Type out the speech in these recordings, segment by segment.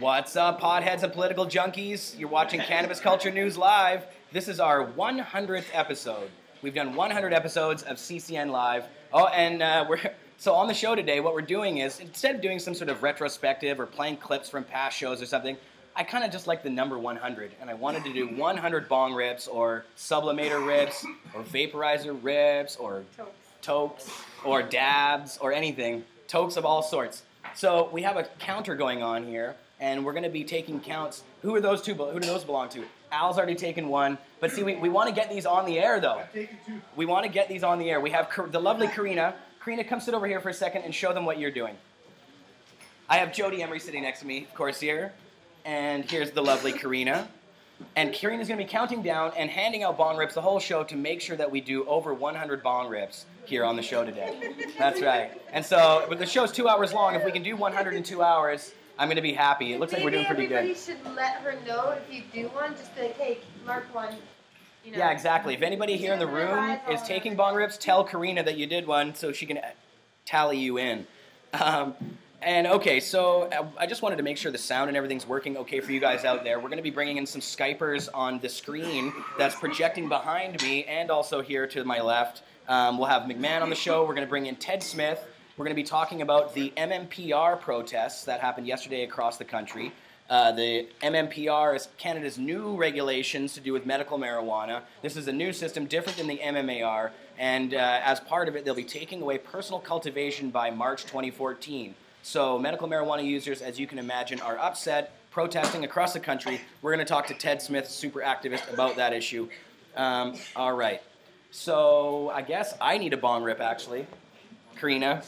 What's up, potheads and political junkies? You're watching Cannabis Culture News Live. This is our 100th episode. We've done 100 episodes of CCN Live. Oh, and so on the show today, what we're doing is, instead of doing some sort of retrospective or playing clips from past shows or something, I kind of just like the number 100, and I wanted to do 100 bong rips, or sublimator rips, or vaporizer rips, or tokes, or dabs, or anything. Tokes of all sorts. So we have a counter going on here, and we're going to be taking counts. Who are those two? Who do those belong to? Al's already taken one. But see, we want to get these on the air, though. I've taken two. We want to get these on the air. We have the lovely Karina. Karina, come sit over here for a second and show them what you're doing. I have Jody Emery sitting next to me, of course, here. And here's the lovely Karina. And Karina's going to be counting down and handing out bong rips the whole show to make sure that we do over 100 bong rips here on the show today. That's right. And so, but the show's 2 hours long. If we can do 100 in 2 hours, I'm going to be happy. It looks like we're doing pretty good. Maybe everybody should let her know if you do one, just be like, hey, mark one. You know. Yeah, exactly. If anybody here in the room is taking bong rips, tell Karina that you did one so she can tally you in. And okay, so I just wanted to make sure the sound and everything's working okay for you guys out there. We're going to be bringing in some Skypers on the screen that's projecting behind me and also here to my left. We'll have McMahon on the show. We're going to bring in Ted Smith. We're going to be talking about the MMPR protests that happened yesterday across the country. The MMPR is Canada's new regulations to do with medical marijuana. This is a new system different than the MMAR, and as part of it, they'll be taking away personal cultivation by March 2014. So medical marijuana users, as you can imagine, are upset, protesting across the country. We're going to talk to Ted Smith, super activist, about that issue. All right. So I guess I need a bong rip, actually. Karina,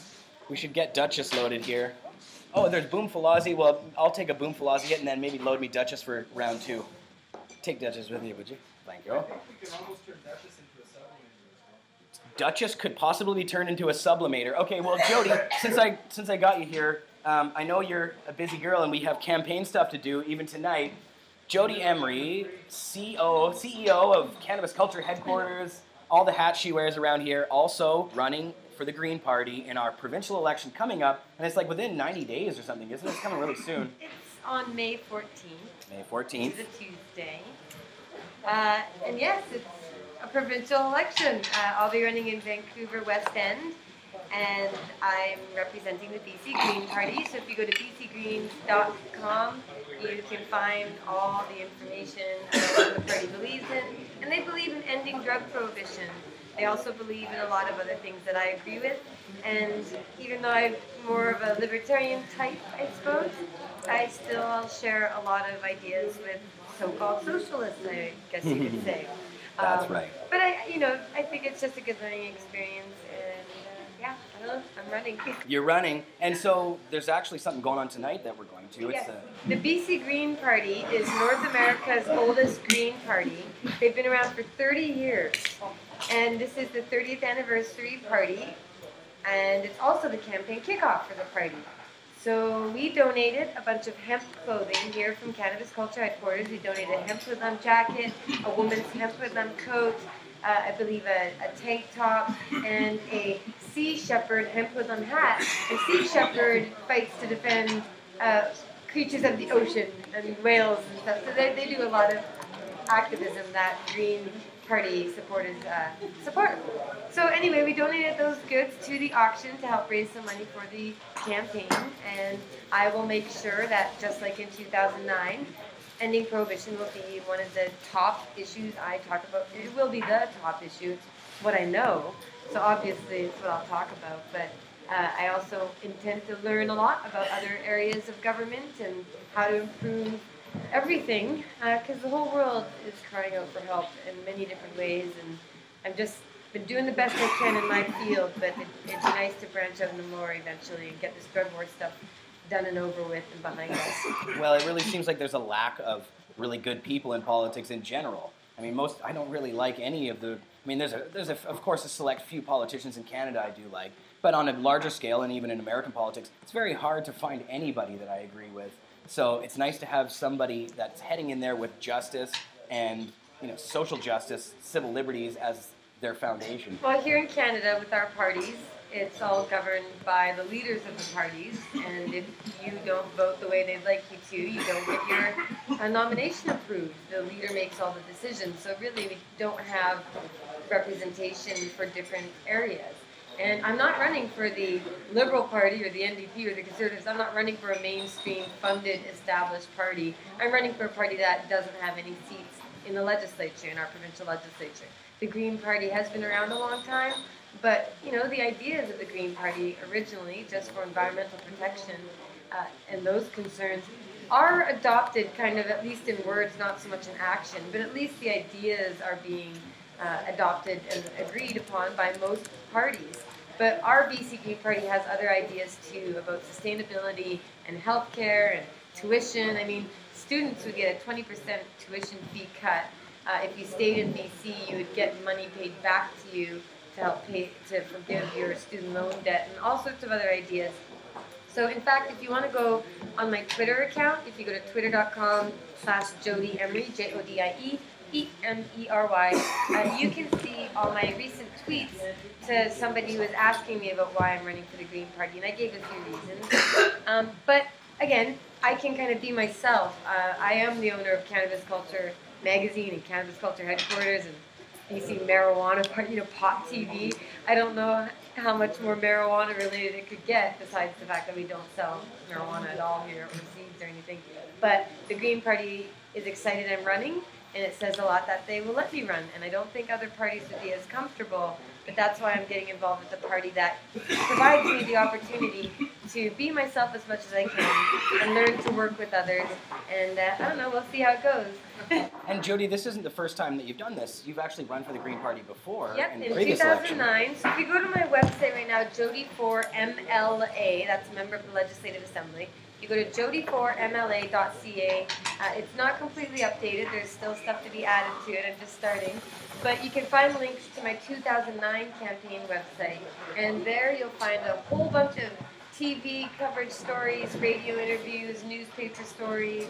we should get Duchess loaded here. Oh, there's Boom Falazi. Well, I'll take a Boom Falazi and then maybe load me Duchess for round 2. Take Duchess with you, would you? Thank you. I think we can almost turn Duchess into a sublimator as well. Duchess could possibly be turned into a sublimator. Okay, well, Jody, since I got you here, I know you're a busy girl and we have campaign stuff to do even tonight. Jody Emery, CEO of Cannabis Culture headquarters, all the hats she wears around here, also running for the Green Party in our provincial election coming up, and it's like within 90 days or something, isn't it? It's coming really soon. It's on May 14th. May 14th. It's a Tuesday. And yes, it's a provincial election. I'll be running in Vancouver West End, and I'm representing the BC Green Party. So if you go to bcgreens.com, you can find all the information about what the party believes in. And they believe in ending drug prohibition. They also believe in a lot of other things that I agree with. And even though I'm more of a libertarian type, I suppose, I still share a lot of ideas with so-called socialists, I guess you could say. That's right. But I think it's just a good learning experience, and yeah, I don't know, I'm running. You're running, and so there's actually something going on tonight that we're going to. Yes. The BC Green Party is North America's oldest green party. They've been around for 30 years, and this is the 30th anniversary party, and it's also the campaign kickoff for the party. So we donated a bunch of hemp clothing here from Cannabis Culture headquarters. We donated a hemp hoodlum jacket, a woman's hemp hoodlum coat, I believe a tank top, and a Sea Shepherd hemp hoodlum hat. And Sea Shepherd fights to defend creatures of the ocean and whales and stuff. So they do a lot of activism that Green Party supporters support. So anyway, we donated those goods to the auction to help raise some money for the campaign, and I will make sure that, just like in 2009, ending prohibition will be one of the top issues I talk about. It will be the top issue. It's what I know, so obviously it's what I'll talk about, but I also intend to learn a lot about other areas of government and how to improve everything, because the whole world is crying out for help in many different ways, and I've just been doing the best I can in my field, but it'd be nice to branch out into more eventually and get this drug war stuff done and over with and behind us. Well, it really seems like there's a lack of really good people in politics in general. I mean, I don't really like any of the, I mean, there's of course a select few politicians in Canada I do like, but on a larger scale and even in American politics, it's very hard to find anybody that I agree with. So it's nice to have somebody that's heading in there with justice and, social justice, civil liberties as their foundation. Well, here in Canada with our parties, it's all governed by the leaders of the parties, and if you don't vote the way they'd like you to, you don't get your nomination approved. The leader makes all the decisions, so really we don't have representation for different areas. And I'm not running for the Liberal Party or the NDP or the Conservatives. I'm not running for a mainstream funded established party. I'm running for a party that doesn't have any seats in the legislature, in our provincial legislature. The Green Party has been around a long time, but you know, the ideas of the Green Party originally, just for environmental protection and those concerns, are adopted kind of, at least in words, not so much in action, but at least the ideas are being adopted and agreed upon by most parties. But our BC Green Party has other ideas too about sustainability and healthcare and tuition. I mean, students would get a 20% tuition fee cut. If you stayed in BC, you would get money paid back to you to help pay to forgive your student loan debt, and all sorts of other ideas. So in fact, if you want to go on my Twitter account, if you go to twitter.com/Jody Emery, Jodie Emery, you can see all my recent tweets to somebody who was asking me about why I'm running for the Green Party, and I gave a few reasons. But again, I can kind of be myself. I am the owner of Cannabis Culture magazine and Cannabis Culture headquarters and BC marijuana part, Pot TV. I don't know how much more marijuana related it could get, besides the fact that we don't sell marijuana at all here or seeds or anything. But the Green Party is excited I'm running, and it says a lot that they will let me run. And I don't think other parties would be as comfortable, but that's why I'm getting involved with a party that provides me the opportunity to be myself as much as I can and learn to work with others. And I don't know, we'll see how it goes. And Jody, this isn't the first time that you've done this. You've actually run for the Green Party before. Yep, in previous 2009. election. So if you go to my website right now, Jody4MLA, that's a member of the Legislative Assembly. You go to jody4mla.ca. It's not completely updated. There's still stuff to be added to it. I'm just starting. But you can find links to my 2009 campaign website. And there you'll find a whole bunch of TV coverage stories, radio interviews, newspaper stories,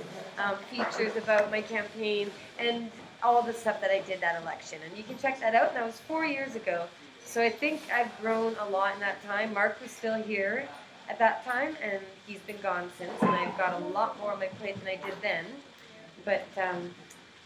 features about my campaign, and all the stuff that I did that election. And you can check that out. And that was 4 years ago. So I think I've grown a lot in that time. Mark was still here at that time, and he's been gone since, and I've got a lot more on my plate than I did then. But,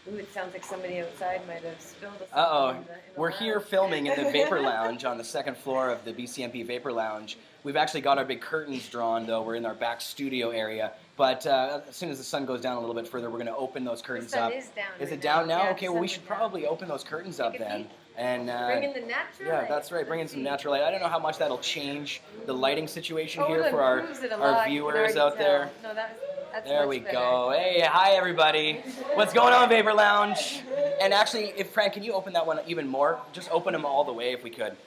ooh, it sounds like somebody outside might have spilled a Uh-oh. We're here filming in the Vapor Lounge on the second floor of the BCMP Vapor Lounge. We've actually got our big curtains drawn, though. We're in our back studio area. But as soon as the sun goes down a little bit further, we're going to open those curtains up. The sun is down. Is right it down now? Yeah, Okay, well, we should probably open those curtains up then. And bring in the natural light. Yeah, that's right. Bring in some natural light. I don't know how much that'll change the lighting situation Oh, here it for our improves it a lot. You can viewers already out there. tell. No, that's There much we better. go. Hey, hi everybody. What's going on, Vapor Lounge? And actually, if Frank, can you open that one even more? Just open them all the way if we could.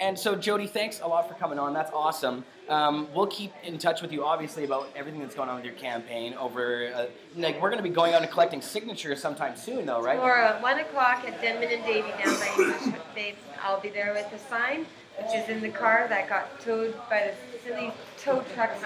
And so, Jody, thanks a lot for coming on. That's awesome. We'll keep in touch with you, obviously, about everything that's going on with your campaign. Over, we're going to be going out and collecting signatures sometime soon, though, right? Tomorrow, 1 o'clock at Denman and Davy down by English. I'll be there with the sign, which is in the car that got towed by the silly tow trucks.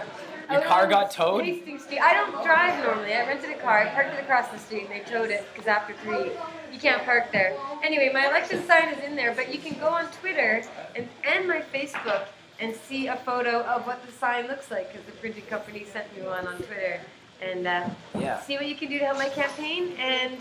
Your car got towed? Hastings Street. I don't drive normally. I rented a car. I parked it across the street, and they towed it because after 3, you can't park there. Anyway, my election sign is in there, but you can go on Twitter and my Facebook and see a photo of what the sign looks like, because the printing company sent me one on Twitter. And see what you can do to help my campaign. And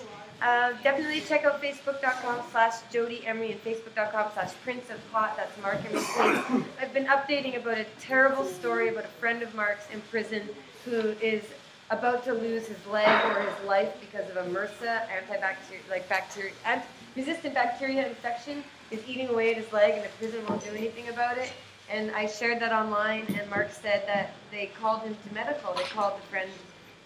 definitely check out facebook.com/Jody Emery and facebook.com/Prince of Pot. That's Mark Emery's page. I've been updating about a terrible story about a friend of Mark's in prison who is about to lose his leg or his life because of a MRSA, resistant bacteria infection, is eating away at his leg, and the prison won't do anything about it. And I shared that online, and Mark said that they called him to medical. They called the friend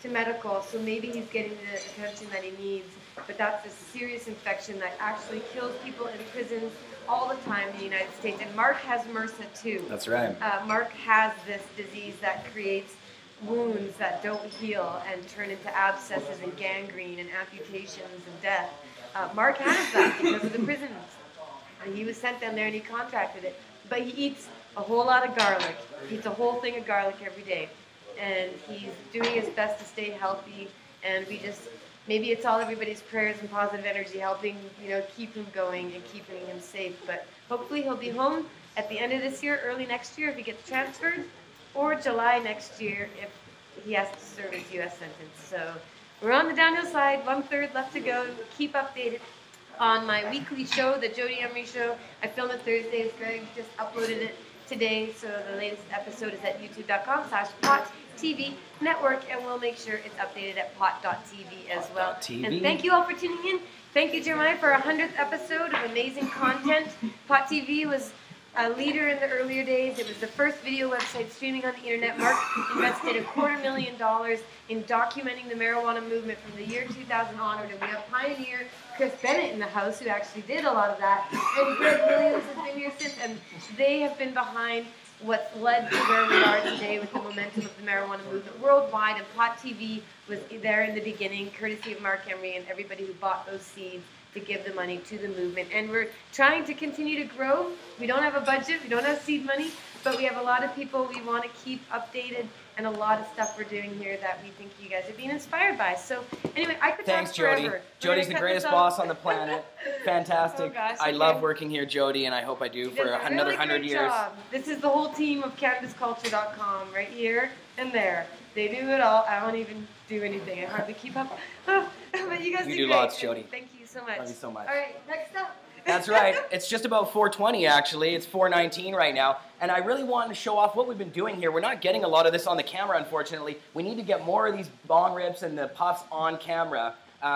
to medical, so maybe he's getting the attention that he needs. But that's a serious infection that actually kills people in prisons all the time in the United States. And Mark has MRSA too. That's right. Mark has this disease that creates wounds that don't heal and turn into abscesses and gangrene and amputations and death. Mark has that because of the prisons. And he was sent down there and he contracted it. But he eats a whole lot of garlic. He eats a whole thing of garlic every day. And he's doing his best to stay healthy. And maybe it's all everybody's prayers and positive energy helping, keep him going and keeping him safe. But hopefully he'll be home at the end of this year, early next year if he gets transferred, or July next year if he has to serve his U.S. sentence. So we're on the downhill slide, 1/3 left to go. Keep updated on my weekly show, the Jody Emery Show. I film it Thursdays. Greg just uploaded it today, so the latest episode is at youtube.com/Pot TV Network, and we'll make sure it's updated at pot.tv as well. TV. And thank you all for tuning in. Thank you, Jeremiah, for our 100th episode of amazing content. Pot TV was a leader in the earlier days. It was the first video website streaming on the internet. Mark invested $250,000 in documenting the marijuana movement from the year 2000 onward, and we have pioneer Chris Bennett in the house, who actually did a lot of that, and Greg Williams has been here since, and they have been behind what's led to where we are today with the momentum of the marijuana movement worldwide. And Pot TV was there in the beginning, courtesy of Mark Emery and everybody who bought those seeds to give the money to the movement. And we're trying to continue to grow. We don't have a budget, we don't have seed money, but we have a lot of people we want to keep updated, and a lot of stuff we're doing here that we think you guys are being inspired by. So anyway, I could Thanks, talk Jody. forever. Jody's the greatest boss on the planet. Fantastic. Oh, gosh, I okay. love working here, Jody, and I hope I do You for did a another really 100 great years. job. This is the whole team of CannabisCulture.com right here and there. They do it all. I don't even do anything. I hardly keep up. But you guys You do do great. lots, Jody. Thank you so much. Love you so much. All right, next up. That's right. It's just about 4:20 actually. It's 4:19 right now. And I really wanted to show off what we've been doing here. We're not getting a lot of this on the camera, unfortunately. We need to get more of these bong rips and the puffs on camera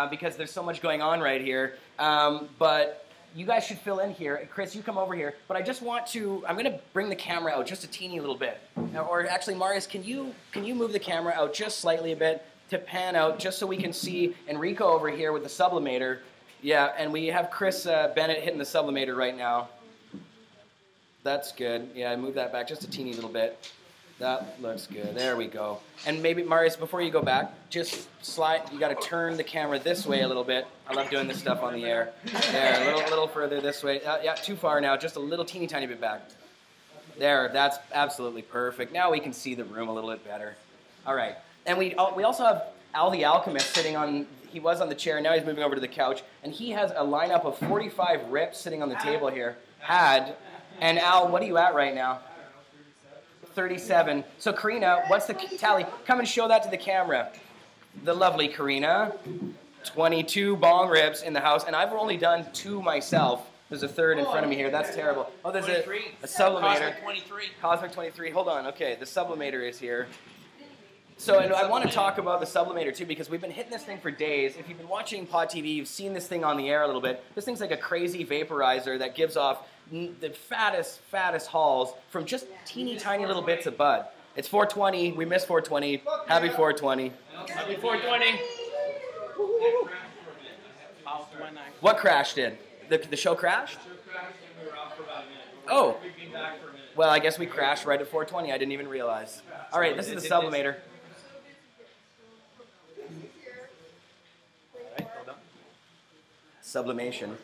because there's so much going on right here. But you guys should fill in here. Chris, you come over here. But I just want to, I'm going to bring the camera out just a teeny little bit. Or actually, Marius, can you move the camera out just slightly a bit to pan out just so we can see Enrico over here with the Sublimator. Yeah, and we have Chris Bennett hitting the Sublimator right now. That's good. Yeah, move that back just a teeny little bit. That looks good. There we go. And maybe, Marius, before you go back, just slide. You got to turn the camera this way a little bit. I love doing this stuff on the air. There, a little further this way. Yeah, too far now. Just a little teeny tiny bit back. There, that's absolutely perfect. Now we can see the room a little bit better. All right. And we also have Al the Alchemist sitting on. He was on the chair, now he's moving over to the couch, and he has a lineup of 45 rips sitting on the table here. And Al, what are you at right now? 37. So Karina, what's the tally? Come and show that to the camera. The lovely Karina. 22 bong rips in the house, and I've only done 2 myself. There's a third in front of me here. That's terrible. Oh, there's a Sublimator. Cosmic 23. Cosmic 23. Hold on. Okay, the Sublimator is here. So, and I want to talk about the Sublimator too, because we've been hitting this thing for days. If you've been watching Pot TV, you've seen this thing on the air a little bit. This thing's like a crazy vaporizer that gives off the fattest hauls from just teeny tiny little bits of bud. It's 420. We missed 420. Happy 420. Happy 420. What crashed in? The show crashed? Oh. Well, I guess we crashed right at 420. I didn't even realize. All right, this is the Sublimator. Sublimation.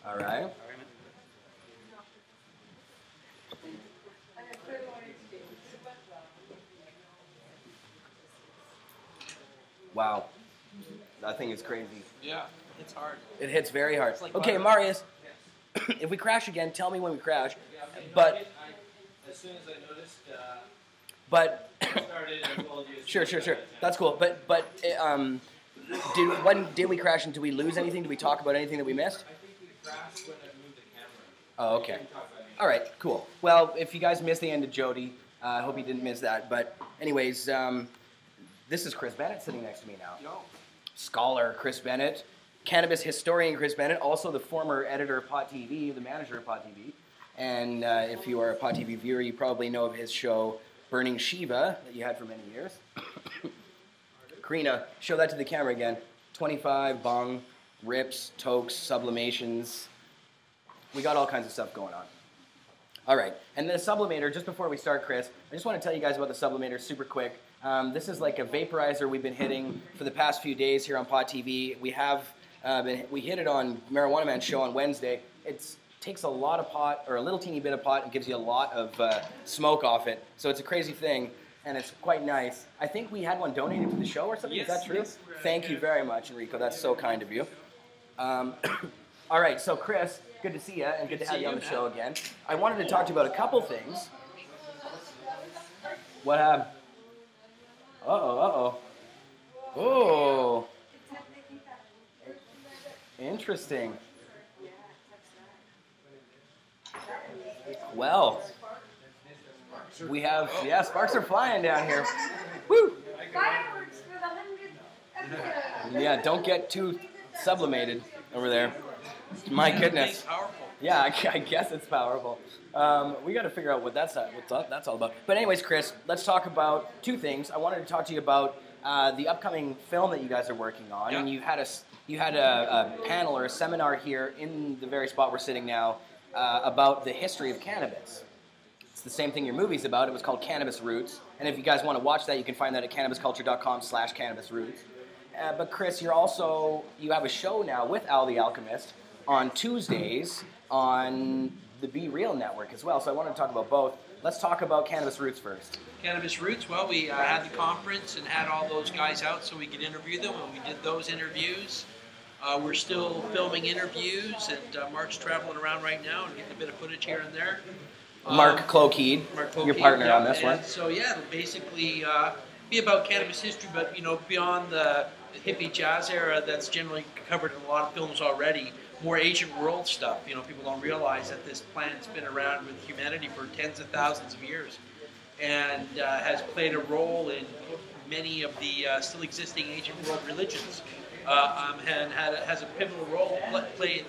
All right. Wow. That thing is crazy. Yeah, it's hard. It hits very hard. Like Okay, butter. Marius, if we crash again, tell me when we crash. But, As soon as I noticed, but, started, I told you. sure. That's cool. But, when did we crash and did we lose anything? Did we talk about anything that we missed? I think we crashed when I moved the camera. Oh, okay. All right, cool. Well, if you guys missed the end of Jody, I hope you didn't miss that. But anyways, this is Chris Bennett sitting next to me now. Yo. Scholar Chris Bennett, cannabis historian Chris Bennett, also the former editor of Pot TV, the manager of Pot TV. And if you are a Pot TV viewer, you probably know of his show, Burning Shiva, that you had for many years. Karina, show that to the camera again. 25 bong, rips, tokes, sublimations. We got all kinds of stuff going on. All right, and the Sublimator, just before we start, Chris, I just want to tell you guys about the Sublimator super quick. This is like a vaporizer we've been hitting for the past few days here on Pot TV. We have we hit it on Marijuana Man's show on Wednesday. It takes a lot of pot, or a little teeny bit of pot, and gives you a lot of smoke off it. So it's a crazy thing, and it's quite nice. I think we had one donated to the show or something. Yes, is that true? yes, Thank you very much, Enrico. That's so kind of you. All right, so Chris, Good to see you, and good to have you on the show again. I wanted to talk to you about a couple things. What happened? Oh. Interesting. Well, we have, sparks are flying down here. Woo! Fireworks for the 100th episode. Yeah, don't get too sublimated over there. My goodness. Yeah, I guess it's powerful. We got to figure out what that's all about. But anyways, Chris, let's talk about two things. I wanted to talk to you about the upcoming film that you guys are working on, and you had a panel or a seminar here in the very spot we're sitting now about the history of cannabis. It's the same thing your movie's about. It was called Cannabis Roots, and if you guys want to watch that, you can find that at cannabisculture.com/cannabisroots. But Chris, you have a show now with Al the Alchemist on Tuesdays on the Be Real network as well. So I want to talk about both. Let's talk about Cannabis Roots first. Cannabis Roots, well, we had the conference and had all those guys out so we could interview them, and we did those interviews. We're still filming interviews, and Mark's traveling around right now and getting a bit of footage here and there. Mark Clokeed, your partner on this one. So yeah, it'll basically be about cannabis history, but beyond the hippie jazz era that's generally covered in a lot of films already, more ancient world stuff. People don't realize that this plant's been around with humanity for tens of thousands of years, and has played a role in many of the still existing ancient world religions, and has a pivotal role played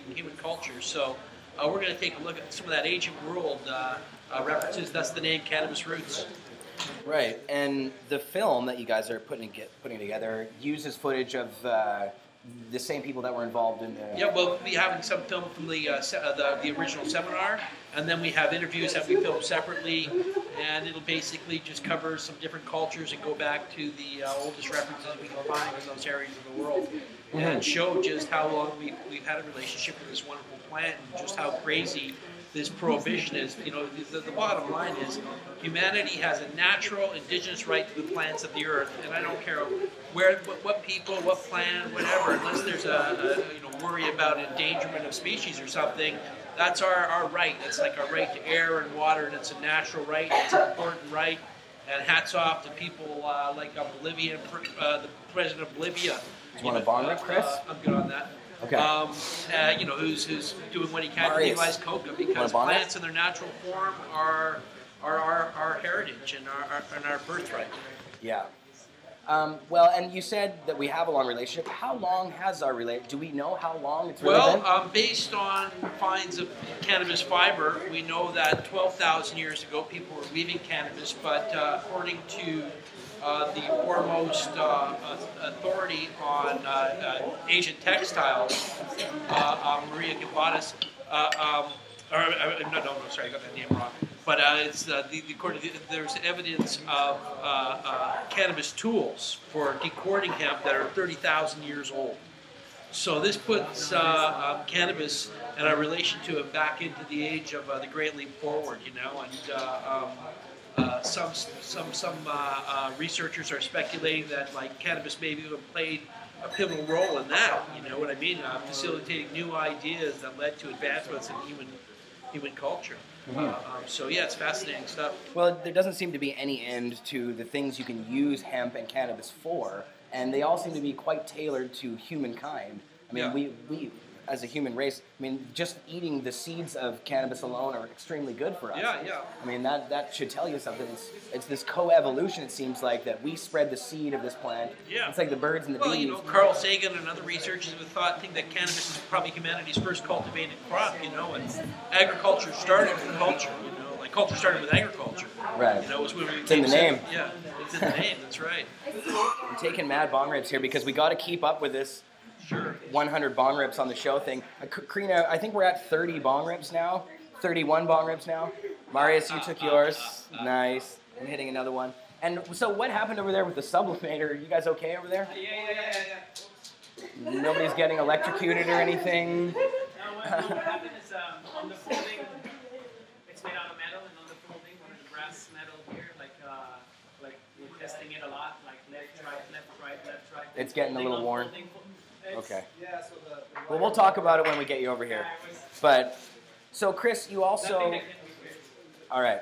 in human culture. So we're going to take a look at some of that ancient world references. That's the name Cannabis Roots. Right, and the film that you guys are putting together uses footage of the same people that were involved in the... Yeah, we'll be having some film from the original seminar, and then we have interviews that we film separately, and it'll basically just cover some different cultures and go back to the oldest references we can find in those areas of the world, and show just how long we've had a relationship with this wonderful plant, and just how crazy this prohibition is. The bottom line is humanity has a natural indigenous right to the plants of the earth, and I don't care what people, what plant, whatever, unless there's a worry about endangerment of species or something. That's our right. It's like our right to air and water, and it's a natural right. It's an important right. And hats off to people like Bolivia, the president of Bolivia. Do you want a bong rip, Chris? I'm good on that. Okay. Who's doing what he can to legalize coca, because plants in their natural form are our heritage and our birthright. Yeah. Well, and you said that we have a long relationship. How long has our relationship? Do we know how long it's really been? Based on finds of cannabis fiber, we know that 12,000 years ago people were leaving cannabis, but according to the foremost authority on Asian textiles, Maria Gimbatas, sorry, I got that name wrong. But there's evidence of cannabis tools for decording hemp that are 30,000 years old. So this puts cannabis and our relation to it back into the age of the Great Leap Forward, and some researchers are speculating that cannabis maybe have played a pivotal role in that. You know what I mean? Facilitating new ideas that led to advancements in human culture. So yeah, it's fascinating stuff. Well, there doesn't seem to be any end to the things you can use hemp and cannabis for, and they all seem to be quite tailored to humankind. I mean, we as a human race, just eating the seeds of cannabis alone are extremely good for us. Yeah. I mean, that should tell you something. It's this co-evolution, it seems like, that we spread the seed of this plant. Yeah. It's like the birds and the bees. Carl Sagan and other researchers have think that cannabis is probably humanity's first cultivated crop, and agriculture started with culture, like culture started with agriculture. Right. It's in the name. Yeah, it's in the name, that's right. I'm taking mad bong rips here because we got to keep up with this. Sure. 100 bong rips on the show thing. Karina, I think we're at 30 bong rips now. 31 bong rips now. Marius, you took yours. Nice. I'm hitting another one. And so what happened over there with the sublimator? Are you guys okay over there? Yeah. Nobody's getting electrocuted or anything? No, what happened is on the folding, it's made out of metal, and on the folding, one of the brass metal here, like we're testing it a lot, like left, right. It's getting a little worn. Okay. Yeah, so the Well, we'll talk about it when we get you over here. But, so Chris, you also... All right.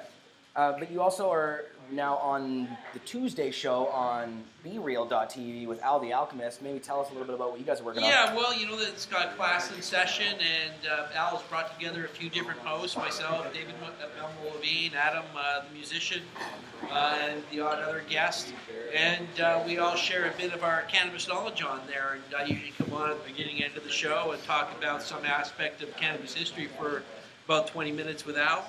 But you also are now on the Tuesday show on BeReal.tv with Al the Alchemist. Maybe tell us a little bit about what you guys are working on. Yeah, well, you know, it's got class in session, and Al's brought together a few different hosts, myself, David Levine, Adam, the musician, and the odd other guest. And we all share a bit of our cannabis knowledge on there. And I usually come on at the beginning end of the show and talk about some aspect of cannabis history for about 20 minutes with Al.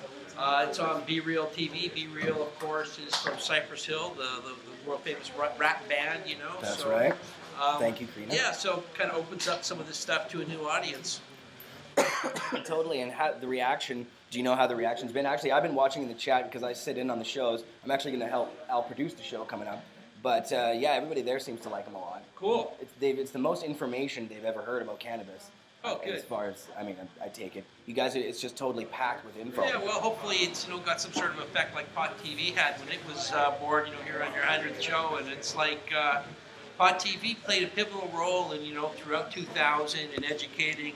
It's on Be Real TV. Be Real, of course, is from Cypress Hill, the world famous rap band, you know. That's so, right. Thank you, Karina. Yeah, so kind of opens up some of this stuff to a new audience. Totally, and how the reaction, do you know how the reaction's been? Actually, I've been watching in the chat because I sit in on the shows. I'm actually going to help Al produce the show coming up. But yeah, everybody there seems to like him a lot. Cool. It's the most information they've ever heard about cannabis. Oh, good. As far as, I mean, I take it. You guys, it's just totally packed with info. Yeah, well, hopefully it's, you know, got some sort of effect like Pot TV had when it was born, you know, here on your 100th show. And it's like Pot TV played a pivotal role in, you know, throughout 2000 in educating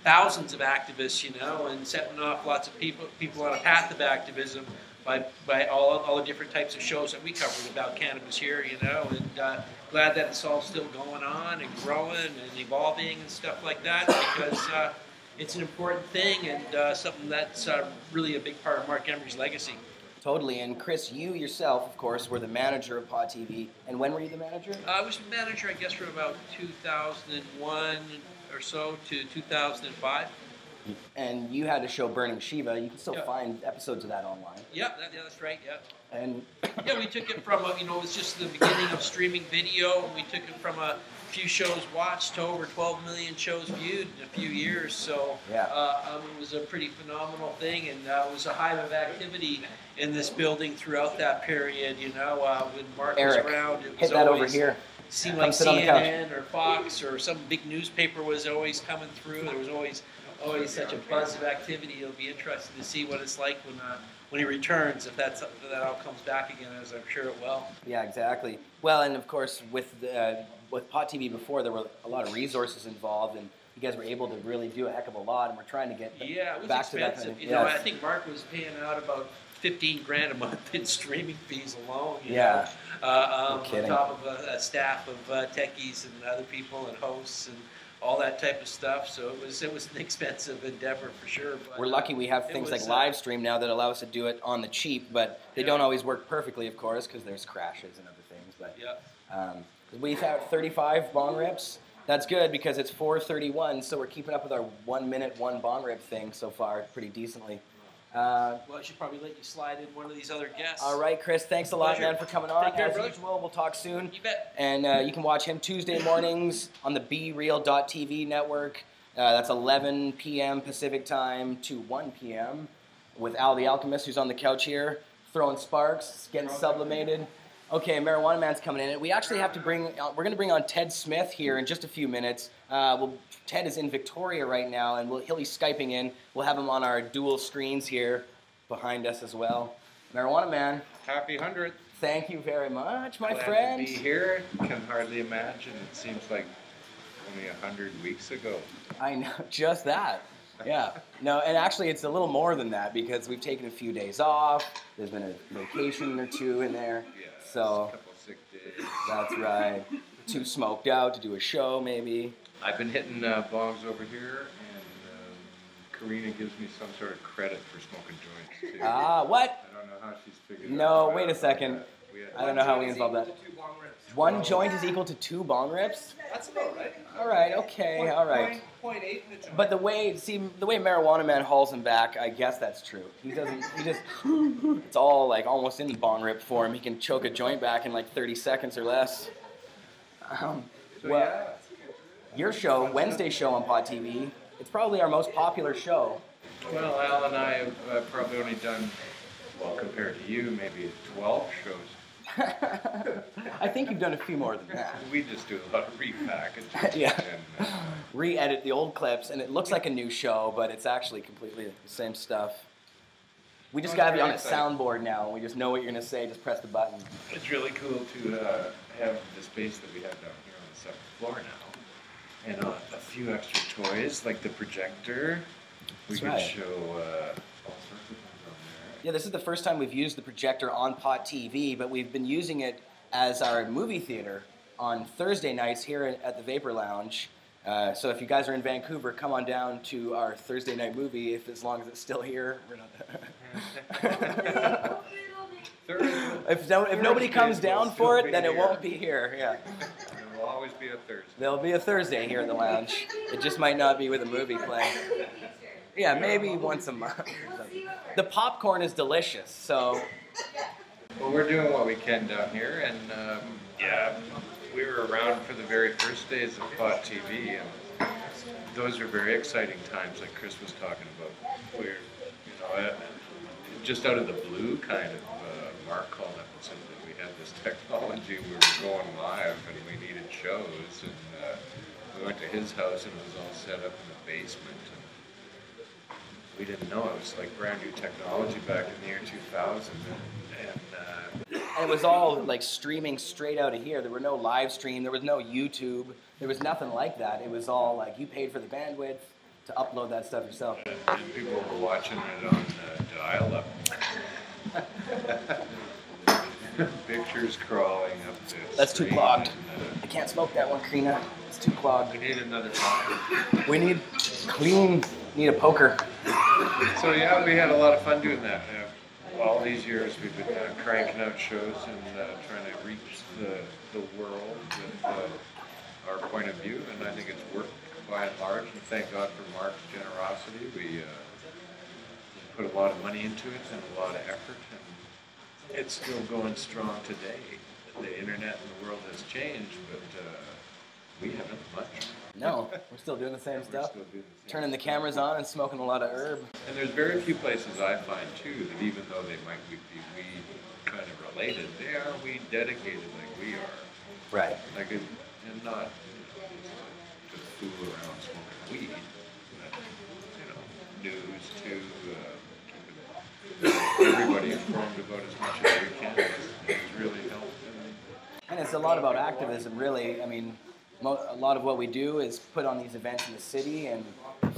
thousands of activists, you know, and setting off lots of people on a path of activism by all the different types of shows that we covered about cannabis here, you know, and glad that it's all still going on and growing and evolving and stuff like that, because it's an important thing and something that's really a big part of Mark Emery's legacy. Totally, and Chris, you yourself, of course, were the manager of Pot TV. And when were you the manager? I was the manager, I guess, from about 2001 or so to 2005. And you had a show, Burning Shiva. You can still find episodes of that online. Yeah, that's right, yeah. And yeah, we took it from, you know, it was just the beginning of streaming video. We took it from a few shows watched to over 12 million shows viewed in a few years. So yeah. It was a pretty phenomenal thing, and it was a hive of activity in this building throughout that period, you know, when Mark was around. It was hit that over here. Seemed like CNN or Fox or some big newspaper was always coming through. There was always such a buzz of activity. It'll be interesting to see what it's like when he returns, if that all comes back again, as I'm sure it will. Yeah, exactly. Well, and of course, with Pot TV before, there were a lot of resources involved, and you guys were able to really do a heck of a lot, and we're trying to get back to that. Yeah, it was expensive. You know, I think Mark was paying out about $15,000 a month in streaming fees alone. You know? On top of a staff of techies and other people and hosts and all that type of stuff. So it was an expensive endeavor for sure. But, we're lucky we have things like Livestream now that allow us to do it on the cheap, but they don't always work perfectly, of course, because there's crashes and other things. But we've had 35 bong rips. That's good because it's 4:31, so we're keeping up with our 1 minute, one bong rip thing so far pretty decently. Well, I should probably let you slide in one of these other guests. All right, Chris, thanks a lot, man, for coming on. Take care, As brother. usual, we'll talk soon. You bet. And you can watch him Tuesday mornings on the BeReal.tv network. That's 11 p.m. Pacific time to 1 p.m. with Al the Alchemist, who's on the couch here, throwing sparks, getting sublimated. Okay, Marijuana Man's coming in. We actually have to we're going to bring on Ted Smith here in just a few minutes. Ted is in Victoria right now, and he'll be Skyping in. We'll have him on our dual screens here behind us as well. Marijuana Man. Happy 100th. Thank you very much, my Glad friend. to be here. Can hardly imagine. It seems like only 100 weeks ago. I know, just that. Yeah. No, and actually it's a little more than that because we've taken a few days off. There's been a vacation or two in there. Yeah, so a couple sick days. That's right. Too smoked out to do a show, maybe. I've been hitting bongs over here, and Karina gives me some sort of credit for smoking joints, too. Ah, what? I don't know how she's figured it out. No, wait a second. I don't know how we involve that. One joint is equal to 2 bong rips? That's about right. All right, okay, all right. 0.8 in a joint. But the way Marijuana Man hauls him back, I guess that's true. He just, it's all like almost in the bong rip form. He can choke a joint back in like 30 seconds or less. Your show, Wednesday show on Pot TV, it's probably our most popular show. Well, Al and I have probably only done, well, compared to you, maybe 12 shows. I think you've done a few more than that. We just do a lot of repackaging. Yeah. And, re-edit the old clips, and it looks like a new show, but it's actually completely the same stuff. We just got to be on a soundboard now, and we just know what you're going to say. Just press the button. It's really cool to have the space that we have down here on the 7th floor now. and a few extra toys like the projector. We That's could right. show all sorts of things on there. Yeah, this is the first time we've used the projector on Pot TV, but we've been using it as our movie theater on Thursday nights here at the Vapor Lounge. So if you guys are in Vancouver, come on down to our Thursday night movie, as long as it's still here. We're not. If nobody comes down for it, then it won't be here. Yeah. There will always be a Thursday. There'll be a Thursday here in the lounge. It just might not be with a movie playing. Yeah, maybe once a month. The popcorn is delicious, so. Well, we're doing what we can down here, and yeah, we were around for the very first days of Pot TV, and those are very exciting times, like Chris was talking about. We're, just out of the blue, kind of, Mark called up and said that we had this technology, we were going live, and we needed shows, and we went to his house, and it was all set up in the basement. We didn't know it was like brand new technology back in the year 2000, and it was all like streaming straight out of here. There were no live stream, there was no YouTube, there was nothing like that. It was all like you paid for the bandwidth to upload that stuff yourself. And people were watching it on dial-up. Pictures crawling up the That's too screen, clogged. and, I can't smoke that one, Karina. It's too clogged. we need another time. We need clean, need a poker. So yeah, we had a lot of fun doing that. All these years we've been cranking out shows and trying to reach the world with our point of view, and I think it's worked by and large, and thank God for Mark's generosity. We put a lot of money into it and a lot of effort, and it's still going strong today. The internet and the world has changed, but we haven't much. No, we're still doing the same We're stuff. still doing the same Turning the cameras on and smoking a lot of herb. And there's very few places I find too that even though they might be weed kind of related, they are weed dedicated like we are. Right. Like it, and not just to fool around smoking weed, but news too. Keeping everybody informed about as much as we can has really helped. And it's a lot about activism, really. I mean, a lot of what we do is put on these events in the city and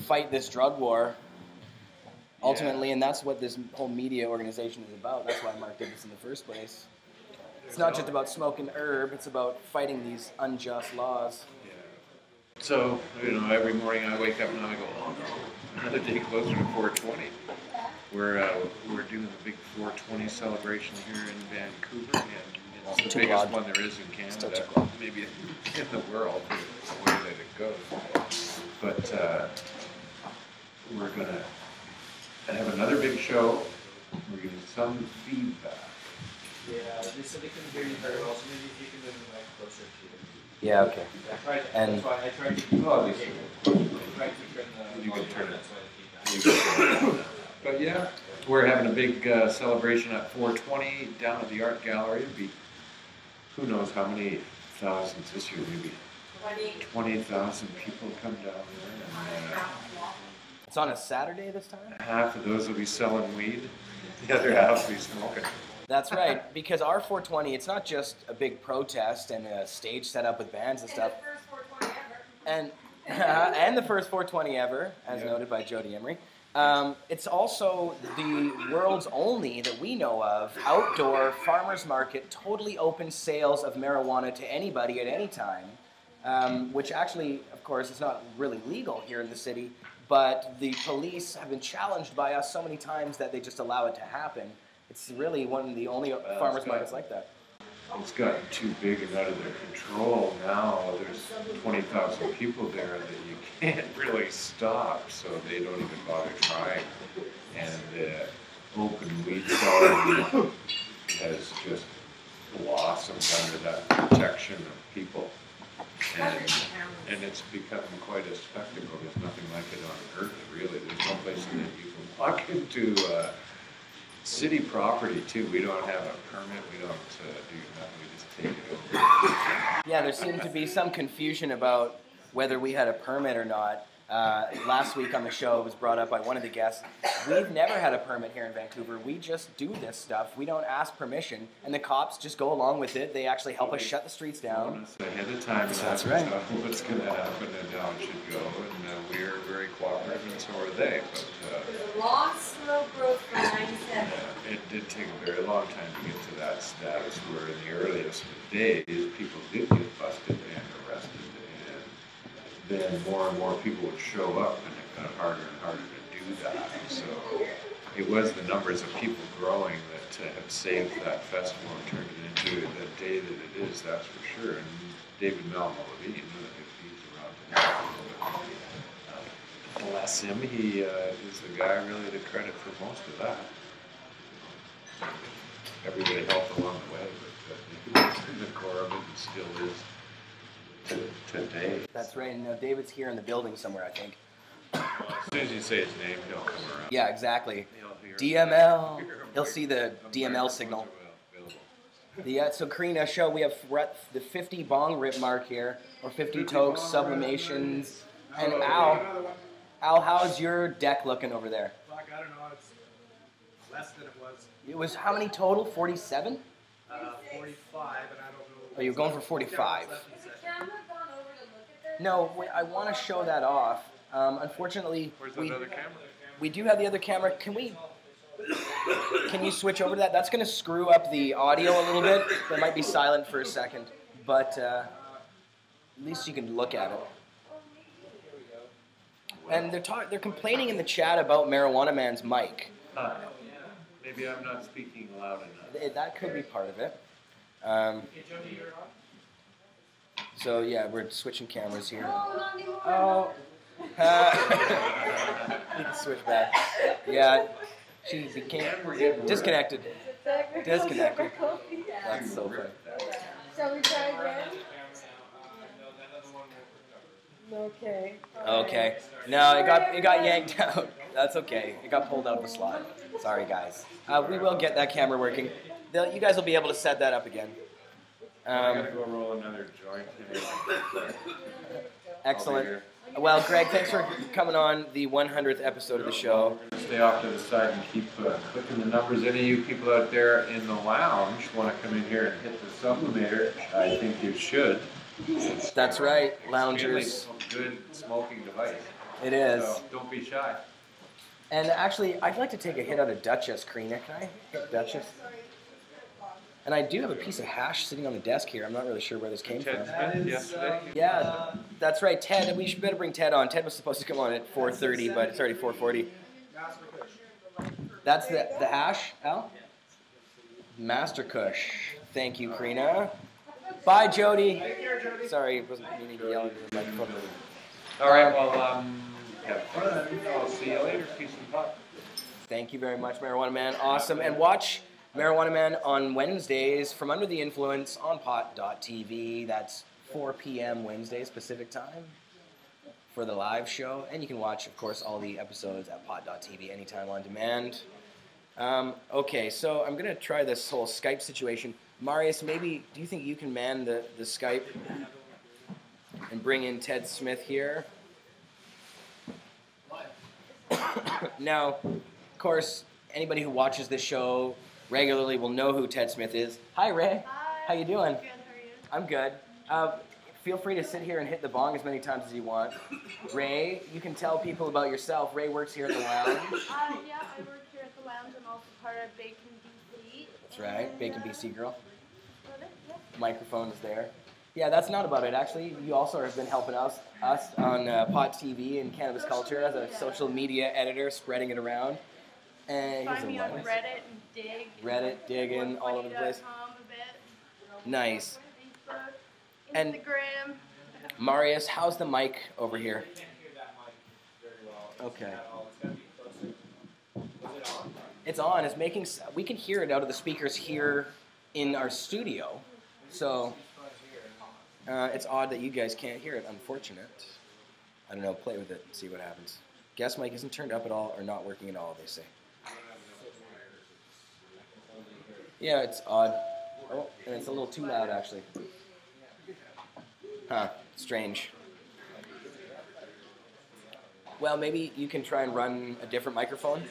fight this drug war, ultimately, and that's what this whole media organization is about. That's why Mark did this in the first place. It's not just about smoking herb, it's about fighting these unjust laws. Yeah. So, every morning I wake up and I go, oh no, another day closer to 420. We're doing the big 420 celebration here in Vancouver, and it's the biggest one there is in Canada, maybe in the world, the way that it goes. But we're going to have another big show. We're getting some feedback. Yeah, they said they couldn't hear you very well, so maybe if you can move the mic closer to you. Yeah, okay. That's why I tried to turn the You can turn it. That's why the feedback. But yeah, we're having a big celebration at 420 down at the Art Gallery. It'll be who knows how many thousands this year, maybe 20,000 people come down there. And, It's on a Saturday this time? half of those will be selling weed, the other half will be smoking. That's right, because our 420, it's not just a big protest and a stage set up with bands and stuff. And the first 420 ever, as noted by Jody Emery. It's also the world's only, that we know of, outdoor farmers market, totally open sales of marijuana to anybody at any time, which actually, of course, is not really legal here in the city, but the police have been challenged by us so many times that they just allow it to happen. It's really one of the only farmers markets like that. It's gotten too big and out of their control now. There's 20,000 people there that you can't really stop, so they don't even bother trying. And the open weed selling has just blossomed under that protection of people. And it's become quite a spectacle. There's nothing like it on earth, really. There's no place that you can walk into city property, too. We don't have a permit. We don't do nothing. We just take it over. Yeah, there seemed to be some confusion about whether we had a permit or not. last week on the show, it was brought up by one of the guests. We've never had a permit here in Vancouver. We just do this stuff. We don't ask permission, and the cops just go along with it. They actually help us shut the streets down. Ahead of time, That's right. What's going to happen and how it should go, and we're very cooperative, and so are they. But Long, slow growth from 97. it did take a very long time to get to that status where in the earliest days, people did get busted and arrested. Then more and more people would show up, and it got harder and harder to do that. So it was the numbers of people growing that have saved that festival and turned it into the day that it is, that's for sure. And David Malmolevine, if he's around, bless him, he is the guy really to credit for most of that. Everybody helped along the way, but the core of it still is. Today. That's right. And David's here in the building somewhere, I think. As soon as you say his name, he'll come around. Yeah, exactly. DML. He'll see the DML signal. So Karina, we're at the 50 bong rip mark here, or 50 Tokes, Sublimations, and Al, how's your deck looking over there? Fuck, I don't know. It's less than it was. It was how many total? 47? 45, and I don't know. Oh, you're going for 45. Has the camera gone over to look at this? No, I want to show that off. Unfortunately, Where's that other camera? we do have the other camera. Can you switch over to that? That's going to screw up the audio a little bit. That might be silent for a second, but at least you can look at it. And they're complaining in the chat about Marijuana Man's mic. Maybe I'm not speaking loud enough. That could be part of it. So yeah, we're switching cameras here. Oh, you can switch back. Yeah, she became disconnected. Disconnected. That's so funny. Shall we try again? Okay. Okay. No, it got yanked out. That's okay. It got pulled out of the slot. Sorry, guys. We will get that camera working. You guys will be able to set that up again. I'm gonna go roll another joint. Excellent. Well, Greg, thanks for coming on the 100th episode of the show. Stay off to the side and keep clicking the numbers. Any of you people out there in the lounge want to come in here and hit the Sublimator, I think you should. That's right, loungers. It's a good smoking device. It is. So don't be shy. And actually, I'd like to take a hit out of Duchess, Karina. Can I hit Duchess? And I do have a piece of hash sitting on the desk here. I'm not really sure where this came from. Ted yesterday. Yeah, that's right, Ted. We should better bring Ted on. Ted was supposed to come on at 4:30, but it's already 4:40. That's the hash, Al? Master Kush. Thank you, Karina. Bye, Jody. Sorry, wasn't meaning to yell into the microphone. All right, well, have fun. I'll see you later. Peace and pot. Thank you very much, Marijuana Man. Awesome. And watch Marijuana Man on Wednesdays from Under the Influence on Pot.tv. That's 4 p.m. Wednesdays Pacific time for the live show. And you can watch, of course, all the episodes at Pot.tv anytime on demand. Okay, so I'm going to try this whole Skype situation. Marius, maybe, do you think you can man the Skype and bring in Ted Smith here? Now, of course, anybody who watches this show regularly will know who Ted Smith is. Hi, Ray. Hi. How you doing? Good, how are you? I'm good. Feel free to sit here and hit the bong as many times as you want. Ray, you can tell people about yourself. Ray works here at the lounge. Yeah, I work here at the lounge. I'm also part of Bacon BC. That's right, Bacon BC girl. Yeah. Microphone is there. Yeah, that's not about it, actually. You also have been helping us on Pot TV and Cannabis Culture as a social media editor, spreading it around. And here's Find me a on lettuce. Reddit and dig. Reddit, digging, all over the place. a bit. Nice. Facebook, And- Instagram. Marius, how's the mic over here? Can't hear that mic very well. Okay. At all. It's gotta be closer. Was it on? It's on. It's making. We can hear it out of the speakers here in our studio. So it's odd that you guys can't hear it. Unfortunate. I don't know. Play with it and see what happens. Guest mic isn't turned up at all or not working at all, they say. Yeah, it's odd. Oh, and it's a little too loud, actually. Huh. Strange. Well, maybe you can try and run a different microphone.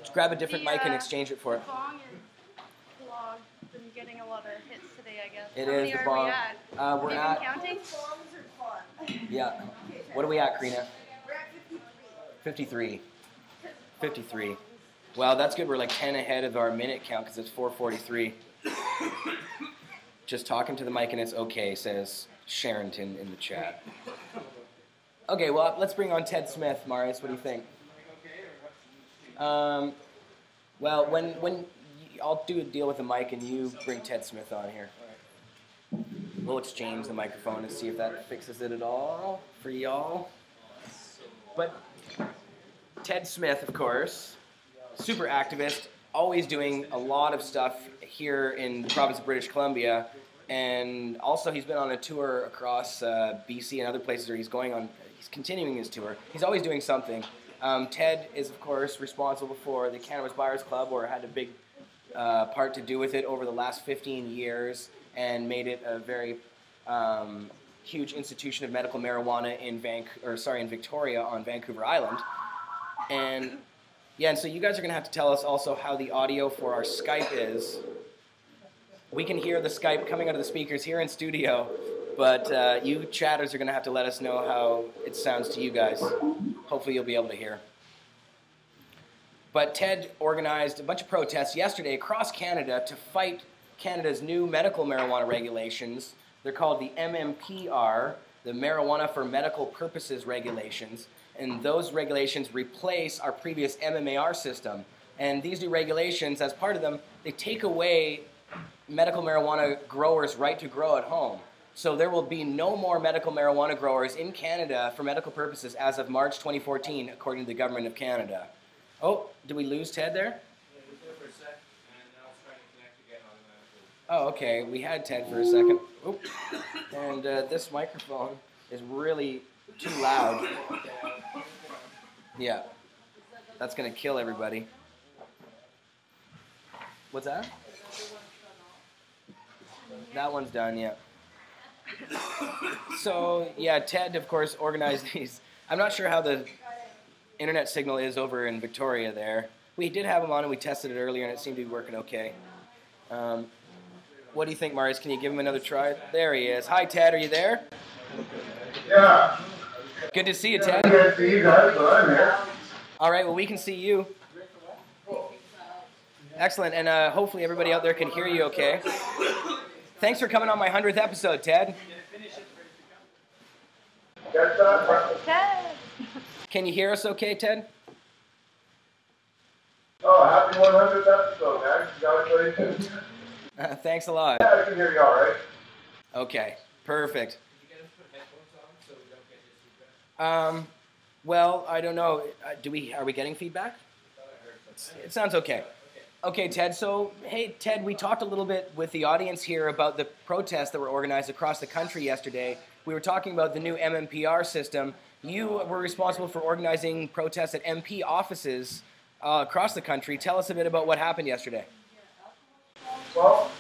Just grab a different mic and exchange it for it. The bong is clogged. Been getting a lot of hits today, I guess. It How is many the are bong. we at? We're Have at. you been counting? Yeah. What are we at, Karina? 53. 53. Well, that's good. We're like 10 ahead of our minute count because it's 4:43. Just talking to the mic and it's okay, says Sherrington in the chat. Okay, well, let's bring on Ted Smith, Marius. What do you think? Well, when I'll do a deal with the mic and you bring Ted Smith on here. We'll exchange the microphone and see if that fixes it at all for y'all. But Ted Smith, of course, super activist, always doing a lot of stuff here in the province of British Columbia. And also he's been on a tour across BC and other places where he's continuing his tour. He's always doing something. Ted is, of course, responsible for the Cannabis Buyers Club, or had a big part to do with it over the last 15 years and made it a very huge institution of medical marijuana in Victoria on Vancouver Island. And yeah, and so you guys are going to have to tell us also how the audio for our Skype is. We can hear the Skype coming out of the speakers here in studio, but you chatters are going to have to let us know how it sounds to you guys. Hopefully you'll be able to hear. But Ted organized a bunch of protests yesterday across Canada to fight Canada's new medical marijuana regulations. They're called the MMPR, the Marijuana for Medical Purposes regulations. And those regulations replace our previous MMAR system. And these new regulations, as part of them, they take away medical marijuana growers' right to grow at home. So there will be no more medical marijuana growers in Canada for medical purposes as of March 2014, according to the Government of Canada. Oh, did we lose Ted there? Yeah, he was there for a sec, and now it's trying to connect again automatically. Oh, okay. We had Ted for a second. Oop. And this microphone is really too loud. Yeah. That's going to kill everybody. What's that? That one's done, yeah. So, yeah, Ted, of course, organized these. I'm not sure how the internet signal is over in Victoria there. We did have him on and we tested it earlier and it seemed to be working okay. What do you think, Marius? Can you give him another try? There he is. Hi, Ted. Are you there? Yeah. Good to see you, Ted. I can't see you guys, but I'm here. All right, well, we can see you. Excellent, and hopefully everybody out there can hear you okay. Thanks for coming on my 100th episode, Ted. Get that? Ted! Can you hear us okay, Ted? Oh, happy 100th episode, man. Congratulations. Thanks a lot. Yeah, I can hear you all right. Okay, perfect. Well, I don't know. Are we getting feedback? It sounds okay. Okay, Ted. So, hey, Ted, we talked a little bit with the audience here about the protests that were organized across the country yesterday. We were talking about the new MMPR system. You were responsible for organizing protests at MP offices across the country. Tell us a bit about what happened yesterday. Well,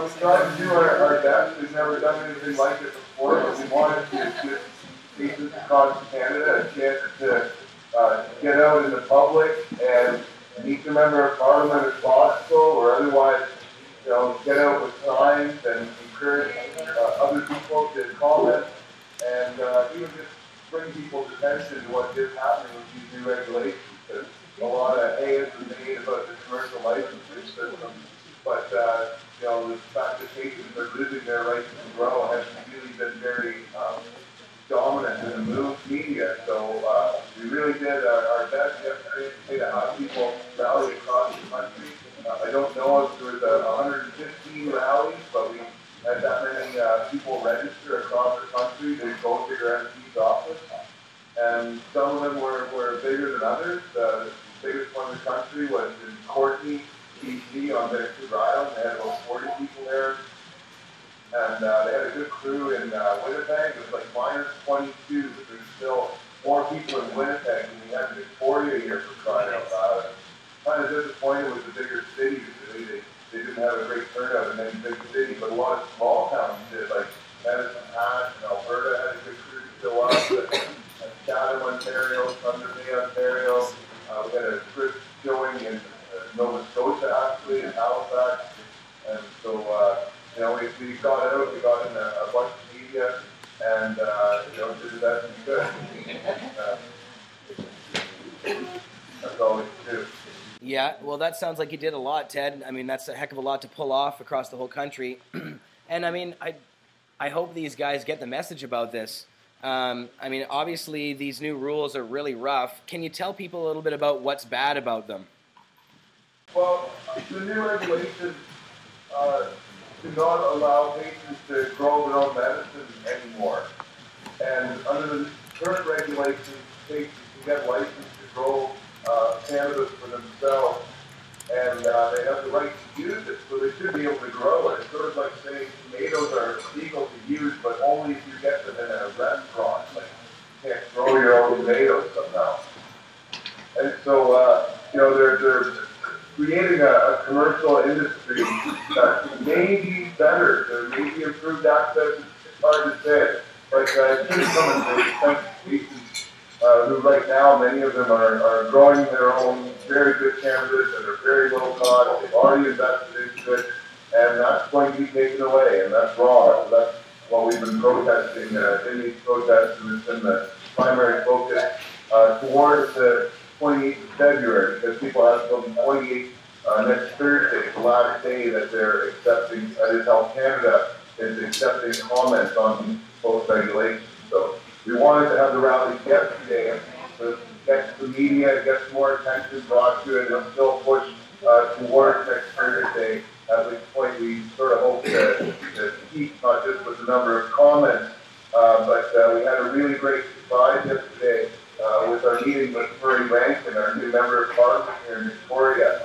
we tried to do our best. We've never done anything like it before, but we wanted to give cases across Canada a chance to get out in the public and meet the member of parliament if possible, or otherwise, get out with signs and encourage other people to comment, and even just bring people's attention to what is happening with these new regulations. Because a lot of hay has been made about the commercial licensing system, but the fact that patients are losing their rights to grow has really been very dominant in the media. So we really did our best yesterday to have people rally across the country. I don't know if there was 115 rallies, but we had that many people register across the country to go to your MP's office. And some of them were bigger than others. The biggest one in the country was in Courtenay, BC on Vancouver Island. They had about 40 people there. And they had a good crew in Winnipeg. It was like minus 22, but there's still more people in Winnipeg than we had in Victoria here for crying out loud. Kind of disappointed with the bigger cities. They didn't have a great turnout in any big city, but a lot of small towns did, like Medicine Hat and Alberta had a good crew to show up. And Chatham, Ontario we got out, we got in a bunch of media, and did the best we could. That's all we could do. Yeah, well, that sounds like you did a lot, Ted. I mean, that's a heck of a lot to pull off across the whole country. And I mean, I hope these guys get the message about this. I mean, obviously, these new rules are really rough. Can you tell people a little bit about what's bad about them? Well, the new regulations do not allow patients to grow their own medicine anymore. And under the current regulations, patients can get licensed to grow cannabis for themselves, and they have the right to use it, so they should be able to grow it. It's sort of like saying tomatoes are legal to use, but only if you get them in a restaurant. Like, you can't grow your own tomatoes somehow. And so, they're creating a commercial industry that may be better. There may be improved access. It's hard to say. Like, some of the patients who right now, many of them are growing their own very good cannabis at a very low cost. They've already invested into it, and that's going to be taken away, and that's wrong. So that's what we've been protesting in these protests, and it's been the primary focus towards the 28th of February, because people have till the 28th next Thursday, the last day that they're accepting, that is Health Canada is accepting comments on both regulations. So we wanted to have the rally yesterday to get the media, get some more attention brought to it, and still push towards next Thursday, at which point we sort of hope to keep not just with the number of comments, but we had a really great surprise yesterday with our meeting with Murray Rankin, our new member of Parliament here in Victoria.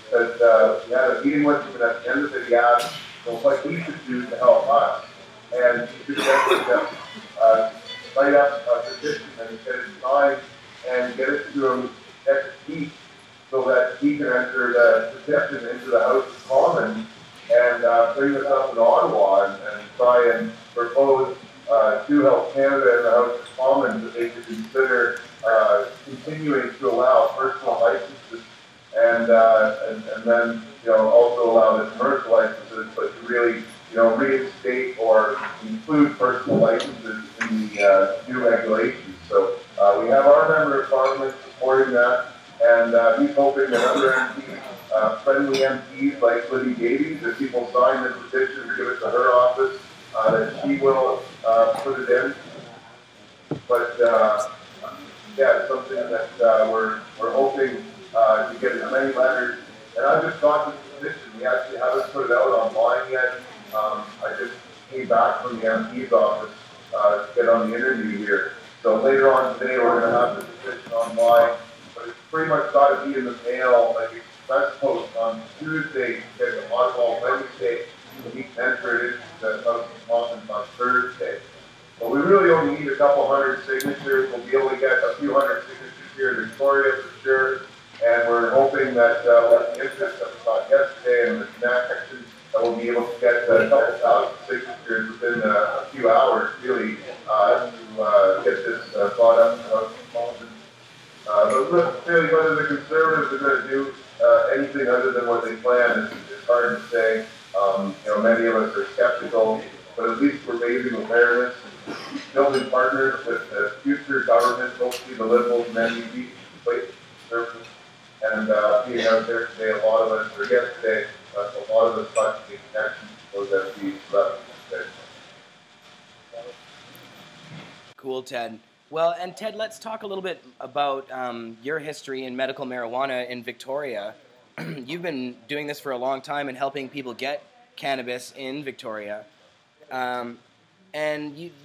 Because we had a meeting with him, and at the end of it, he asked what he should do to help us. And he suggested that write up a petition and get it signed and get it to him next week so that he can enter the petition into the House of Commons and bring this up in Ottawa and try and propose to Health Canada and the House of Commons that they should consider continuing to allow personal licenses and then also allow the commercial licenses, but to really reinstate or include personal licenses in the new regulations. So we have our member of Parliament supporting that, and he's hoping that other MPs, friendly MPs like Libby Davies, if people sign this petition to give it to her office, that she will put it in. But yeah, it's something that we're hoping to get as many letters. And I just got this petition. We actually haven't put it out online yet. I just came back from the MP's office to get on the interview here. So later on today, we're going to have the petition online. But it's pretty much got to be in the mail, like express post on Tuesday, get to Ottawa Wednesday, and we can enter it into the House of Commons on Thursday. But we really only need a couple hundred signatures. We'll be able to get a few hundred signatures here in Victoria for sure. And we're hoping that with the interest that we got yesterday and the connections, that we'll be able to get a couple thousand signatures within a few hours, really, to get this brought up in the House of Commons. But really, whether the Conservatives are going to do anything other than what they plan is hard to say. Many of us are skeptical, but at least we're raising awareness and building partners with the future government, hopefully the Liberals and NDP, Conservatives. And being out there today, a lot of us, or yesterday, a lot of us got to make connections to those MPs left today. Cool, Ted. Well, and Ted, let's talk a little bit about your history in medical marijuana in Victoria. You've been doing this for a long time and helping people get cannabis in Victoria. And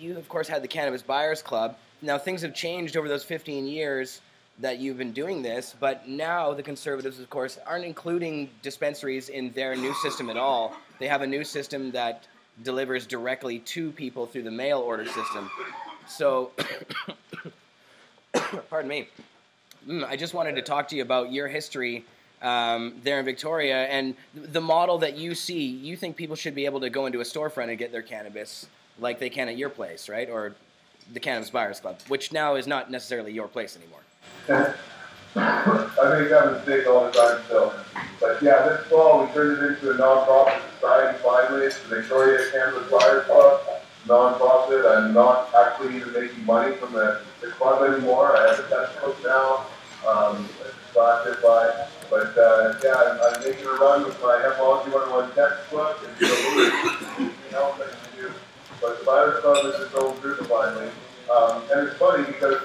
you, of course, had the Cannabis Buyers Club. Now, things have changed over those 15 years that you've been doing this, but now the Conservatives, of course, aren't including dispensaries in their new system at all. They have a new system that delivers directly to people through the mail order system. So, pardon me, I just wanted to talk to you about your history there in Victoria and the model that you see. You think people should be able to go into a storefront and get their cannabis like they can at your place, right? Or the Cannabis Buyers Club, which now is not necessarily your place anymore. I make that mistake all the time still. But yeah, this fall we turned it into a non-profit society finally. It's the Victoria Cannabis Buyers Club, non-profit. I'm not actually even making money from the club anymore. I have a textbook now. Sponsored by, but yeah, I'm making a run with my Hempology 101 textbook and anything else I can do. But the Buyers Club is its own group finally. And it's funny because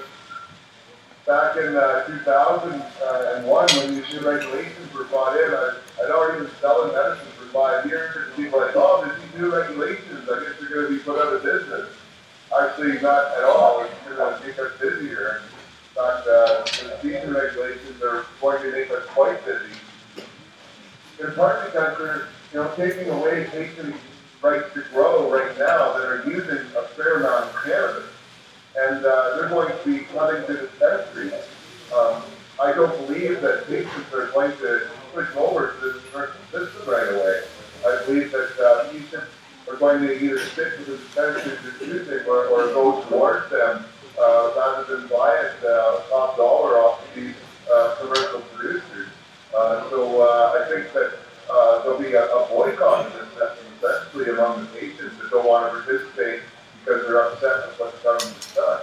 back in 2001, when these new regulations were brought in, I'd already been selling medicine for 5 years. People were like, oh, there's these new regulations. I guess they're going to be put out of business. Actually, not at all. It's going to make us busier. In fact, these new regulations are going to make us quite busy. In part because they're, taking away patients' rights to grow right now that are using a fair amount of cannabis. And they're going to be coming to dispensaries. I don't believe that patients are going to switch over to this system right away. I believe that patients are going to either stick with the dispensaries they're using or go towards them rather than buy it top dollar off of these commercial producers. So I think that there'll be a boycott of this system, especially among the patients that don't want to participate because they're upset with what the government has done.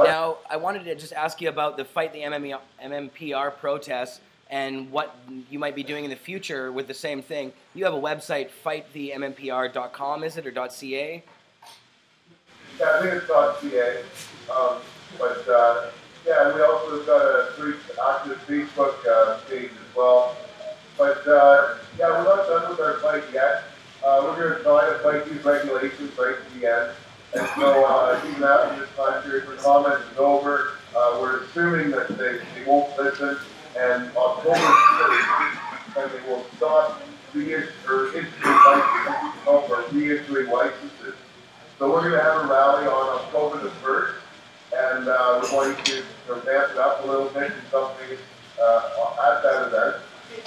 Now, I wanted to just ask you about the Fight the MMPR protests and what you might be doing in the future with the same thing. You have a website, fightthemmmpr.com, is it, or .ca? Yeah, I think it's .ca. Yeah, we also have got a pretty active Facebook page as well. But yeah, we're not done with our fight yet. We're going to try to fight these regulations right to the end. And so even after this time period for comment is over, we're assuming that they won't listen. And October 6th, and they will stop issuing licenses. So we're going to have a rally on October the 1st, and we're going to ramp it up a little bit in something at that event.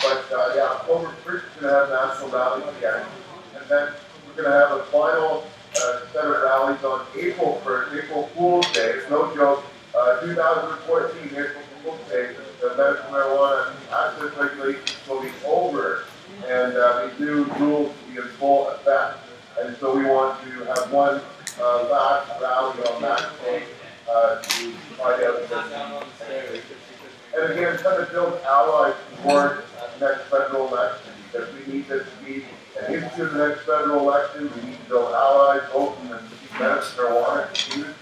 But yeah, October 1st is going to have national rallies again. And then we're going to have a final set of rallies on April 1st, April Fool's Day. It's no joke. 2014, April Fool's Day, the medical marijuana access regulations will be over, and these new rules will be in full effect. And so we want to have one last rally on that day to find out. And again, kind of build allies toward the next federal election, because we need this to be an issue in the next federal election. We need to build allies, both in the medical marijuana community,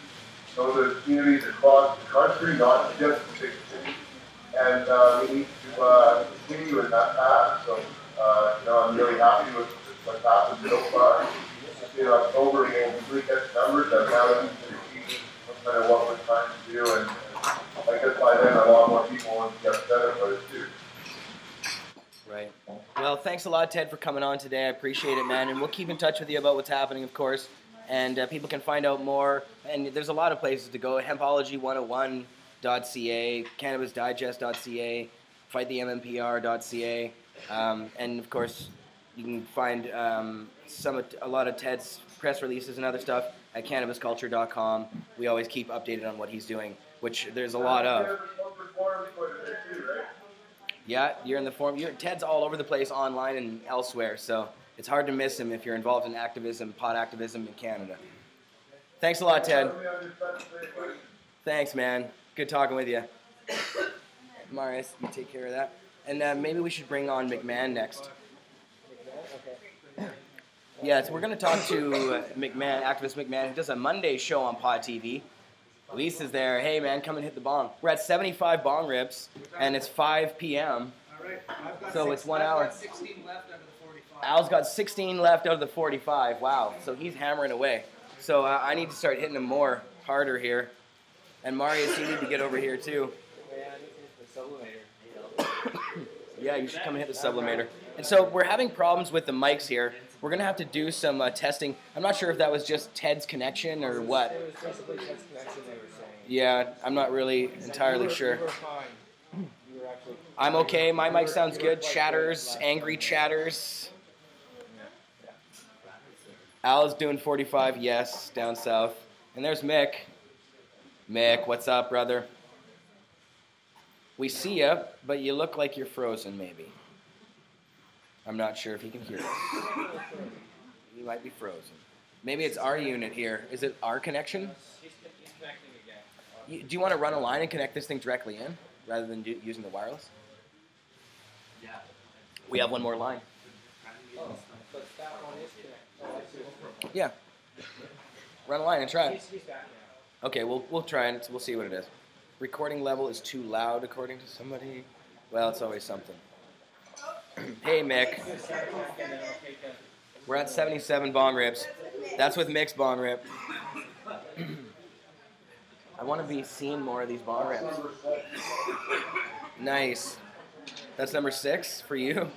those are communities across the country, not just the big cities. And we need to continue in that path. So, I'm really happy with what's happened so far. In October, we'll get the numbers that now we can see kind of what we're trying to do. And I guess by then, a lot more people want to get upset about it too. Right. Well, thanks a lot, Ted, for coming on today. I appreciate it, man. And we'll keep in touch with you about what's happening, of course. And people can find out more. And there's a lot of places to go. Hempology101.ca, cannabisdigest.ca, fightthemmmpr.ca. And, of course, you can find a lot of Ted's press releases and other stuff at cannabisculture.com. We always keep updated on what he's doing, which there's a lot of. Yeah, you're in the forum. Ted's all over the place online and elsewhere, so it's hard to miss him if you're involved in activism, pot activism in Canada. Thanks a lot, Ted. Thanks, man. Good talking with you. Marius, you take care of that. And maybe we should bring on McMahon next. Yeah, so we're going to talk to McMahon, activist McMahon, who does a Monday show on Pot TV. Luis is there. Hey, man, come and hit the bong. We're at 75 bong rips, and it's 5 p.m. All right. So it's 1 hour. I've got 16 left out of the 45. Al's got 16 left out of the 45. Wow. So he's hammering away. So I need to start hitting him more, harder here. And Marius, you need to get over here, too. Yeah, I need to hit the sublimator. Yeah, you should come and hit the sublimator. And so we're having problems with the mics here. We're going to have to do some testing. I'm not sure if that was just Ted's connection or what. It was basically Ted's connection, they were saying. Yeah, I'm not really entirely sure. You were fine. You were actually... I'm okay. My mic sounds good. Chatters, angry chatters. Al is doing 45, yes, down south. And there's Mick. Mick, what's up, brother? We see ya, but you look like you're frozen, maybe. I'm not sure if he can hear us. He might be frozen. Maybe it's our unit here. Is it our connection? He's connecting again. Do you want to run a line and connect this thing directly in rather than using the wireless? Yeah. We have one more line. Oh, but that one is connected. Oh, I see. Yeah. Run a line and try it. He's back now. Okay, we'll try and we'll see what it is. Recording level is too loud according to somebody. Well, it's always something. Hey, Mick. We're at 77 bong rips. That's with Mick's bong rip. I want to be seeing more of these bong rips. Nice. That's number 6 for you.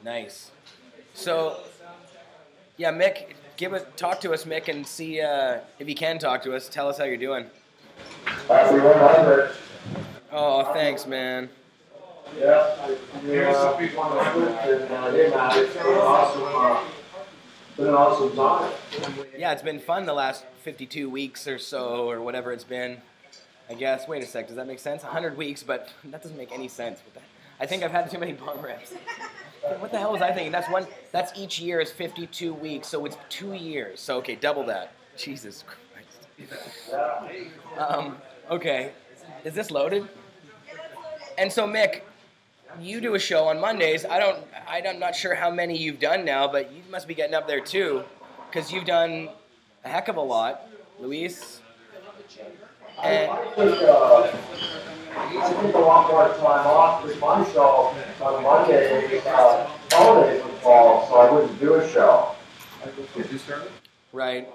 Nice. So, yeah, Mick, talk to us, Mick, and see if you can talk to us. Tell us how you're doing. Happy 100. Oh, thanks, man. Yeah. It's been an awesome time. Yeah, it's been fun the last 52 weeks or so, or whatever it's been. I guess. Wait a sec. Does that make sense? 100 weeks, but that doesn't make any sense. I think I've had too many bong rips. What the hell was I thinking? That's each year is 52 weeks, so it's 2 years. So okay, double that. Jesus Christ. Okay, is this loaded? And so Mick, you do a show on Mondays. I'm not sure how many you've done now, but you must be getting up there too, because you've done a heck of a lot, Luis. And I think a lot more time off with my show on Monday. Holidays would fall, so I wouldn't do a show. Did you start it? right,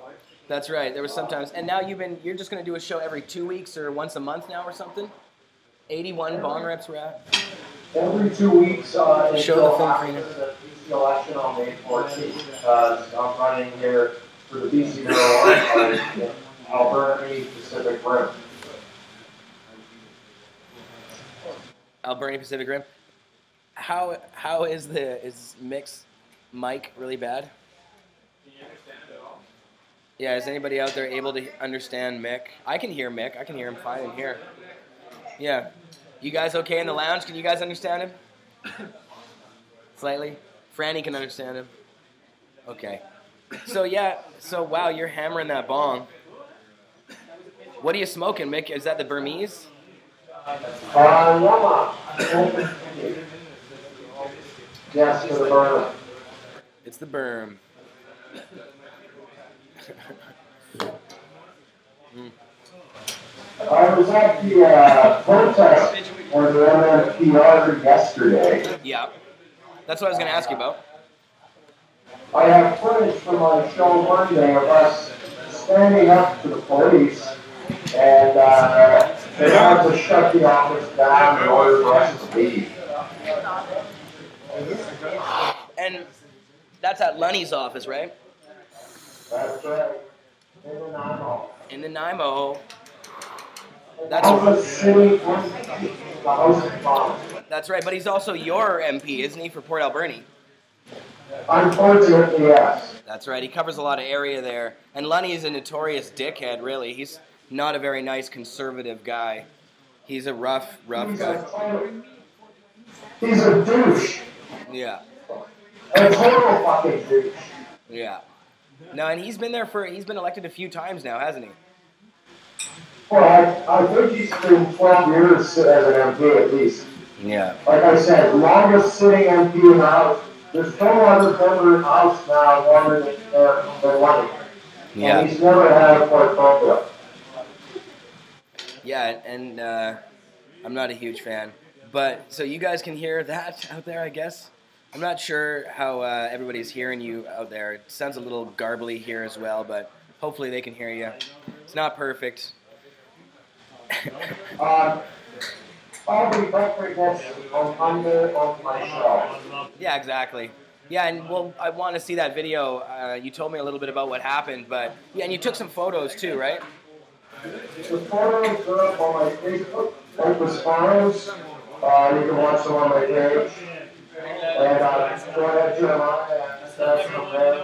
that's right. There was sometimes, and now you're just going to do a show every 2 weeks or once a month now or something. 81 bong reps we're at. Every 2 weeks Show the until thing, after Karina. the BC election on May 14th, because I'm running here for the BC marijuana party in Alberta Pacific Rim. Alberni Pacific Rim. How is Mick's mic really bad? Can you understand it at all? Yeah, is anybody out there able to understand Mick? I can hear Mick. I can hear him fine in here. Yeah. You guys okay in the lounge? Can you guys understand him? Slightly? Franny can understand him. Okay. So wow, you're hammering that bong. What are you smoking, Mick? Is that the Burmese? Yeah. Yes, for the burner. It's the Burm. I was at the protest for the MMPR yesterday. Yeah. That's what I was going to ask you about. I have footage from my show Monday of us standing up to the police, and they had to shut the office down in order for us to leave. And that's at Lenny's office, right? That's right. In the Nanaimo. In the NIMO. That's right, but he's also your MP, isn't he, for Port Alberni? Unfortunately, yes. That's right, he covers a lot of area there. And Lenny is a notorious dickhead, really. He's not a very nice conservative guy. He's a rough guy. He's a douche. Yeah. A total fucking douche. Yeah. No, and he's been elected a few times now, hasn't he? Well, I think he's been 12 years as an MP at least. Yeah. Like I said, longest sitting MP in the House. There's no other member in the House now longer than Lenny. Yeah. And he's never had a portfolio. Yeah, and I'm not a huge fan. But, so you guys can hear that out there, I guess? I'm not sure how everybody's hearing you out there. It sounds a little garbly here as well, but hopefully they can hear you. It's not perfect. I'll be back for this on Monday on my show. Yeah, exactly. Yeah, and well, I want to see that video. You told me a little bit about what happened, but yeah, and you took some photos too, right? The photos are up on my Facebook. Opus Photos. You can watch them on my page. And go ahead, Jeremiah, and that's from there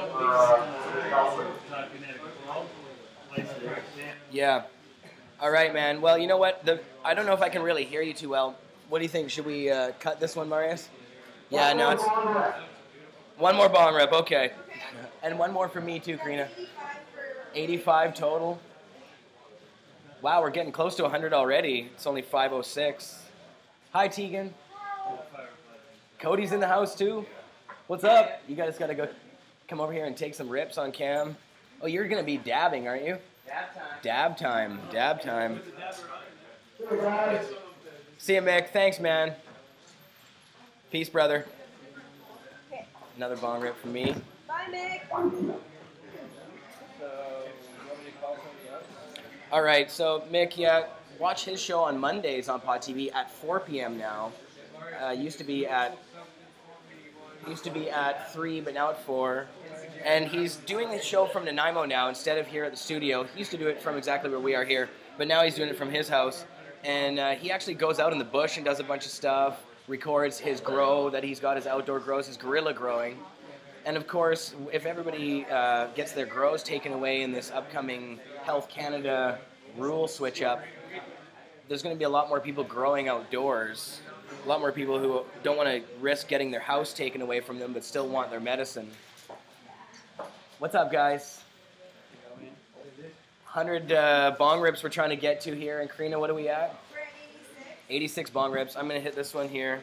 Yeah. All right, man. Well, you know what? I don't know if I can really hear you too well. What do you think? Should we cut this one, Marius? Yeah, no, it's one more bong rip. Okay, and one more for me too, Karina. 85 total. Wow, we're getting close to 100 already. It's only 5:06. Hi, Tegan. Cody's in the house too. What's up? You guys gotta go come over here and take some rips on cam. Oh, you're gonna be dabbing, aren't you? Dab time. Dab time. See you, Mick. Thanks, man. Peace, brother. Another bong rip from me. Bye, Nick. All right, so Mick, yeah, watch his show on Mondays on Pot TV at 4 p.m. now. Used to be at 3, but now at 4. And he's doing the show from Nanaimo now instead of here at the studio. He used to do it from exactly where we are here, but now he's doing it from his house. And he actually goes out in the bush and does a bunch of stuff, records his grow that he's got, his outdoor grows, his guerrilla growing. And of course, if everybody gets their grows taken away in this upcoming Health Canada rule switch up, there's going to be a lot more people growing outdoors. A lot more people who don't want to risk getting their house taken away from them but still want their medicine. What's up, guys? 100 bong rips we're trying to get to here. And Karina, what are we at? We're at 86 bong rips. I'm going to hit this one here.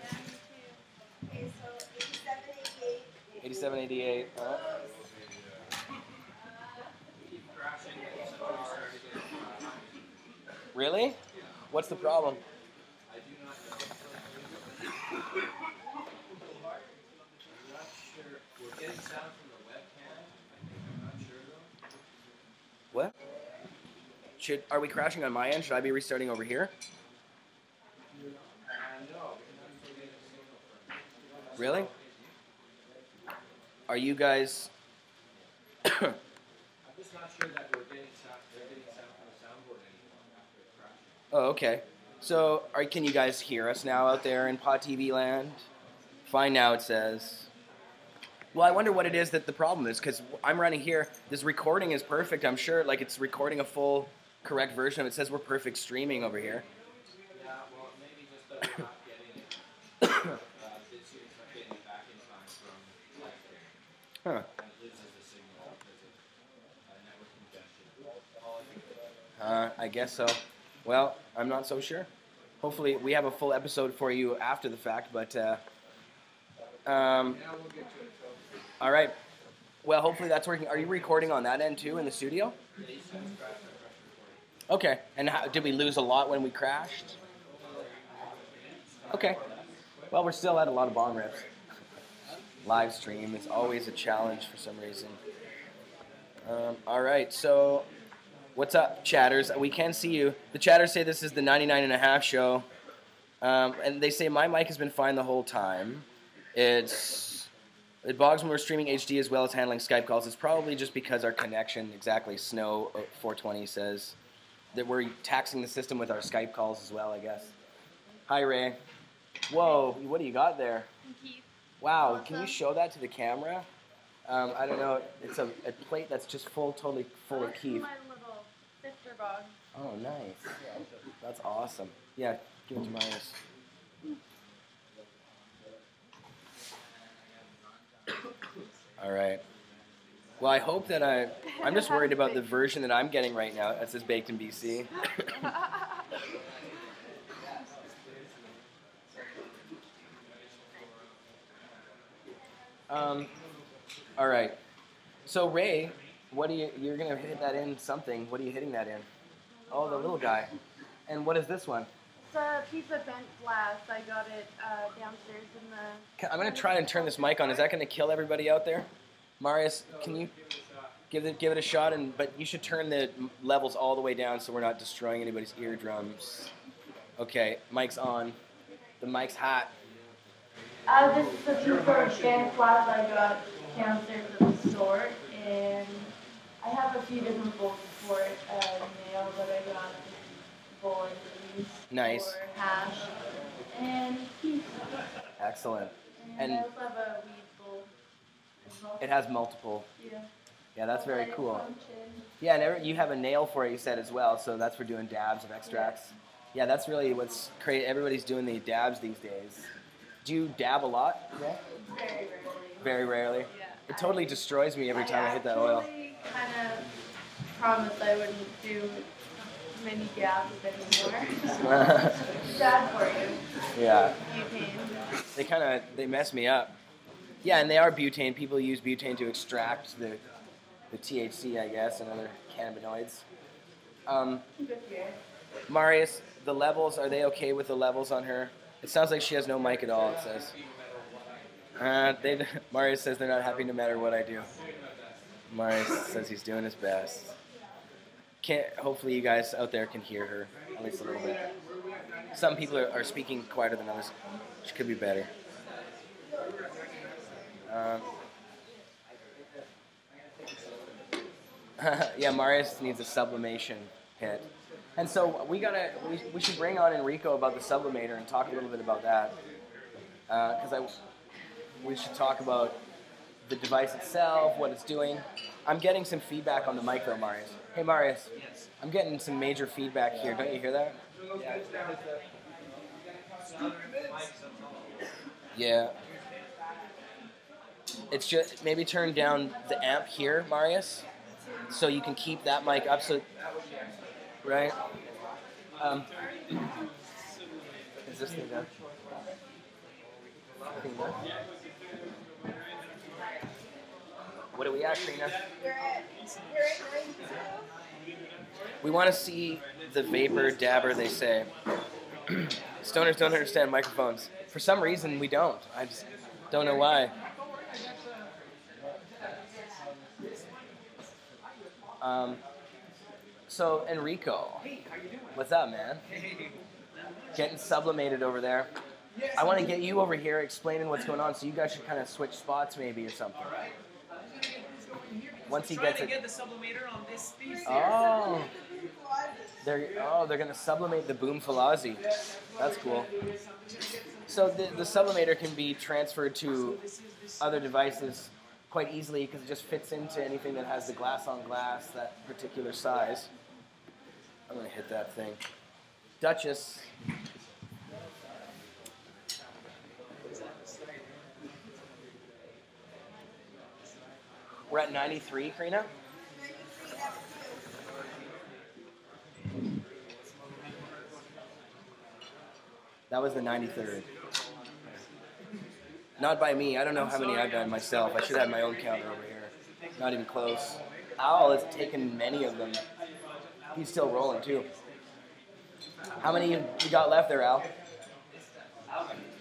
Okay, so 87, 88. 87, 88. Really? What's the problem? What? Are we crashing on my end? Should I be restarting over here? Really? Are you guys... I'm just not sure that they're getting sound from the soundboard anymore after it crashed. Oh, okay. So, can you guys hear us now out there in Pot TV land? Fine now, it says. Well, I wonder what it is that the problem is, because I'm running here. This recording is perfect, I'm sure. Like, it's recording a full, correct version of it. It says we're perfect streaming over here. Yeah, well, maybe just that we're not getting it. This year's not getting it back in time from live stream. Huh. And it loses the signal because of network congestion. I guess so. Well, I'm not so sure. Hopefully, we have a full episode for you after the fact, but... all right. Well, hopefully that's working. Are you recording on that end too in the studio? Okay. And did we lose a lot when we crashed? Okay. Well, we're still at a lot of bong rips. Live stream is always a challenge for some reason. All right. So, what's up, chatters? We can see you. The chatters say this is the 99.5 show, and they say my mic has been fine the whole time. It bogs when we're streaming HD as well as handling Skype calls. It's probably just because our connection, exactly, Snow 420 says, that we're taxing the system with our Skype calls as well, I guess. Hi, Ray. Whoa, what do you got there? Keith. Wow, can you show that to the camera? I don't know, it's a plate that's just totally full of Keith. My little sister bog. Oh, nice. That's awesome. Yeah, give it to Marius. All right. Well, I hope that I'm just worried about the version that I'm getting right now. That says baked in BC. All right. So Ray, you're gonna hit that in something. What are you hitting that in? Oh, the little guy. And what is this one? It's a piece of bent glass. I got it downstairs in the... I'm going to try and turn this mic on. Is that going to kill everybody out there? Marius, can you give it a shot? But you should turn the levels all the way down so we're not destroying anybody's eardrums. Okay, mic's on. The mic's hot. This is a piece of bent glass I got downstairs at the store, and I have a few different bowls for it. Nail that I got, bowl of these. Nice. For hash and peas. Excellent. And I also have a weed bowl as well. It has multiple. Yeah. Yeah, that's very Let it cool. function. Yeah, and you have a nail for it, you said, as well, so that's for doing dabs of extracts. Yeah, that's really what's crazy. Everybody's doing the dabs these days. Do you dab a lot? Yeah. Very rarely. Very rarely. Yeah. It totally destroys me every time I hit that oil. Kind of promised I wouldn't do many dabs anymore. Bad for you. Yeah. Butane. They mess me up. Yeah, and they are butane. People use butane to extract the THC, I guess, and other cannabinoids. Marius, the levels, are they okay with the levels on her? It sounds like she has no mic at all, it says. Marius says they're not happy no matter what I do. Marius says he's doing his best. Hopefully you guys out there can hear her, at least a little bit. Some people are speaking quieter than others, which could be better. Yeah, Marius needs a sublimation hit. And so we should bring on Enrico about the sublimator and talk a little bit about that. We should talk about the device itself, what it's doing. I'm getting some feedback on the mic though, Marius. Hey Marius, Yes. I'm getting some major feedback here. Don't you hear that? Yeah. It's just maybe turn down the amp here, Marius, so you can keep that mic up. So, right? Is this thing done? Thing done? What are we at, Trina? We want to see the vapor dabber, they say. Stoners don't understand microphones. For some reason, we don't. I just don't know why. So, Enrico, what's up, man? Getting sublimated over there. I want to get you over here explaining what's going on, so you guys should kind of switch spots maybe or something. Once he gets it. Get the sublimator on this piece here. Oh. They're gonna sublimate the boom Falazi. That's cool. So the sublimator can be transferred to other devices quite easily because it just fits into anything that has the glass on glass, that particular size. I'm gonna hit that thing. Duchess. We're at 93, Karina? That was the 93rd. Not by me. I don't know how many I've done myself. I should have my own counter over here. Not even close. Al has taken many of them. He's still rolling, too. How many you got left there, Al?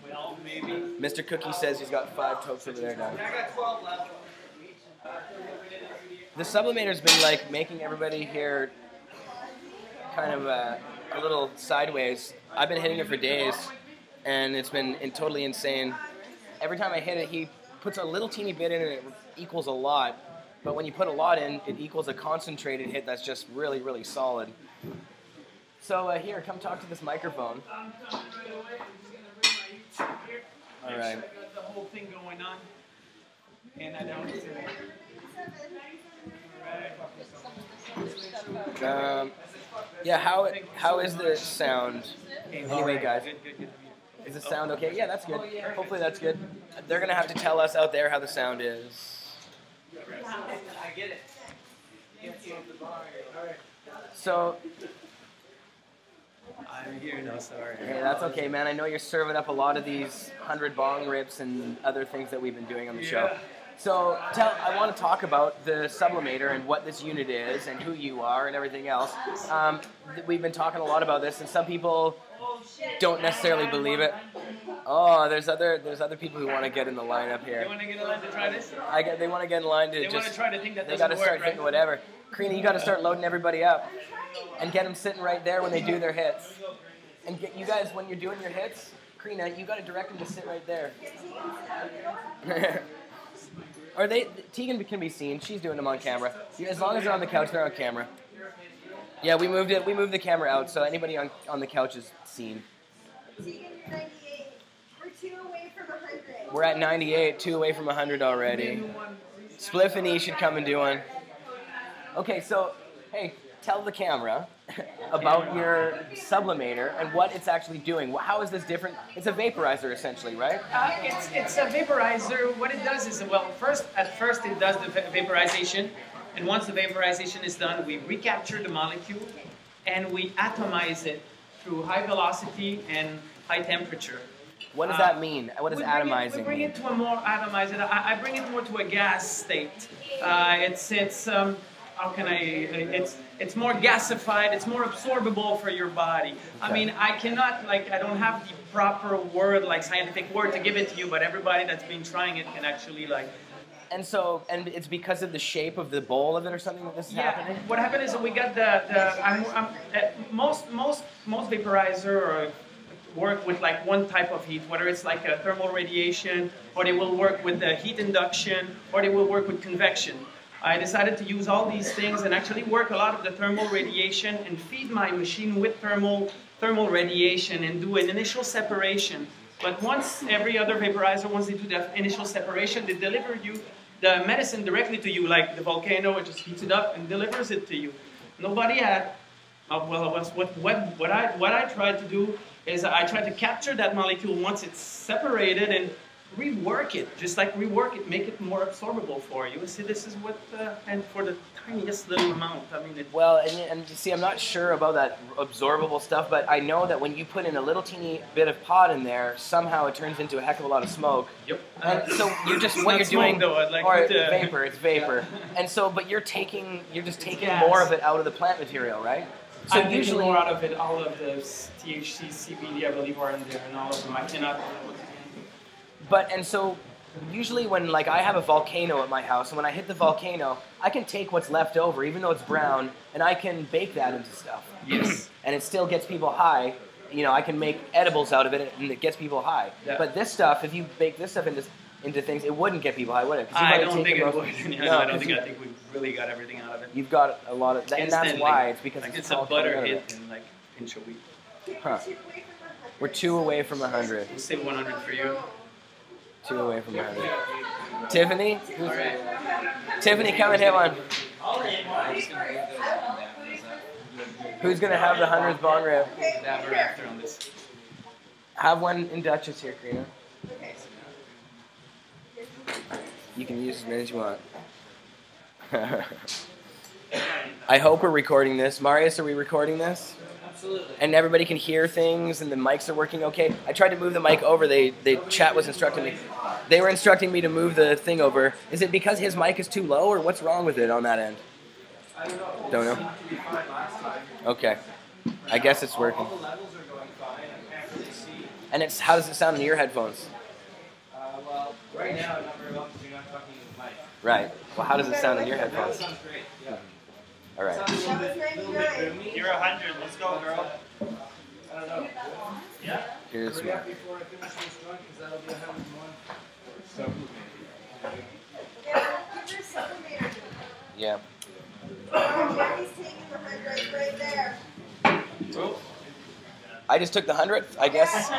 Well, maybe. Mr. Cookie says he's got 5 tokes over there now. I got 12 left. The sublimator's been like making everybody here kind of a little sideways. I've been hitting it for days, and it's been totally insane. Every time I hit it, he puts a little teeny bit in and it equals a lot. But when you put a lot in, it equals a concentrated hit that's just really, really solid. So here, come talk to this microphone. All right. I got the whole thing going on, and I don't. Yeah, how is the sound? Anyway, guys, is the sound okay? Yeah, that's good. Hopefully that's good. They're going to have to tell us out there how the sound is. I get it. So, I'm here, no, sorry. hey, that's okay, man. I know you're serving up a lot of these 100 bong rips and other things that we've been doing on the show. So I want to talk about the sublimator and what this unit is and who you are and everything else. We've been talking a lot about this, and some people don't necessarily believe it. Oh, there's other people who want to get in the lineup here. You want to get in line to try this? They want to get in line to They want to try to think that They doesn't got to work, start right? hitting whatever. Karina, you got to start loading everybody up and get them sitting right there when they do their hits. And get you guys, when you're doing your hits, Karina, you got to direct them to sit right there. Or Tegan can be seen. She's doing them on camera. As long as they're on the couch, they're on camera. Yeah, we moved it. We moved the camera out, so anybody on the couch is seen. Tegan, you're 98. We're 2 away from 100. We're at 98, 2 away from 100 already. Spliff and E should come and do one. Okay, so, hey, tell the camera about your sublimator and what it's actually doing. How is this different? It's a vaporizer essentially, right? It's a vaporizer. What it does is, well, at first it does the vaporization, and once the vaporization is done, we recapture the molecule and we atomize it through high velocity and high temperature. What does that mean? What does atomizing We bring mean? it to a more atomized. I bring it more to a gas state. How can I? It's more gasified. It's more absorbable for your body. I mean, I cannot I don't have the proper word, scientific word to give it to you, but everybody that's been trying it can actually And it's because of the shape of the bowl of it or something that this is happening? What happened is that we got most vaporizer or work with one type of heat, whether it's like a thermal radiation, or they will work with the heat induction, or they will work with convection. I decided to use all these things and actually work a lot of the thermal radiation and feed my machine with thermal radiation and do an initial separation. But once every other vaporizer, once they do the initial separation, they deliver you the medicine directly to you, like the volcano. It just heats it up and delivers it to you. Nobody had. What I tried to do is I tried to capture that molecule once it's separated and rework it, make it more absorbable for you. See, this is what, and for the tiniest little amount. I mean, well, and you see, I'm not sure about that absorbable stuff, but I know that when you put in a little teeny bit of pot in there, somehow it turns into a heck of a lot of smoke. Yep. And so you're just what you're doing, or vapor. It's vapor. And so, but you're just taking more of it out of the plant material, right? So I'm usually more out of it. All of the THC, CBD, I believe, are in there, and all of them. I cannot. And so usually when I have a volcano at my house, and when I hit the volcano, I can take what's left over, even though it's brown, and I can bake that into stuff. Yes. And it still gets people high. You know, I can make edibles out of it, and it gets people high. Yeah. But this stuff, if you bake this stuff into things, it wouldn't get people high, would it? I don't think it would. I think we really got everything out of it. You've got a lot of, and that's why. It's because it's a butter hit in pinch a week. Huh. We're 2 away from 100. We'll say 100 for you. 2 away from 100. Tiffany? Tiffany, come and hit one. Who's going to have the 100th bong rip? That we're after on this. Have one in Dutchess here, Karina. You can use as many as you want. I hope we're recording this. Marius, are we recording this? Absolutely. And everybody can hear things and the mics are working okay. I tried to move the mic over. The chat was instructing me. They were instructing me to move the thing over. Is it because his mic is too low, or what's wrong with it on that end? I don't know. Don't know. Okay. I guess it's working. All the levels are going fine. I can't really see. And how does it sound in your headphones? Well, right now, not very well because you're not talking to the mic. Right. Well, how does it sound in your headphones? Sounds great. Yeah. All right. Sounds a little bit boomy. You're 100. Let's go, girl. I don't know. Yeah. Here's Hurry up before I finish this joint because that'll be 101. So. Yeah. Jackie's taking the 100 right there. I just took the 100th, I guess. So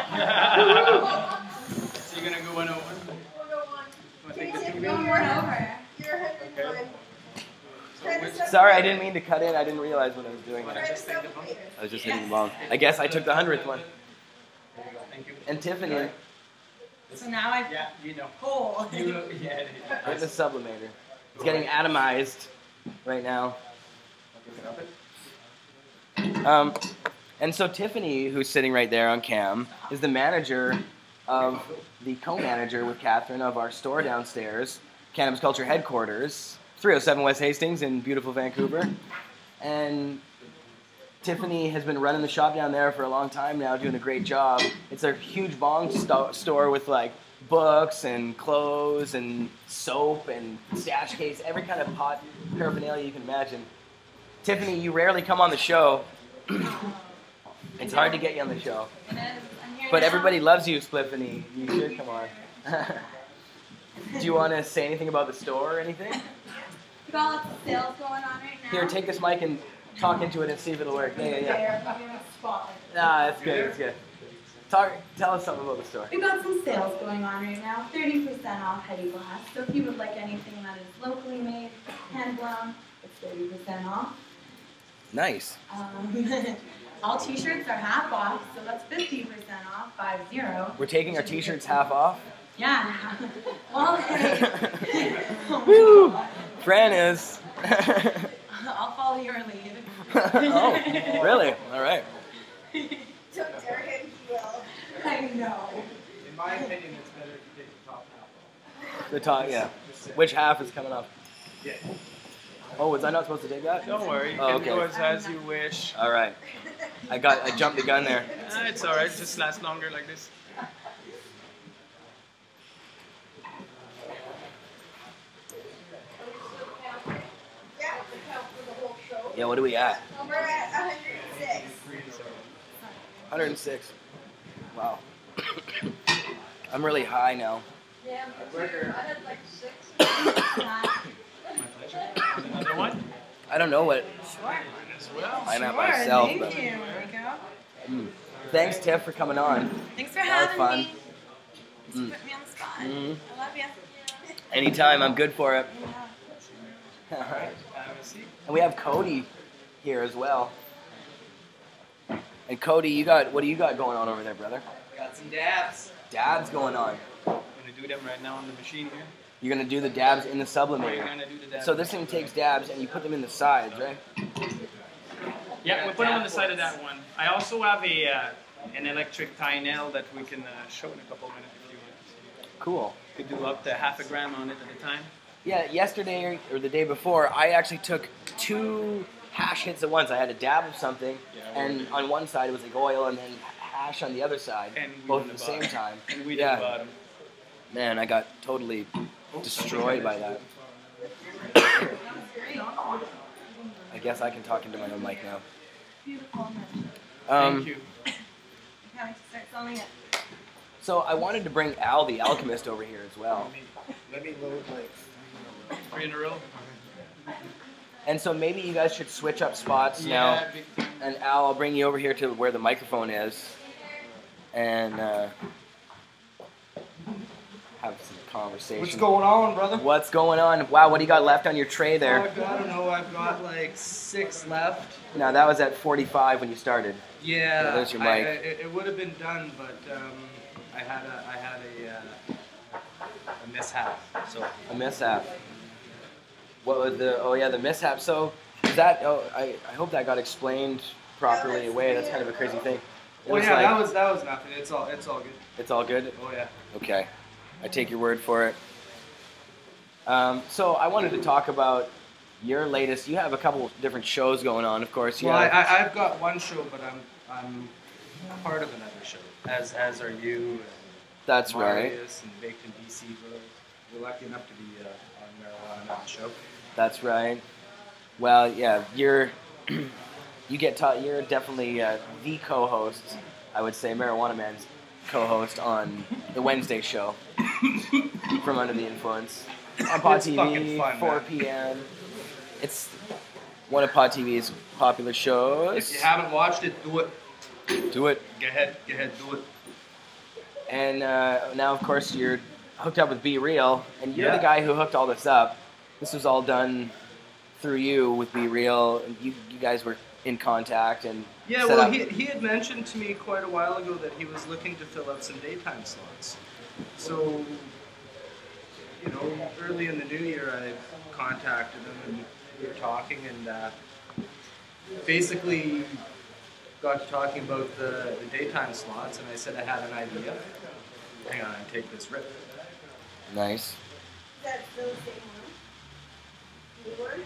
you're going to go 101? 101. Can you take one more over? You're 101. Sorry, I didn't mean to cut in. I didn't realize what I was doing there. Sublimators. I was just hitting the bong. I guess I took the 100th one. Thank you. And Tiffany, So now I Yeah, you know. pull. with the sublimator. It's getting atomized right now. And so Tiffany, who's sitting right there on cam, is the manager of the co-manager with Catherine of our store downstairs, Cannabis Culture headquarters, 307 West Hastings in beautiful Vancouver. And Tiffany has been running the shop down there for a long time now, doing a great job. It's a huge bong store with books and clothes and soap and stash case, every kind of pot paraphernalia you can imagine. Tiffany, you rarely come on the show. It's hard to get you on the show. But everybody loves you, Spliffany. You should come on. Do you want to say anything about the store or anything? We got lots of sales going on right now. Here, take this mic and talk into it and see if it'll work. Yeah. There, put me on the spot. Nah, that's good. That's good. Tell us something about the store. We've got some sales going on right now. 30% off Heady Blast. So if you would like anything that is locally made, hand blown, it's 30% off. Nice. All t-shirts are half off, so that's 50% off, 50. We're taking our t-shirts half off. Yeah. Well, hey. Woo! Fran is. I'll follow your lead. Oh, really? All right. Don't dare him, he will. I know. In my opinion, it's better if you take the top half off. The top, yeah. Which half is coming up? Yeah. Oh, was I not supposed to take that? Don't worry, you Oh, can okay. go as you wish. All right. I jumped the gun there. It's alright, just lasts longer like this. Yeah, what are we at? We're at 106. 106. Wow. I'm really high now. Yeah, I had like 6. Another one? I don't know what Sure. As well. I'm at Sure, myself. thank But, you. There we go. thanks, Tiff, for coming on. Thanks for That was having fun. me. Thanks for putting me on the spot. I love you. Anytime, I'm good for it. Have a seat. And we have Cody here as well. And Cody, what do you got going on over there, brother? Got some dabs. Dabs going on. I'm gonna do them right now on the machine here. You're gonna do the dabs in the We're sublimator. gonna do the dabs. So this thing takes dabs and you put them in the sides, right? Yeah, we put them on the side of that one. I also have an electric tie nail that we can show in a couple minutes if you want. Cool. You could do up to half a gram on it at a time. Yeah, yesterday or the day before, I actually took 2 hash hits at once. I had a dab of something, and on one side it was like oil, and then hash on the other side, And weed both on at the the same bottom. time. And weed Yeah. at the bottom. Man, I got totally destroyed by that. I guess I can talk into my own mic now. Beautiful. Thank you. Okay, start selling it. So I wanted to bring Al the Alchemist over here as well. Let me load like 3 in a row. And so maybe you guys should switch up spots now. Yeah, big time. And Al, I'll bring you over here to where the microphone is. And have some conversation. What's going on, brother? What's going on? Wow, what do you got left on your tray there? I don't know. I've got like 6 left. Now that was at 45 when you started. Yeah. There's your mic. It would have been done, but I had a mishap. So A mishap. What was the mishap? So is that I hope that got explained properly away. That's kind of a crazy thing. It well, was yeah, like- that was nothing. It's all good. It's all good? Oh yeah. Okay. I take your word for it. So I wanted to talk about your latest. You have a couple different shows going on, of course. You Well, have, I've got one show, but I'm part of another show. As are you. And That's right. Marius and Baked in BC. We're lucky enough to be on marijuana on the show. That's right. Well, yeah, you're you're definitely the co-host. I would say Marijuana Man's co-host on the Wednesday show from Under the Influence on Pot It's fucking TV, fun, 4 man. p.m. It's one of Pot TV's popular shows. If you haven't watched it, do it. Do it. Go ahead, do it. And now, of course, you're hooked up with Be Real, and you're Yeah. the guy who hooked all this up. This was all done through you with Be Real. And you guys were in contact and Yeah, set well, up. he had mentioned to me quite a while ago that he was looking to fill out some daytime slots. So, you know, early in the new year, I contacted him and we were talking, and basically got to talking about the daytime slots, and I said I had an idea. Hang on, take this rip. Nice. Is that still the same one?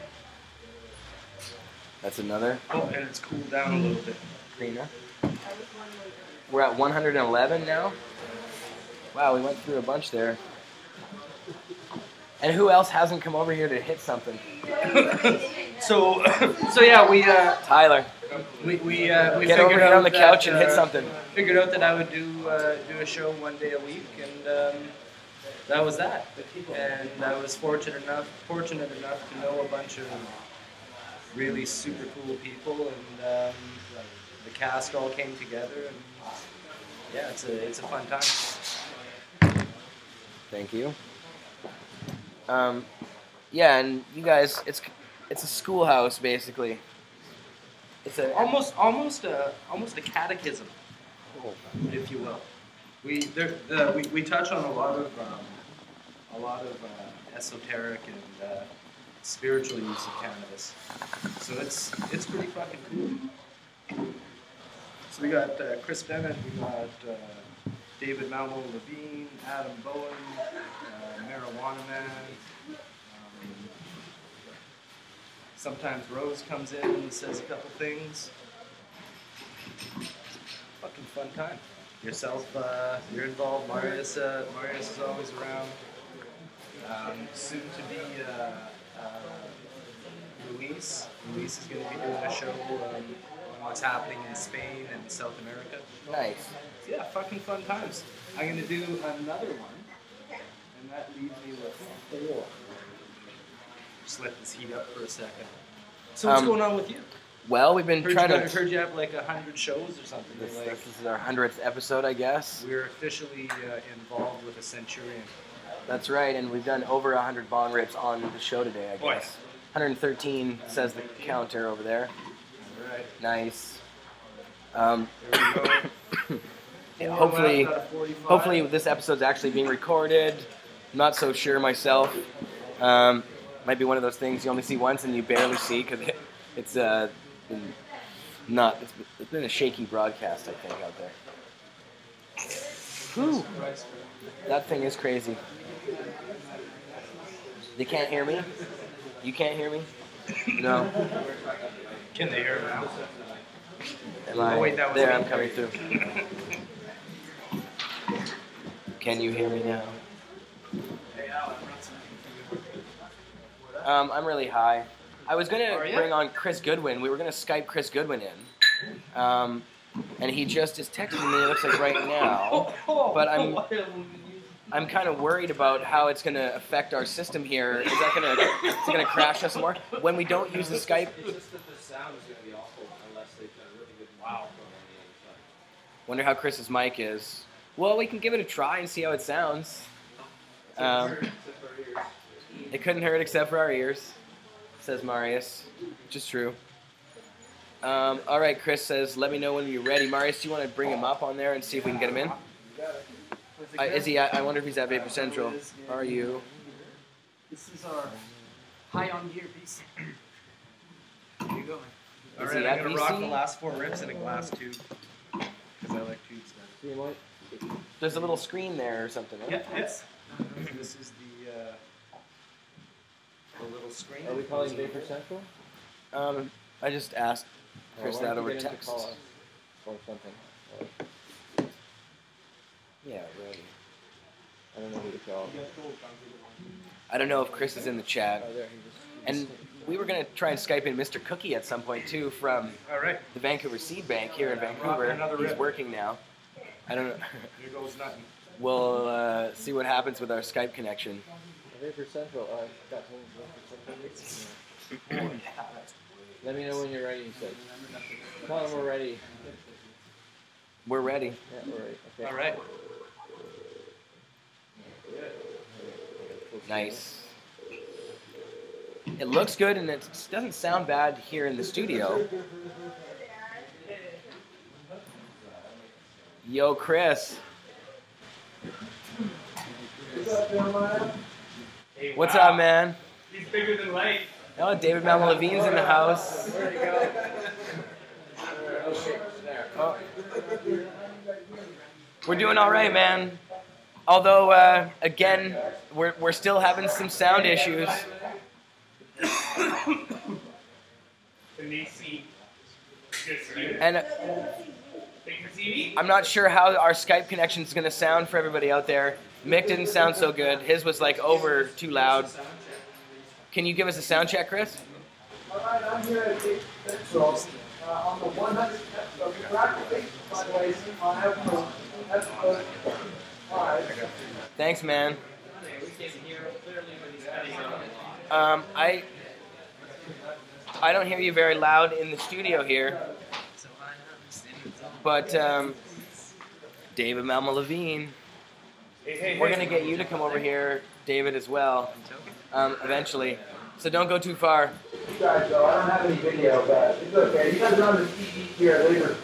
That's another Oh, and it's cooled down a little bit. cleaner. We're at 111 now. Wow, we went through a bunch there. And who else hasn't come over here to hit something? So yeah, we Tyler, we get figured over here out on the couch that, and hit something. Figured out that I would do a show one day a week, and that was that. And I was fortunate enough to know a bunch of really super cool people, and the cast all came together, and yeah, it's a fun time. Thank you. Yeah, and you guys, it's a schoolhouse basically. It's a almost a catechism, if you will. We touch on a lot of esoteric and spiritual use of cannabis. So it's pretty fucking cool. So we got Chris Bennett, we got David Malmo Levine, Adam Bowen, Marijuana Man. Sometimes Rose comes in and says a couple things. Fucking fun time. Yourself, you're involved. Marius is always around. Soon to be Luis. Luis is going to be doing a show on what's happening in Spain and South America. nice. So yeah, fucking fun times. I'm going to do another one, and that leaves me with 4. Just let this heat up for a second. So what's going on with you? Well, we've been trying to. Heard you have like 100 shows or something. This Like, is our 100th episode, I guess. we're officially involved with a Centurion. That's right, and we've done over 100 bong rips on the show today, I Boy. guess. 113 says the counter over there. All right. Nice. There we go. Yeah, 4 hopefully, left out of 45. hopefully this episode's actually being recorded. I'm not so sure myself. Might be one of those things you only see once and you barely see because it's been a shaky broadcast, I think, out there. Whew. That thing is crazy. They can't hear me? You can't hear me? No. Can they hear it now? Am I? wait, that was there, me. I'm coming through. Can you hear me now? I'm really high. I was going to bring on Chris Goodwin. We were going to Skype Chris Goodwin in. And he just is texting me, it looks like right now. But I'm kind of worried about how it's going to affect our system here. Is it going to crash us more? When we don't use the Skype... It's just that the sound is going to be awful unless they've done a really good microphone on the other side. Wonder how Chris's mic is. Well, we can give it a try and see how it sounds. It couldn't hurt except for our ears, says Marius, which is true. All right, Chris says, let me know when you're ready. Marius, do you want to bring him up on there and see if we can get him in? Is he? I wonder if he's at Vapor Central. Are you? This is our high on gear piece. There you go. All Is right, he I'm at going to rock BC? the last 4 rips in a glass tube. Because I like tubes better. There's a little screen there or something. Right? Yeah, yes. This is the little screen. Are we calling Vapor Central? I just asked Chris Why don't that you over get him to text. call us or something. Yeah, really. I don't know who to call. I don't know if Chris is in the chat. Oh, there, he And we were going to try and Skype in Mr. Cookie at some point, too, from All right. the Vancouver Seed Bank here in Vancouver. Another He's rip. working now. I don't know. Here goes nothing. We'll see what happens with our Skype connection. Vapor Central. Got Vapor Central. Let me know when you're ready, he said. Tell him we're ready. We're ready. Yeah, we're ready. Okay. All right. Nice. It looks good and it doesn't sound bad here in the studio. Yo, Chris. What's up, man? He's bigger than life. Oh, David Malmo Levine's in the house. Oh. We're doing all right, man. Although, again, we're still having some sound issues. And I'm not sure how our Skype connection is going to sound for everybody out there. Mick didn't sound so good. His was like over too loud. Can you give us a sound check, Chris? All right, I'm here at Vapor Central on the 100th episode. Congratulations, by the way, on episode 5. Thanks, man. I don't hear you very loud in the studio here, but David Malmo Levine, we're gonna get you to come over here, David, as well, eventually. So don't go too far. You guys, though, I don't have any video, but it's okay. You guys are on the TV here later.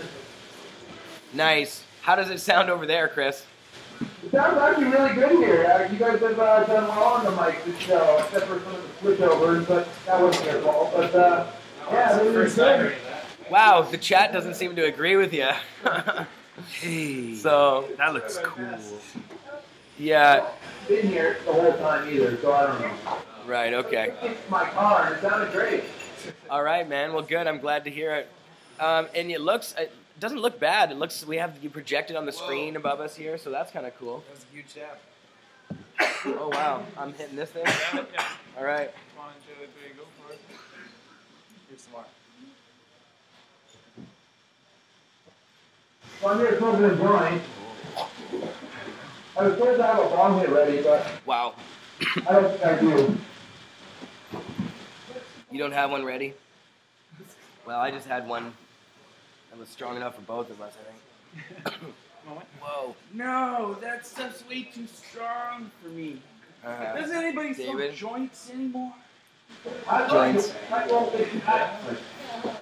Nice. How does it sound over there, Chris? It sounds actually really good here. You guys have done well on the mic this show, except for some of the switchovers, but that wasn't your fault. But yeah, it was good. Wow, the chat doesn't seem to agree with you. Hey, So, that looks cool. yeah. Been here the whole time either, so I don't know. Right, okay. It's my car, and it sounded great. All right, man. Well, good. I'm glad to hear it. And it doesn't look bad. It looks, we have you projected on the screen above us here, so that's kind of cool. That was a huge tap. Oh, wow. I'm hitting this thing? Yeah. All right. Come on, Jody, go for it. Here's some more. So I'm here smoking a joint. I was supposed to have a bong hit ready, but Wow. I don't think I do. You don't have one ready? Well, I just had one that was strong enough for both of us, I think. Whoa. No, that stuff's way too strong for me. Does anybody smoke David? joints anymore? Joints.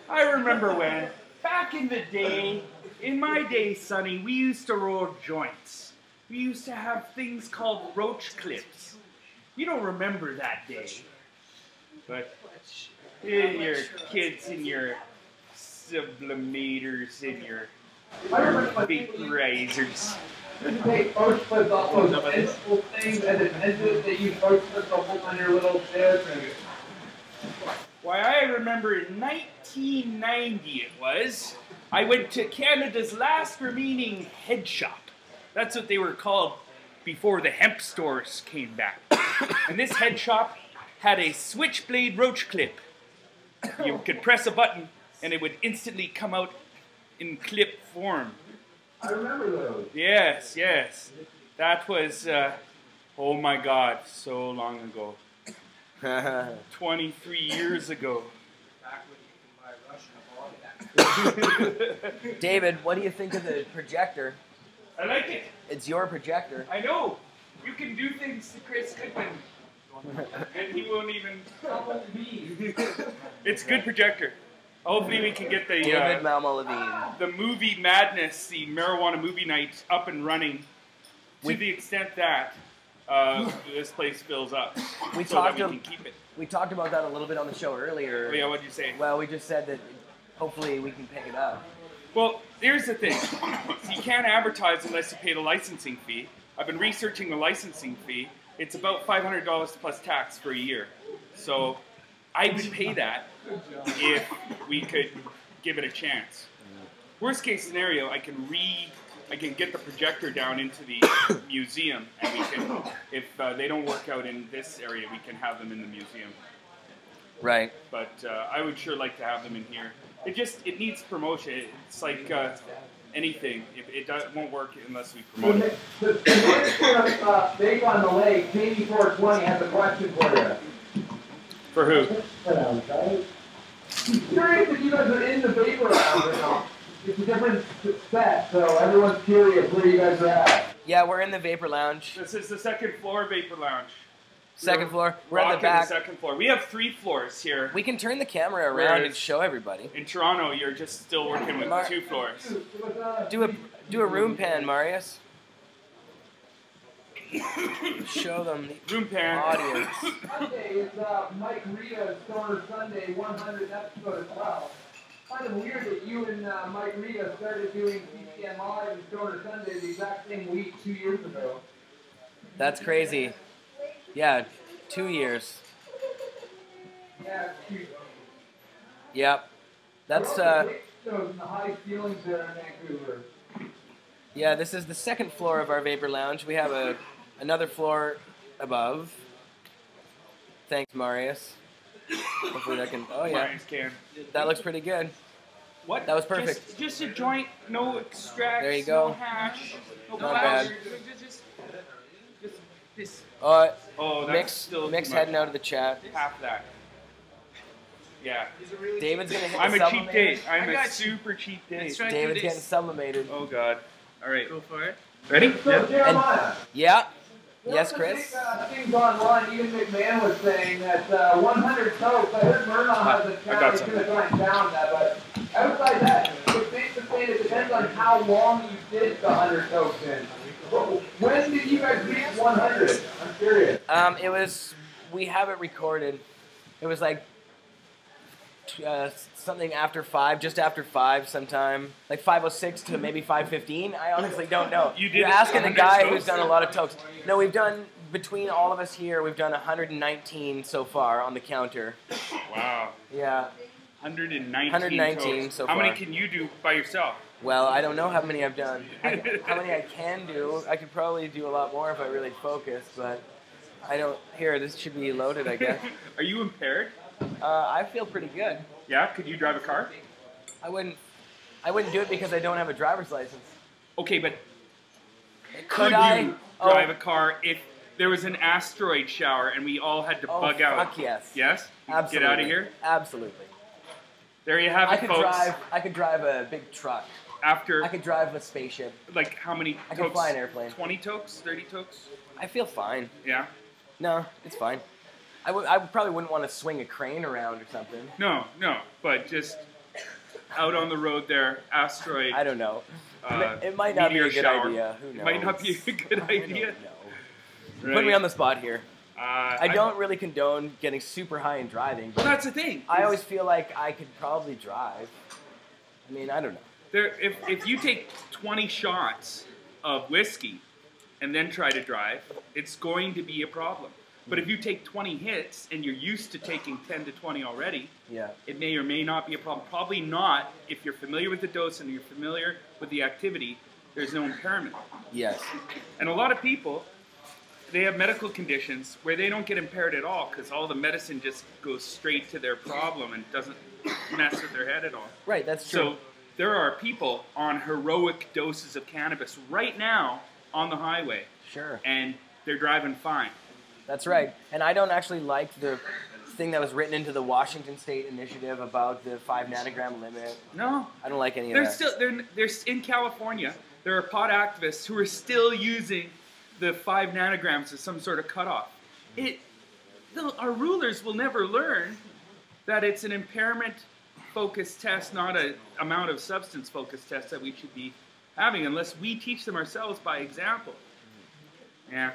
I remember when, back in the day, in my day, Sonny, we used to roll joints. We used to have things called roach clips. You don't remember that day. But your kids and your sublimators and your vaporizers. You take roach clips off those vegetable things and then that you roach clips to hold on your little chair. Why, I remember in 1990 it was, I went to Canada's last remaining head shop. That's what they were called before the hemp stores came back. And this head shop had a switchblade roach clip. You could press a button and it would instantly come out in clip form. I remember those. Yes, yes. That was, oh my God, so long ago. 23 years ago. Back when you can buy Russian of all. David, what do you think of the projector? I like it. It's your projector. I know. You can do things to Chris Goodwin. And he won't even. It's a good projector. Hopefully we can get David Malmo-Levine. the movie Madness, the marijuana movie night, up and running to the extent that this place fills up. We so talked that we can keep it. We talked about that a little bit on the show earlier. Oh yeah, what'd you say? Well, we just said that hopefully we can pick it up. Well, here's the thing. So you can't advertise unless you pay the licensing fee. I've been researching the licensing fee. It's about $500 plus tax for a year. So I would pay that if we could give it a chance. Worst case scenario, I can get the projector down into the museum, and we can, if they don't work out in this area, we can have them in the museum. Right. But I would sure like to have them in here. It needs promotion. It's like anything. It won't work unless we promote it. The vape on the lake, Jamie420 has a question for you. For who? Curious if you guys are in the vapor lounge or not. It's a different set, so everyone's curious where you guys are at. Yeah, we're in the Vapor Lounge. This is the second floor Vapor Lounge. Second floor. We're at the back. The second floor. We have 3 floors here. We can turn the camera around and show everybody. In Toronto, you're just still working with 2 floors. Do a room pan, Marius. Show them the room pan audience. Sunday is Mike Rita's Stoner Sunday 100th episode as well. Kind of weird that you and Mike Rita started doing CCN Live and Stoner Sunday the exact same week 2 years ago. That's crazy. Yeah, 2 years. Yeah, it's cute. Yep. That's the high ceilings there in Vancouver. Yeah, this is the second floor of our Vapor Lounge. We have another floor above. Thanks, Marius. Hopefully that can. Oh yeah. Marius can. That looks pretty good. What? That was perfect. Just a joint, no extracts, there you go. no hash, no Not bad. Just this. Oh, that's Mick's still heading out of the chat. Half that. Yeah. David's gonna hit I'm the a cheap date. I'm a super cheap date. David's getting sublimated. Oh God. All right. Go for it. Ready? So, Jeremiah. Yeah. Yes, Chris? Things online, even McMahon was saying that 100 Tokes, I heard Murdoch has a challenge, he's going to try and down that, but outside that, McMahon was saying it depends on how long you did the 100 Tokes in. When did you guys reach 100? I'm curious. It was, we have it recorded. It was like something after 5, just after 5 sometime. Like 5:06 to maybe 5:15. I honestly don't know. You're asking the guy who's done a lot of Tokes. No, we've done, between all of us here, we've done 119 so far on the counter. Wow. Yeah. 119 so far. How many can you do by yourself? Well, I don't know how many I've done. How many I can do. I could probably do a lot more if I really focused, but I don't. Here, this should be loaded, I guess. Are you impaired? I feel pretty good. Yeah? Could you drive a car? I wouldn't do it because I don't have a driver's license. Okay, but Could you drive a car if there was an asteroid shower and we all had to bug out? Fuck yes. Yes? Absolutely. Get out of here? Absolutely. There you have it, folks. I could drive a big truck. I could drive a spaceship. Like how many I Tokes? could fly an airplane. 20 Tokes? 30 Tokes? I feel fine. Yeah? No, it's fine. I probably wouldn't want to swing a crane around or something. No, but just out on the road there, asteroid. I don't know. It might not be a good shower. idea. Who knows? It might not be a good idea. Right. Put me on the spot here. I don't really condone getting super high and driving. But well, that's the thing. I always feel like I could probably drive. I mean, I don't know. If you take 20 shots of whiskey and then try to drive, it's going to be a problem. But if you take 20 hits and you're used to taking 10 to 20 already, it may or may not be a problem. Probably not if you're familiar with the dose and you're familiar with the activity. There's no impairment. Yes. And a lot of people, they have medical conditions where they don't get impaired at all because all the medicine just goes straight to their problem and doesn't mess with their head at all. Right, that's true. So there are people on heroic doses of cannabis right now on the highway. Sure. And they're driving fine. That's right. And I don't actually like the thing that was written into the Washington State initiative about the 5 nanogram limit. No. I don't like any of that. They're in California. There are pot activists who are still using the 5 nanograms as some sort of cutoff. Our rulers will never learn that it's an impairment-focused test, not an amount of substance-focused test that we should be having unless we teach them ourselves by example. Yeah.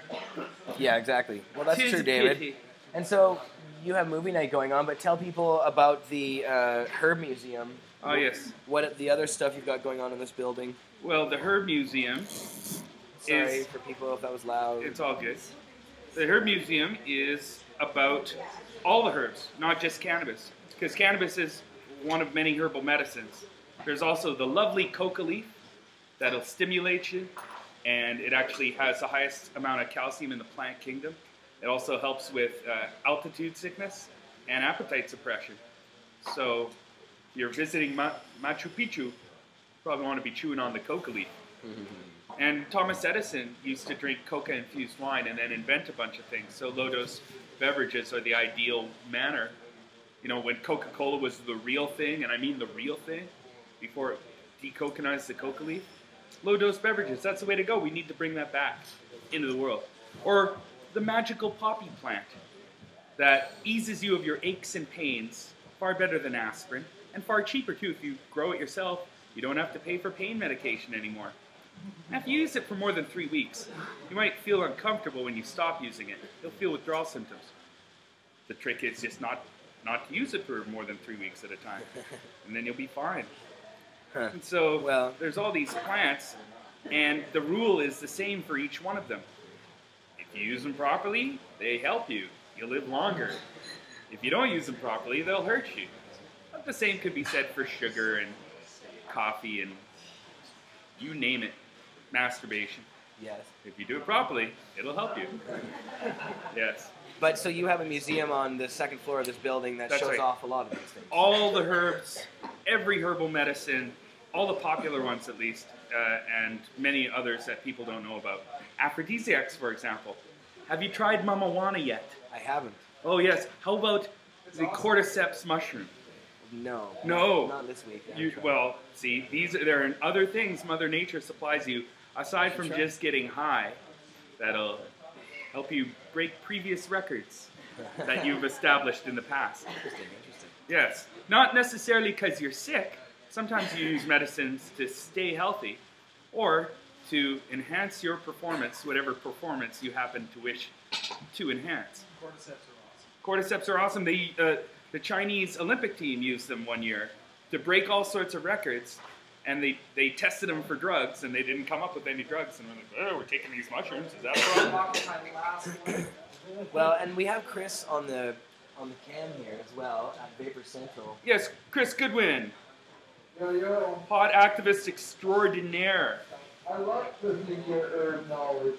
Yeah, exactly. Well, that's true, David. And so you have movie night going on, but tell people about the Herb Museum. Oh, yes. What the other stuff you've got going on in this building? Well, the Herb Museum Sorry for people if that was loud. It's all good. The Herb Museum is about all the herbs, not just cannabis. Because cannabis is one of many herbal medicines. There's also the lovely coca leaf that'll stimulate you, and it actually has the highest amount of calcium in the plant kingdom. It also helps with altitude sickness and appetite suppression. So if you're visiting Machu Picchu, you probably want to be chewing on the coca leaf. And Thomas Edison used to drink coca-infused wine and then invent a bunch of things. So low-dose beverages are the ideal manner. You know, when Coca-Cola was the real thing, and I mean the real thing, before it decoconized the coca leaf, low-dose beverages, that's the way to go. We need to bring that back into the world. Or the magical poppy plant that eases you of your aches and pains, far better than aspirin, and far cheaper too. If you grow it yourself, you don't have to pay for pain medication anymore. If you use it for more than 3 weeks, you might feel uncomfortable when you stop using it. You'll feel withdrawal symptoms. The trick is just not to use it for more than 3 weeks at a time, and then you'll be fine. And so there's all these plants, and the rule is the same for each one of them. If you use them properly, they help you. You'll live longer. If you don't use them properly, they'll hurt you. But the same could be said for sugar and coffee and you name it. Masturbation. Yes. If you do it properly, it'll help you. Yes. But so you have a museum on the second floor of this building that shows off a lot of these things. All the herbs, every herbal medicine, all the popular ones at least, and many others that people don't know about. Aphrodisiacs, for example. Have you tried mamajuana yet? I haven't. Oh yes. How about the cordyceps mushroom? No. No. Not this week. Well, see, there are other things Mother Nature supplies you aside from just getting high. That'll help you break previous records that you've established in the past. Interesting. Yes, not necessarily because you're sick. Sometimes you use medicines to stay healthy or to enhance your performance, whatever performance you happen to wish to enhance. Cordyceps are awesome. The Chinese Olympic team used them one year to break all sorts of records, and they tested them for drugs, and they didn't come up with any drugs. And we're like, oh, we're taking these mushrooms. Is that a problem? Well, and we have Chris on the cam here as well at Vapor Central. Yes, Chris Goodwin, Yo. pot activist extraordinaire. I like listening to your herb knowledge.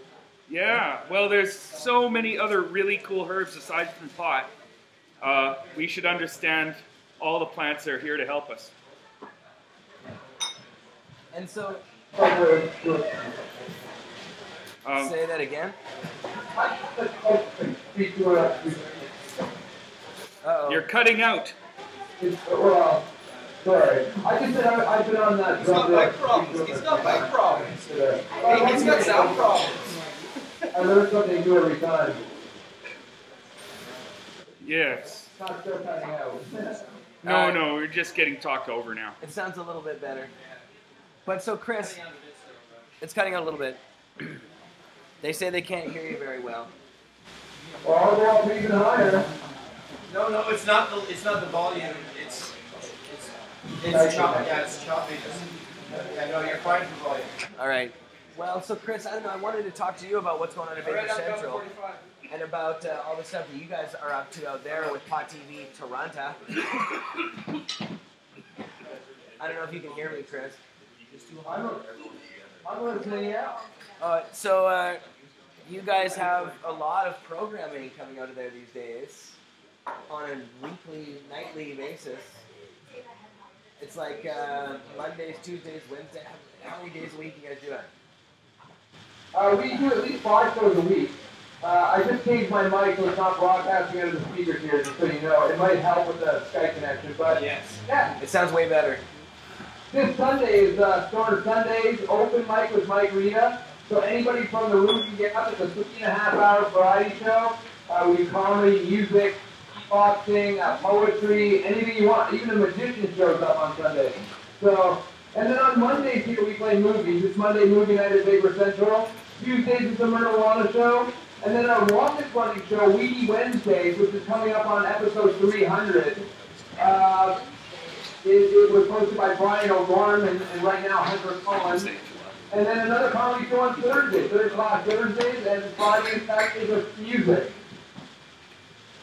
Yeah, well, there's so many other really cool herbs aside from pot. We should understand all the plants that are here to help us. And so, Say say that again. Uh-oh. You're cutting out. Well, sorry. I just said I've been on that. He's got mic problems. He's got mic problems. He's got sound problems. I learn something new every time. Yes. Not still cutting out. No, we're just getting talked over now. It sounds a little bit better. But so, Chris, it's cutting out a little bit. They say they can't hear you very well. Well, I'll go up even higher. No, it's not the volume. It's choppy. Yeah, it's choppy. Yeah, no, you're fine for volume. All right. Well, so Chris, I don't know. I wanted to talk to you about what's going on at Vapor Central and about all the stuff that you guys are up to out there with Pot TV Toronto. I don't know if you can hear me, Chris. I'm listening, yeah. So you guys have a lot of programming coming out of there these days on a weekly, nightly basis. It's like Mondays, Tuesdays, Wednesdays. How many days a week you guys do it? We do at least 5 shows a week. I just changed my mic so it's not broadcasting out of the speakers here, just so you know. It might help with the Skype connection, but yes. Yeah. It sounds way better. This Sunday is Stoner Sundays, open mic with Mike Rita. So anybody from the room can get up. It's a 3.5-hour variety show. We do comedy, music, boxing, poetry, anything you want. Even a magician shows up on Sunday. So, and then on Mondays here we play movies. It's Monday movie night at Vapor Central. Tuesdays is the Marijuana show. And then our longest running show, Weedy Wednesdays, which is coming up on episode 300. It was hosted by Brian O'Gorman and right now Hunter Cullen. And then another comedy show on Thursdays, Thursdays, and Friday and Saturdays of music.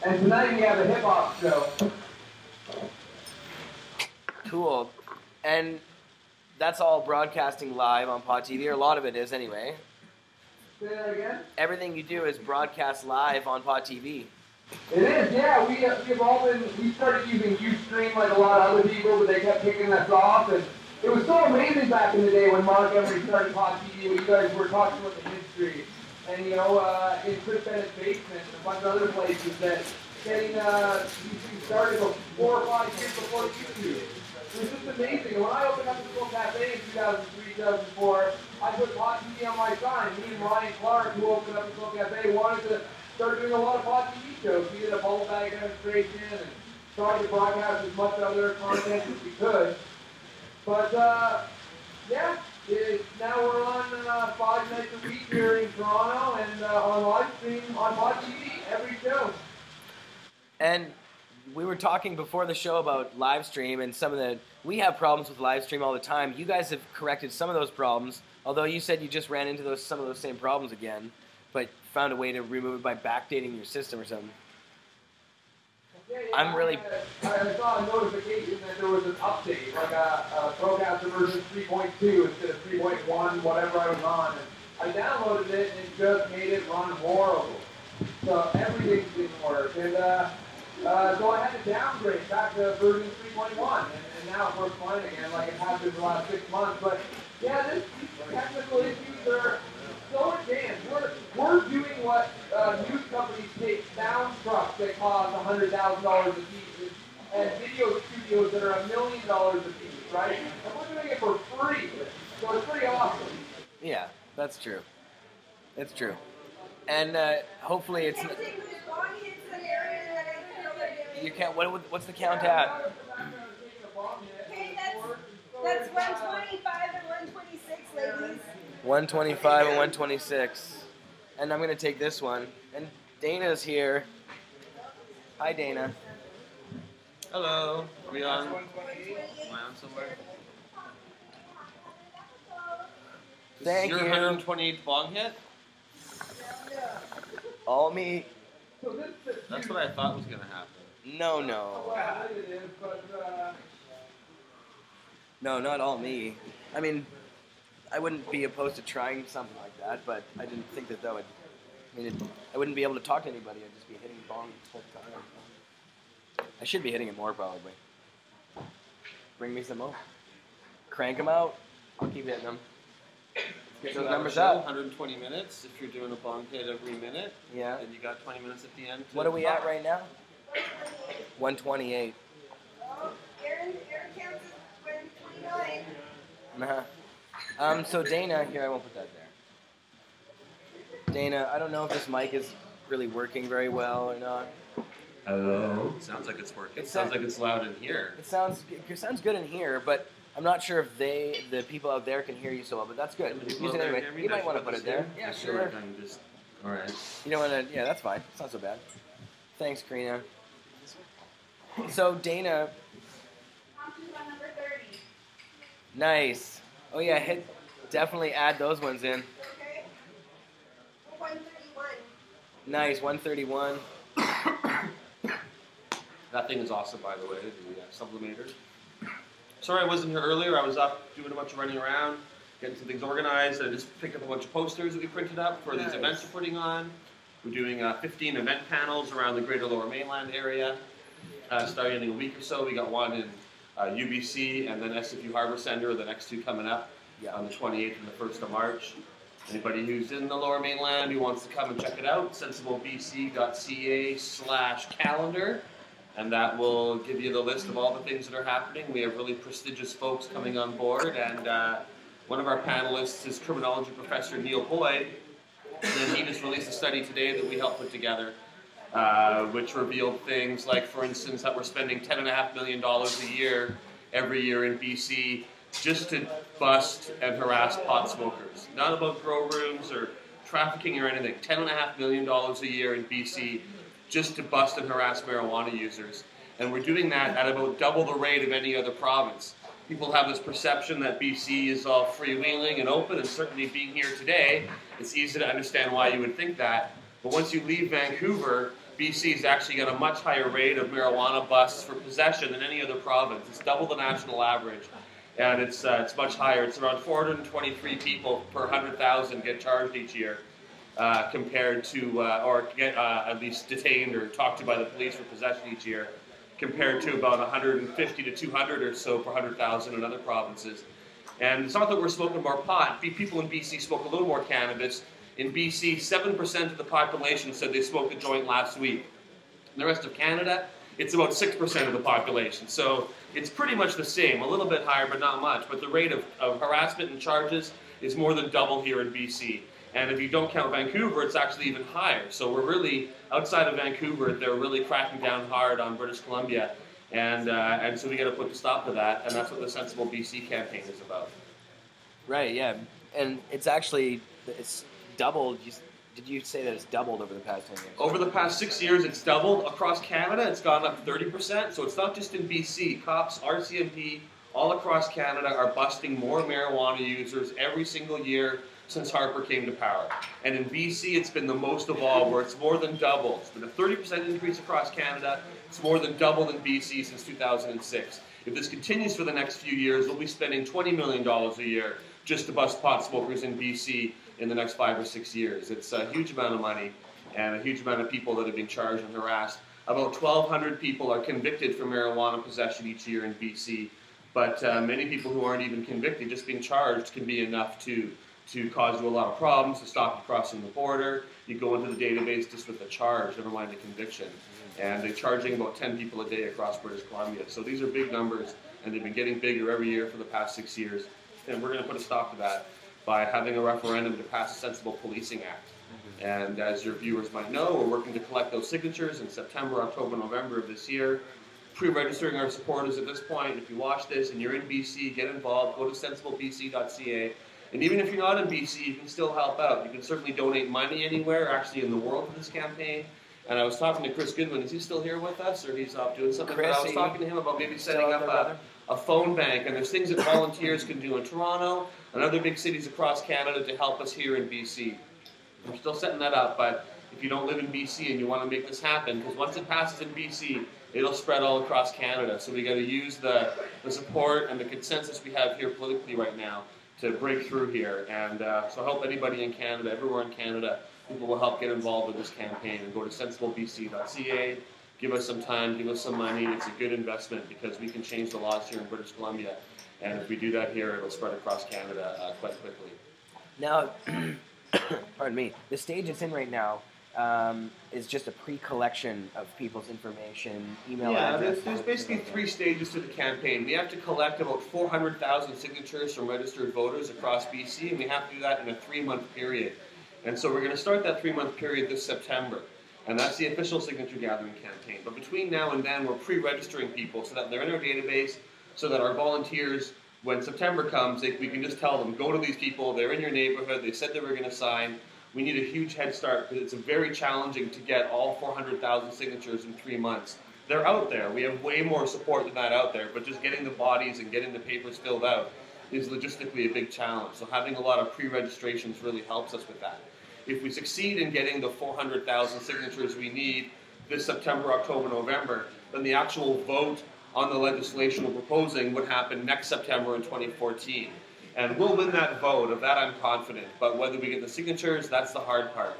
And tonight we have a hip-hop show. Cool. And that's all broadcasting live on Pot TV, or a lot of it is anyway. Say that again? Everything you do is broadcast live on Pot TV. It is, yeah. We started using Ustream like a lot of other people, but they kept kicking us off. And it was so amazing back in the day when Mark Emery started Pot TV, when you guys were talking about the history. And, you know, in Chris Bennett's basement and a bunch of other places that getting YouTube started 4 or 5 years before YouTube. It was just amazing. And when I opened up the Little Cafe in 2003, 2004, I put Pot TV on my sign. Me and Ryan Clark, who opened up the Little Cafe, wanted to start doing a lot of Pot TV shows. We did a bubble bag demonstration and started to broadcast as much other content as we could. But, yeah, now we're on 5 nights a week here in Toronto and on live stream on Pot TV every show. And we were talking before the show about live stream and we have problems with live stream all the time. You guys have corrected some of those problems, although you said you just ran into some of those same problems again, but found a way to remove it by backdating your system or something. Yeah, I saw a notification that there was an update, like a Procaster version 3.2 instead of 3.1, whatever I was on. And I downloaded it and it just made it run horrible. So everything didn't work. And so I had to downgrade back to version 3.1. And now it works fine again, like it has been for the last 6 months. But yeah, these technical issues are so advanced. We're doing what news companies take sound trucks that cost $100,000 a piece and video studios that are $1 million a piece, right? And we're doing it for free. So it's pretty awesome. Yeah, that's true. It's true. And hopefully it's. You can't. What's the count at? Okay, that's 125 and 126, ladies. 125 and 126. And I'm gonna take this one. And Dana's here. Hi, Dana. Hello. Are we on? Am I on somewhere? Thank Your you. 128th bong hit? All me. That's what I thought was going to happen. No. No, not all me. I mean, I wouldn't be opposed to trying something like that, but I didn't think that would. I mean, I wouldn't be able to talk to anybody. I'd just be hitting bong the whole time. I should be hitting it more, probably. Bring me some more. Crank them out. I'll keep hitting them. Get those numbers up. 120 minutes if you're doing a bong hit every minute. Yeah. And you got 20 minutes at the end. What are we at right now? 128. Aaron counts as 129. Nah. So Dana, here, I won't put that there. Dana, I don't know if this mic is really working very well or not. Hello. Sounds like it's working. It sounds like it's loud in here. It sounds good in here, but I'm not sure if the people out there can hear you so well, but that's good. Use it anyway. You might want to put it there. Yeah, sure. All right. You don't want to, yeah, that's fine. It's not so bad. Thanks, Karina. So, Dana. Number 30. Nice. Oh, yeah, definitely add those ones in. Okay. 131. Nice, 131. That thing is awesome, by the way, the Sublimators. Sorry I wasn't here earlier. I was up doing a bunch of running around, getting some things organized. I just picked up a bunch of posters that we printed up for these events we're putting on. We're doing 15 event panels around the greater Lower Mainland area. Starting in a week or so, we got one in UBC and then SFU Harbor Center, the next two coming up on the 28th and the 1st of March. Anybody who's in the Lower Mainland who wants to come and check it out, sensiblebc.ca/calendar. And that will give you the list of all the things that are happening. We have really prestigious folks coming on board, and one of our panelists is criminology professor Neil Boyd. And he just released a study today that we helped put together, which revealed things like, for instance, that we're spending $10.5 million a year, every year in BC, just to bust and harass pot smokers. Not about grow rooms or trafficking or anything. $10.5 million a year in BC, just to bust and harass marijuana users. And we're doing that at about double the rate of any other province. People have this perception that BC is all freewheeling and open, and certainly being here today, it's easy to understand why you would think that. But once you leave Vancouver, BC has actually got a much higher rate of marijuana busts for possession than any other province. It's double the national average, and it's much higher. It's around 423 people per 100,000 get charged each year. Compared to, or get at least detained or talked to by the police for possession each year, compared to about 150 to 200 or so per 100,000 in other provinces. And it's not that we're smoking more pot. People in BC smoke a little more cannabis. In BC, 7% of the population said they smoked a joint last week. In the rest of Canada, it's about 6% of the population. So it's pretty much the same, a little bit higher, but not much. But the rate of harassment and charges is more than double here in BC. And if you don't count Vancouver, it's actually even higher. So we're really, outside of Vancouver, they're really cracking down hard on British Columbia. And so we got to put a stop to that. And that's what the Sensible BC campaign is about. Right, yeah. And it's actually, it's doubled. Did you say that it's doubled over the past 10 years? Over the past 6 years, it's doubled. Across Canada, it's gone up 30%. So it's not just in BC. Cops, RCMP, all across Canada are busting more marijuana users every single year since Harper came to power. And in BC, it's been the most of all, where it's more than double. It's been a 30% increase across Canada. It's more than doubled in BC since 2006. If this continues for the next few years, we'll be spending $20 million a year just to bust pot smokers in BC in the next 5 or 6 years. It's a huge amount of money and a huge amount of people that have been charged and harassed. About 1,200 people are convicted for marijuana possession each year in BC, but many people who aren't even convicted, just being charged, can be enough to cause you a lot of problems, to stop you crossing the border. You go into the database just with the charge, never mind the conviction. And they're charging about 10 people a day across British Columbia. So these are big numbers, and they've been getting bigger every year for the past 6 years. And we're going to put a stop to that by having a referendum to pass a Sensible Policing Act. And as your viewers might know, we're working to collect those signatures in September, October, November of this year. Pre-registering our supporters at this point. If you watch this and you're in BC, get involved. Go to sensiblebc.ca. And even if you're not in BC, you can still help out. You can certainly donate money anywhere, actually in the world, for this campaign. And I was talking to Chris Goodwin. Is he still here with us, or he's off doing something? Chris, I was talking to him about maybe setting up a phone bank. And there's things that volunteers can do in Toronto and other big cities across Canada to help us here in BC. We're still setting that up, but if you don't live in BC and you want to make this happen, because once it passes in BC, it'll spread all across Canada. So we got to use the support and the consensus we have here politically right now to break through here. And so I hope anybody in Canada, everywhere in Canada, people will help get involved with this campaign and go to sensiblebc.ca. Give us some time, give us some money. It's a good investment because we can change the laws here in British Columbia. And if we do that here, it'll spread across Canada quite quickly. Now, pardon me, the stage it's in right now is just a pre-collection of people's information, email address. There's basically 3 stages to the campaign. We have to collect about 400,000 signatures from registered voters across BC, and we have to do that in a 3-month period. And so we're going to start that 3-month period this September, and that's the official signature gathering campaign. But between now and then, we're pre-registering people so that they're in our database, so that our volunteers, when September comes, we can just tell them, go to these people, they're in your neighborhood, they said they were going to sign. We need a huge head start because it's very challenging to get all 400,000 signatures in 3 months. They're out there. We have way more support than that out there, but just getting the bodies and getting the papers filled out is logistically a big challenge. So having a lot of pre-registrations really helps us with that. If we succeed in getting the 400,000 signatures we need this September, October, November, then the actual vote on the legislation we're proposing would happen next September in 2014. And we'll win that vote, of that I'm confident. But whether we get the signatures, that's the hard part.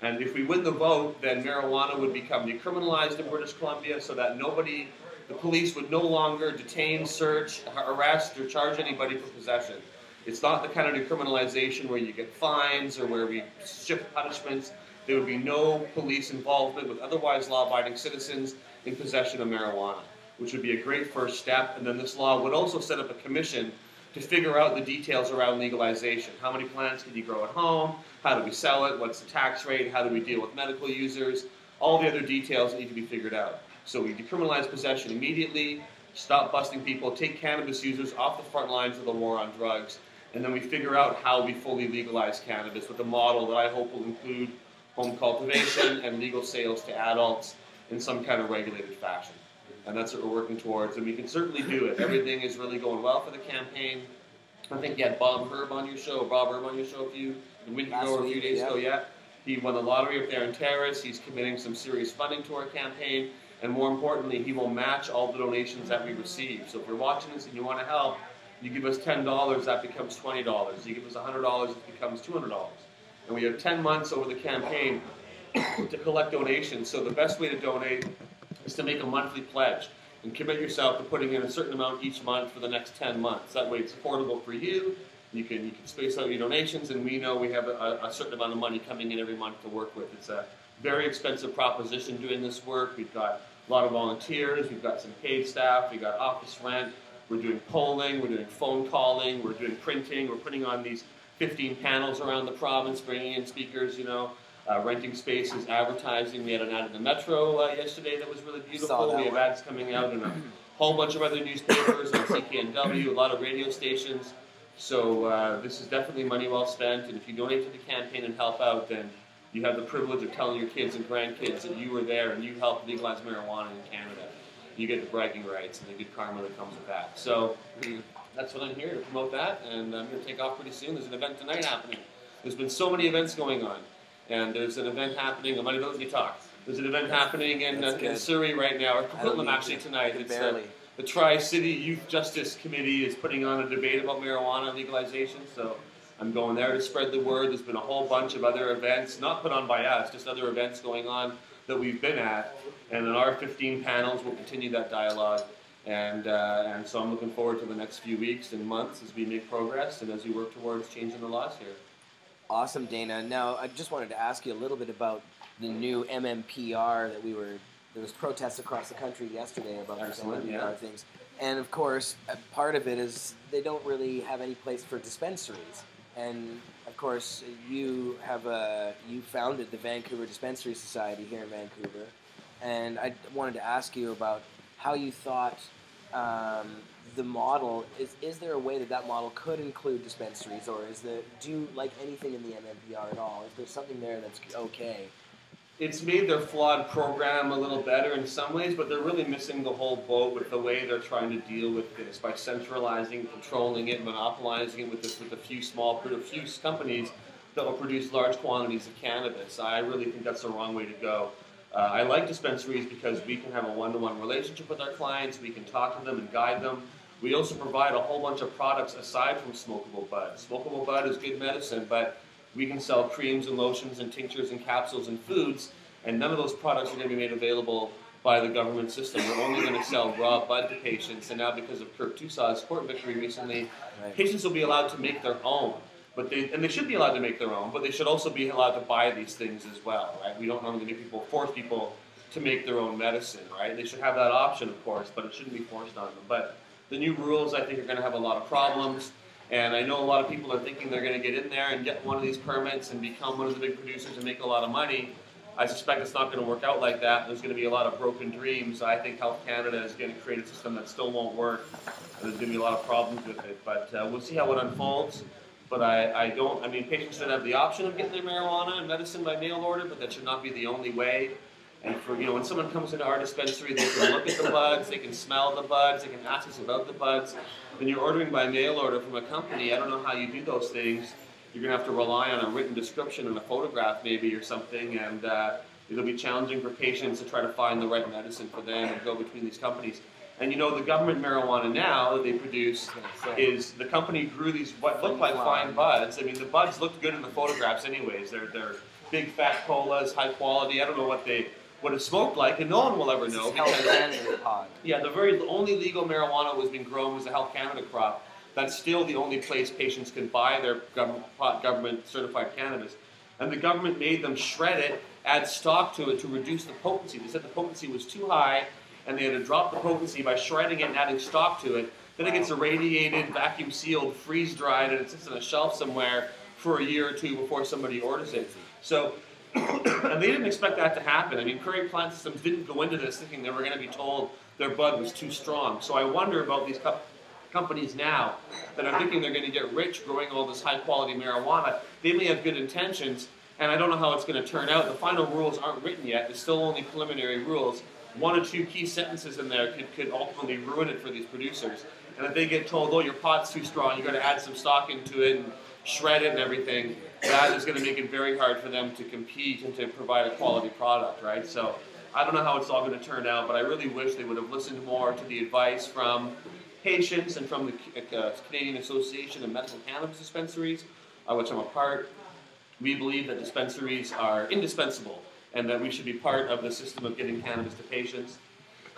And if we win the vote, then marijuana would become decriminalized in British Columbia so that the police would no longer detain, search, arrest, or charge anybody for possession. It's not the kind of decriminalization where you get fines or where we shift punishments. There would be no police involvement with otherwise law-abiding citizens in possession of marijuana, which would be a great first step. And then this law would also set up a commission to figure out the details around legalization. How many plants can you grow at home? How do we sell it? What's the tax rate? How do we deal with medical users? All the other details need to be figured out. So we decriminalize possession immediately, stop busting people, take cannabis users off the front lines of the war on drugs, and then we figure out how we fully legalize cannabis with a model that I hope will include home cultivation and legal sales to adults in some kind of regulated fashion. And that's what we're working towards, and we can certainly do it. Everything is really going well for the campaign. I think you had Rob Herb on your show a few days ago, yeah. He won the lottery up there in Terrace. He's committing some serious funding to our campaign, and more importantly, he will match all the donations that we receive. So if you're watching this and you want to help, you give us $10, that becomes $20. You give us $100, it becomes $200. And we have 10 months over the campaign to collect donations. So the best way to donate is to make a monthly pledge and commit yourself to putting in a certain amount each month for the next 10 months. That way it's affordable for you. You can space out your donations, and we know we have a certain amount of money coming in every month to work with. It's a very expensive proposition doing this work. We've got a lot of volunteers. We've got some paid staff. We've got office rent. We're doing polling. We're doing phone calling. We're doing printing. We're putting on these 15 panels around the province, bringing in speakers, renting spaces, advertising. We had an ad in the Metro yesterday that was really beautiful. We have ads coming out in a whole bunch of other newspapers, on CKNW, a lot of radio stations. So this is definitely money well spent, and if you donate to the campaign and help out, then you have the privilege of telling your kids and grandkids that you were there and you helped legalize marijuana in Canada. You get the bragging rights and the good karma that comes with that. So that's what I'm here to promote that, and I'm going to take off pretty soon. There's an event tonight happening. There's been so many events going on. And there's an event happening, I'm going to let you talk. There's an event happening in Surrey right now, or Coquitlam actually tonight. It's the Tri-City Youth Justice Committee is putting on a debate about marijuana legalization, so I'm going there to spread the word. There's been a whole bunch of other events, not put on by us, just other events going on that we've been at. And in our 15 panels, we'll continue that dialogue. And so I'm looking forward to the next few weeks and months as we make progress and as we work towards changing the laws here. Awesome, Dana. Now, I just wanted to ask you a little bit about the new MMPR that there was protests across the country yesterday about these MMPR things. And of course, part of it is they don't really have any place for dispensaries. And of course, you founded the Vancouver Dispensary Society here in Vancouver, and I wanted to ask you about how you thought the model is there a way that model could include dispensaries, or do you like anything in the MMPR at all? Is there something there that's okay? It's made their flawed program a little better in some ways, but they're really missing the whole boat with the way they're trying to deal with this by centralizing, controlling it, monopolizing it with a few companies that will produce large quantities of cannabis. I really think that's the wrong way to go. I like dispensaries because we can have a one-to-one relationship with our clients, we can talk to them and guide them. We also provide a whole bunch of products aside from smokable bud. Smokable bud is good medicine, but we can sell creams and lotions and tinctures and capsules and foods, and none of those products are going to be made available by the government system. We're only going to sell raw bud to patients, and now because of Kirk Tusaw's court victory recently, patients will be allowed to make their own. And they should be allowed to make their own, but they should also be allowed to buy these things as well, right? We don't normally force people to make their own medicine, right? They should have that option, of course, but it shouldn't be forced on them. But the new rules, I think, are going to have a lot of problems. And I know a lot of people are thinking they're going to get in there and get one of these permits and become one of the big producers and make a lot of money. I suspect it's not going to work out like that. There's going to be a lot of broken dreams. I think Health Canada is going to create a system that still won't work. There's going to be a lot of problems with it. But we'll see how it unfolds. But patients should have the option of getting their marijuana and medicine by mail order, but that should not be the only way. And when someone comes into our dispensary, they can look at the buds, they can smell the buds, they can ask us about the buds. When you're ordering by mail order from a company, I don't know how you do those things. You're going to have to rely on a written description and a photograph maybe or something, and it'll be challenging for patients to try to find the right medicine for them and go between these companies. And the government marijuana now that they produce is the company grew these what look like fine buds. I mean, the buds looked good in the photographs anyways. They're big fat colas, high quality. I don't know what it smoked like, and no one will ever know. Yeah, the only legal marijuana was being grown was the Health Canada crop. That's still the only place patients can buy their government certified cannabis. And the government made them shred it, add stock to it to reduce the potency. They said the potency was too high, and they had to drop the potency by shredding it and adding stock to it. Then it gets irradiated, vacuum sealed, freeze dried, and it sits on a shelf somewhere for a year or two before somebody orders it. So, and they didn't expect that to happen. I mean, Prairie Plant Systems didn't go into this thinking they were going to be told their bud was too strong. So I wonder about these companies now that are thinking they're going to get rich growing all this high quality marijuana. They may have good intentions, and I don't know how it's going to turn out. The final rules aren't written yet. There's still only preliminary rules. One or two key sentences in there could ultimately ruin it for these producers. And if they get told, oh, your pot's too strong, you've got to add some stock into it and shred it and everything, that is going to make it very hard for them to compete and to provide a quality product, right? So I don't know how it's all going to turn out, but I really wish they would have listened more to the advice from patients and from the Canadian Association of Medical Cannabis Dispensaries, which I'm a part. We believe that dispensaries are indispensable and that we should be part of the system of getting cannabis to patients.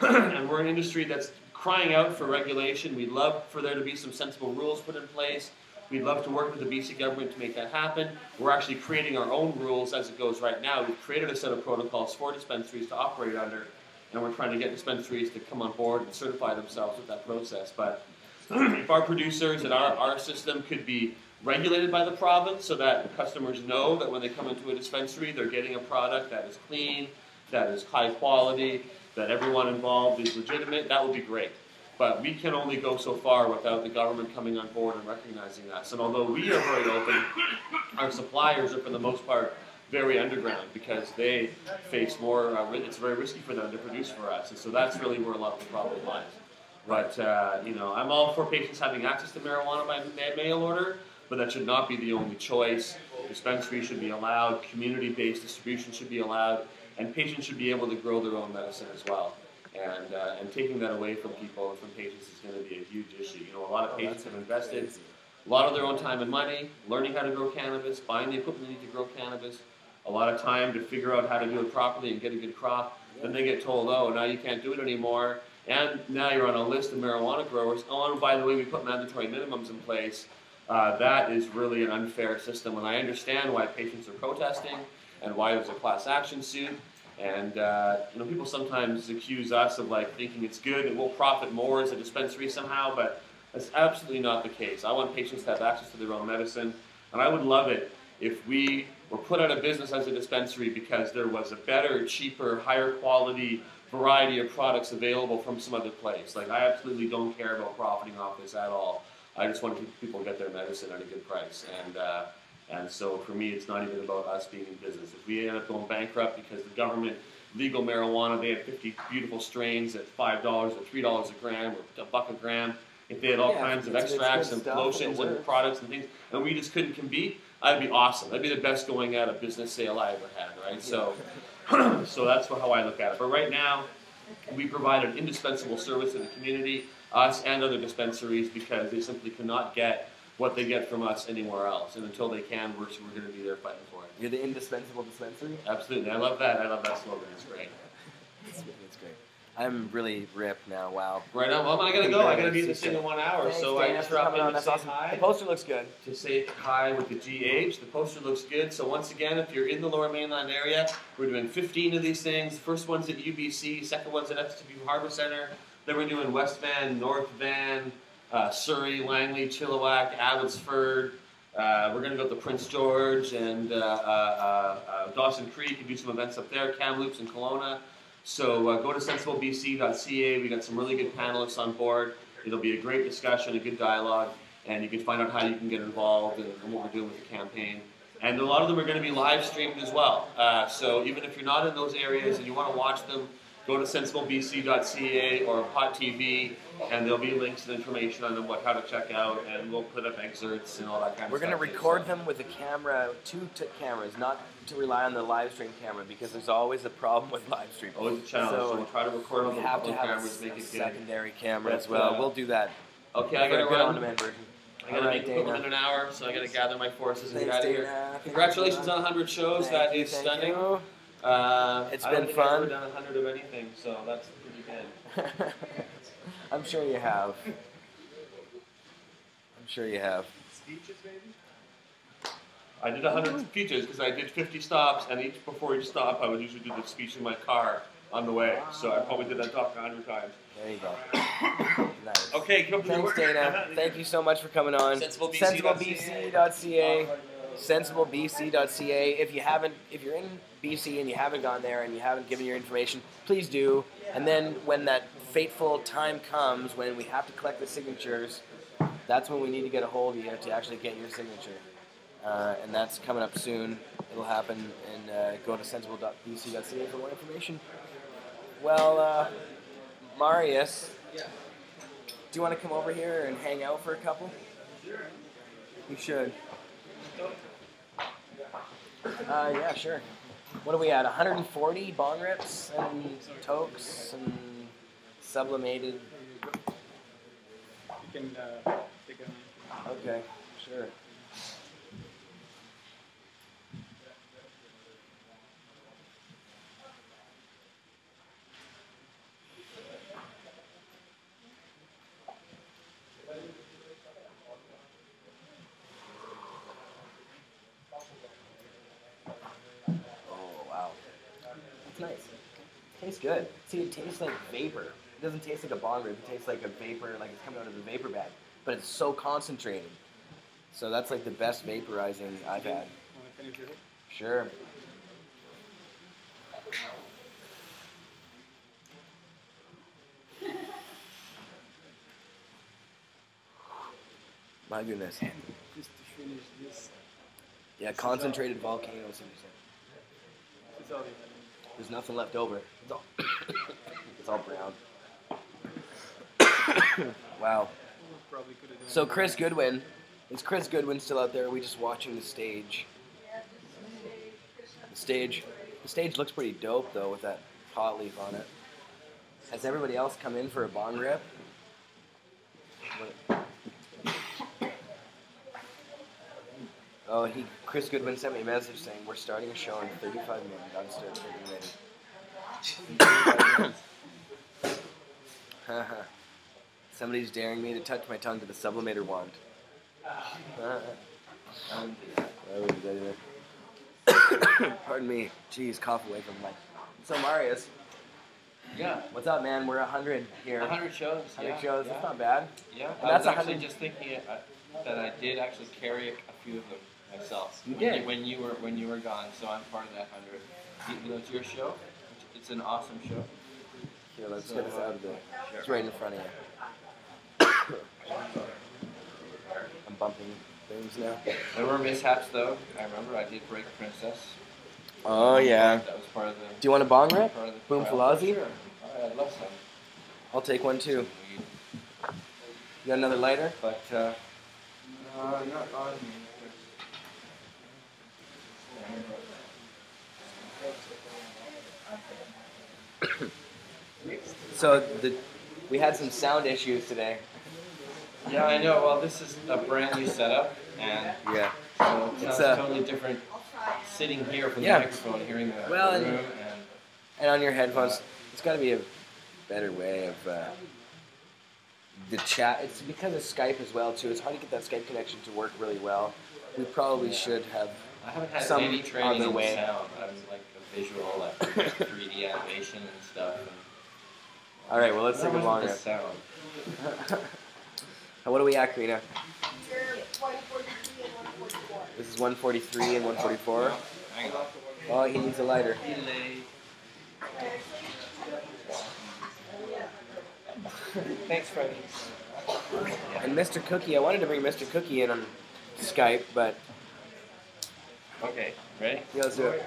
And we're an industry that's crying out for regulation. We'd love for there to be some sensible rules put in place. We'd love to work with the BC government to make that happen. We're actually creating our own rules as it goes right now. We've created a set of protocols for dispensaries to operate under, and we're trying to get dispensaries to come on board and certify themselves with that process. But if our producers and our system could be regulated by the province so that customers know that when they come into a dispensary, they're getting a product that is clean, that is high quality, that everyone involved is legitimate, that would be great. But we can only go so far without the government coming on board and recognizing us. And although we are very open, our suppliers are for the most part very underground because they face more, it's very risky for them to produce for us. And so that's really where a lot of the problem lies. But, I'm all for patients having access to marijuana by mail order, but that should not be the only choice. Dispensaries should be allowed, community-based distribution should be allowed, and patients should be able to grow their own medicine as well. And taking that away from people and from patients is going to be a huge issue. A lot of patients have invested a lot of their own time and money learning how to grow cannabis, buying the equipment they need to grow cannabis, a lot of time to figure out how to do it properly and get a good crop. Then they get told, oh, now you can't do it anymore, and now you're on a list of marijuana growers. Oh, and by the way, we put mandatory minimums in place. That is really an unfair system, and I understand why patients are protesting and why there's a class action suit. And people sometimes accuse us of thinking it's good and we'll profit more as a dispensary somehow, but that's absolutely not the case. I want patients to have access to their own medicine. And I would love it if we were put out of business as a dispensary because there was a better, cheaper, higher quality variety of products available from some other place. Like, I absolutely don't care about profiting off this at all. I just want people to get their medicine at a good price. And so for me, it's not even about us being in business. If we end up going bankrupt because the government, legal marijuana, they had 50 beautiful strains at $5 or $3 a gram or $1 a gram. If they had all kinds of extracts and lotions and products and things, and we just couldn't compete, that'd be awesome. That'd be the best going out of business sale I ever had, right? So, so that's how I look at it. But right now, we provide an indispensable service to the community, us and other dispensaries, because they simply cannot get what they get from us anywhere else. And until they can, we're going to be there fighting for it. You're the indispensable dispensary? Absolutely. I love that. I love that slogan. It's great. It's great. I'm really ripped now. Wow. Right now, well, I gotta go. I gotta be in this thing in 1 hour. Thanks, so Dana, I just for dropped coming in on. to That's say awesome. hi. The poster looks good. To say hi with the GH. The poster looks good. So once again, if you're in the Lower Mainland area, we're doing 15 of these things. First one's at UBC. Second one's at SW Harbour Centre. Then we're doing West Van, North Van, Surrey, Langley, Chilliwack, Abbotsford. We're going to go to Prince George and Dawson Creek and do some events up there, Kamloops and Kelowna. So go to sensiblebc.ca. We got some really good panelists on board. It'll be a great discussion, a good dialogue, and you can find out how you can get involved and what we're doing with the campaign. And a lot of them are going to be live streamed as well. So even if you're not in those areas and you want to watch them, go to sensiblebc.ca or Pot TV, and there'll be links and information on them, how to check out, and we'll put up excerpts and all that kind of stuff. We're going to record them with a camera, two cameras, not to rely on the live stream camera, because there's always a problem with live stream. Always a challenge, so we'll try to record on the public cameras, make it good. Secondary camera as well. We'll do that. Okay, I got to run. On-demand version. I got to make equipment in an hour, so I got to gather my forces and get out of here. Dana. Congratulations on 100 shows. That is stunning. It's been fun. I've never done 100 of anything, so that's pretty good. I'm sure you have. I'm sure you have. Speeches, maybe? I did 100 speeches because I did 50 stops, and before each stop, I would usually do the speech in my car on the way. So I probably did that talk 100 times. There you go. Nice. Okay, thanks, Dana. Thank you so much for coming on. SensibleBC.ca. sensiblebc.ca. If you're in BC and you haven't gone there and you haven't given your information, please do. And then when that fateful time comes when we have to collect the signatures, that's when we need to get a hold of you to actually get your signature. And that's coming up soon. It'll happen, and go to sensible.bc.ca for more information. Well, Marius, do you want to come over here and hang out for a couple? You should. Yeah, sure. What are we at? 140 bong rips and Tokes and sublimated. You can take a... Okay, sure. Nice. Tastes good. See, it tastes like vapor. It doesn't taste like a bong rip. It tastes like a vapor, like it's coming out of a vapor bag. But it's so concentrated. So that's like the best vaporizing I've had. Want to finish it? Sure. My goodness. Just to finish this. Yeah, concentrated volcanoes. It's all There's nothing left over. It's all, it's all brown. Wow. Probably could have done So Chris Goodwin, is Chris Goodwin still out there? Are we just watching the stage? The stage looks pretty dope though with that pot leaf on it. Has everybody else come in for a bong rip? Oh, Chris Goodwin sent me a message saying we're starting a show in 35 minutes. Gotta start getting ready. Somebody's daring me to touch my tongue to the sublimator wand. Pardon me. Jeez, cough away from the mic. So Marius. Yeah. What's up, man? We're 100 here. 100 shows. 100 shows. That's not bad. Yeah. And I that's was actually 100. just thinking that I did actually carry a few of them. myself. You did. When you were gone, so I'm part of that 100. Even though it's your show, it's an awesome show. Here, let's get this out of there. It's right in front of you. I'm bumping things now. There were mishaps though. I remember I did break Princess. Oh yeah. That was part of the. Do you want a bong rip? Part of the Boom trial. Falazi? Sure. I'd love some. I'll take one too. You got another lighter? But not on. So we had some sound issues today. Yeah, I know. Well, this is a brand new setup, and Yeah. so it It's sounds totally different sitting here from Yeah. the microphone, hearing the Well, room, and on your headphones, it's got to be a better way of the chat. It's because of Skype as well too. It's hard to get that Skype connection to work really well. We probably should have I haven't had some any training other in way. sound. I'm like a visual, like 3D animation and stuff. And All right, well let's take a long the rip. sound. What are we at, Karina? You're 143 and 144. This is 143 and 144. Hang on. Oh, he needs a lighter. Thanks, Freddie. And Mr. Cookie, I wanted to bring Mr. Cookie in on Skype, but Okay, ready? yeah, let's do it.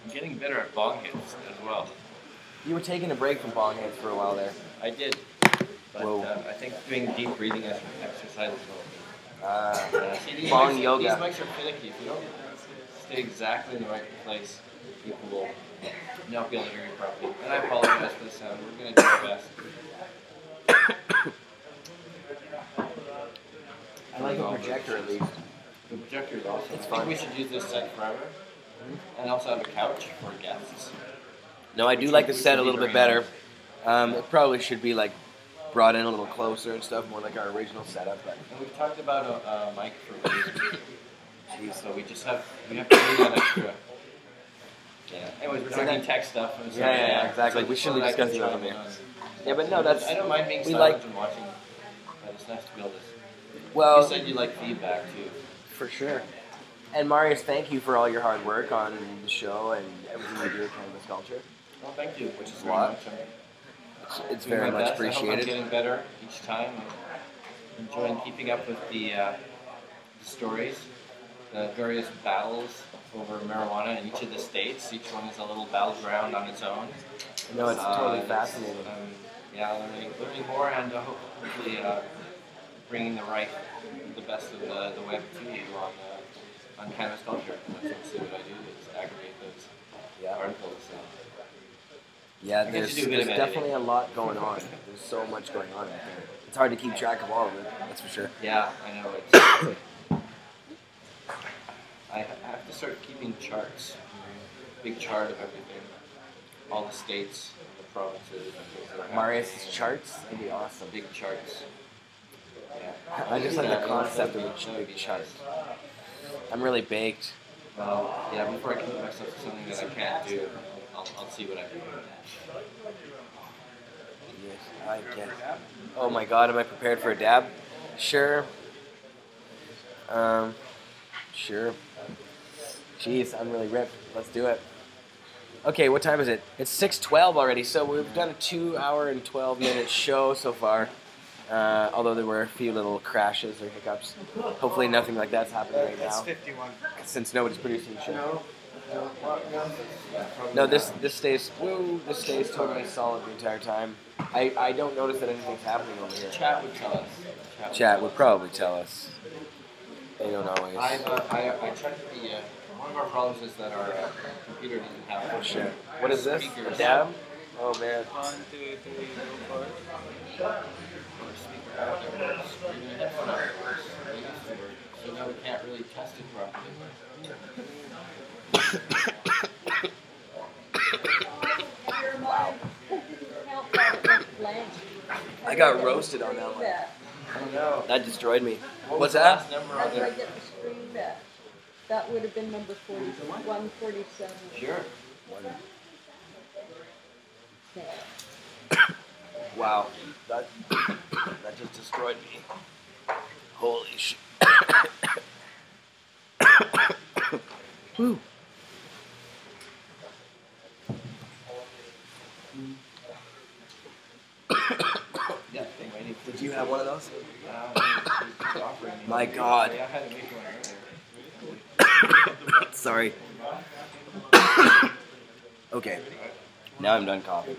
I'm getting better at bong hits as well. You were taking a break from bong hits for a while there. I did, but Whoa. I think doing deep breathing exercises will. See, these Bong mics, yoga. These mics are finicky. If you don't stay exactly in the right place, people will not be able to hear you properly. And I apologize for the sound. We're going to do our best. I like a projector at least. The projector is awesome. It's I fun. think we should use this set forever. And also have a couch for guests. No, I do like the set a little bit better. It probably should be like brought in a little closer and stuff, more like our original setup. But And we've talked about a mic for years. Jeez, so we have to do that extra. Yeah. Anyways, we're talking tech stuff. And so, Yeah, exactly. so- We shouldn't so be that I can discussing that chime on in there. on- Yeah, but no, that's I don't mind being we silent like. and watching, but it's nice to be able to. Well, You said you like feedback too. for sure. And Marius, thank you for all your hard work on the show and everything you do at Cannabis Culture. Well, thank you. Which is a very lot. much. It's Doing very my much best. I hope I'm appreciated. getting better each time. I'm enjoying keeping up with the stories, the various battles over marijuana in each of the states. Each one is a little battleground on its own. No, it's totally It's, fascinating. yeah, learning more and hopefully bringing the best of the web to you on Cannabis Culture. That's obviously what I do, is aggregate those articles. So. Yeah, I guess there's you do a bit of definitely a lot going on. There's so much going on out there. It's hard to keep track of all of it, that's for sure. Yeah, I know. I have to start keeping charts, big chart of everything, all the states, the provinces, and things that are Marius' charts, that'd be awesome. big charts. Yeah. I just like Yeah, the concept of a that would be big chart. nice. I'm really baked. Well, yeah, before I commit myself to something that I can't do, I'll see what I can do. Yes, I guess. Oh my god, am I prepared for a dab? Sure. Sure. Jeez, I'm really ripped. Let's do it. Okay, what time is it? It's 6:12 already, so we've done a 2-hour and 12-minute show so far. Although there were a few little crashes or hiccups. Hopefully nothing like that's happening right That's now. 51. Since nobody's producing the show. No. No, this stays totally solid the entire time. I don't notice that anything's happening over here. Chat would tell us. Chat would probably tell us. They don't always. I checked the. One of our problems is that our computer doesn't have. Oh shit. What is this? Speakers. A dab? Oh man. 1, 2, 3, go for So now we can't really test it properly. got roasted on that one. I don't know. That destroyed me. What What's was the that? last number How on did I there? get the screen back? That would have been number 147. Sure. Wow, that that just destroyed me. Holy shit. Woo. Yeah, Did you have one of those? offering me. My God. Yeah, I had to make one earlier. Sorry. Okay. Now I'm done coughing.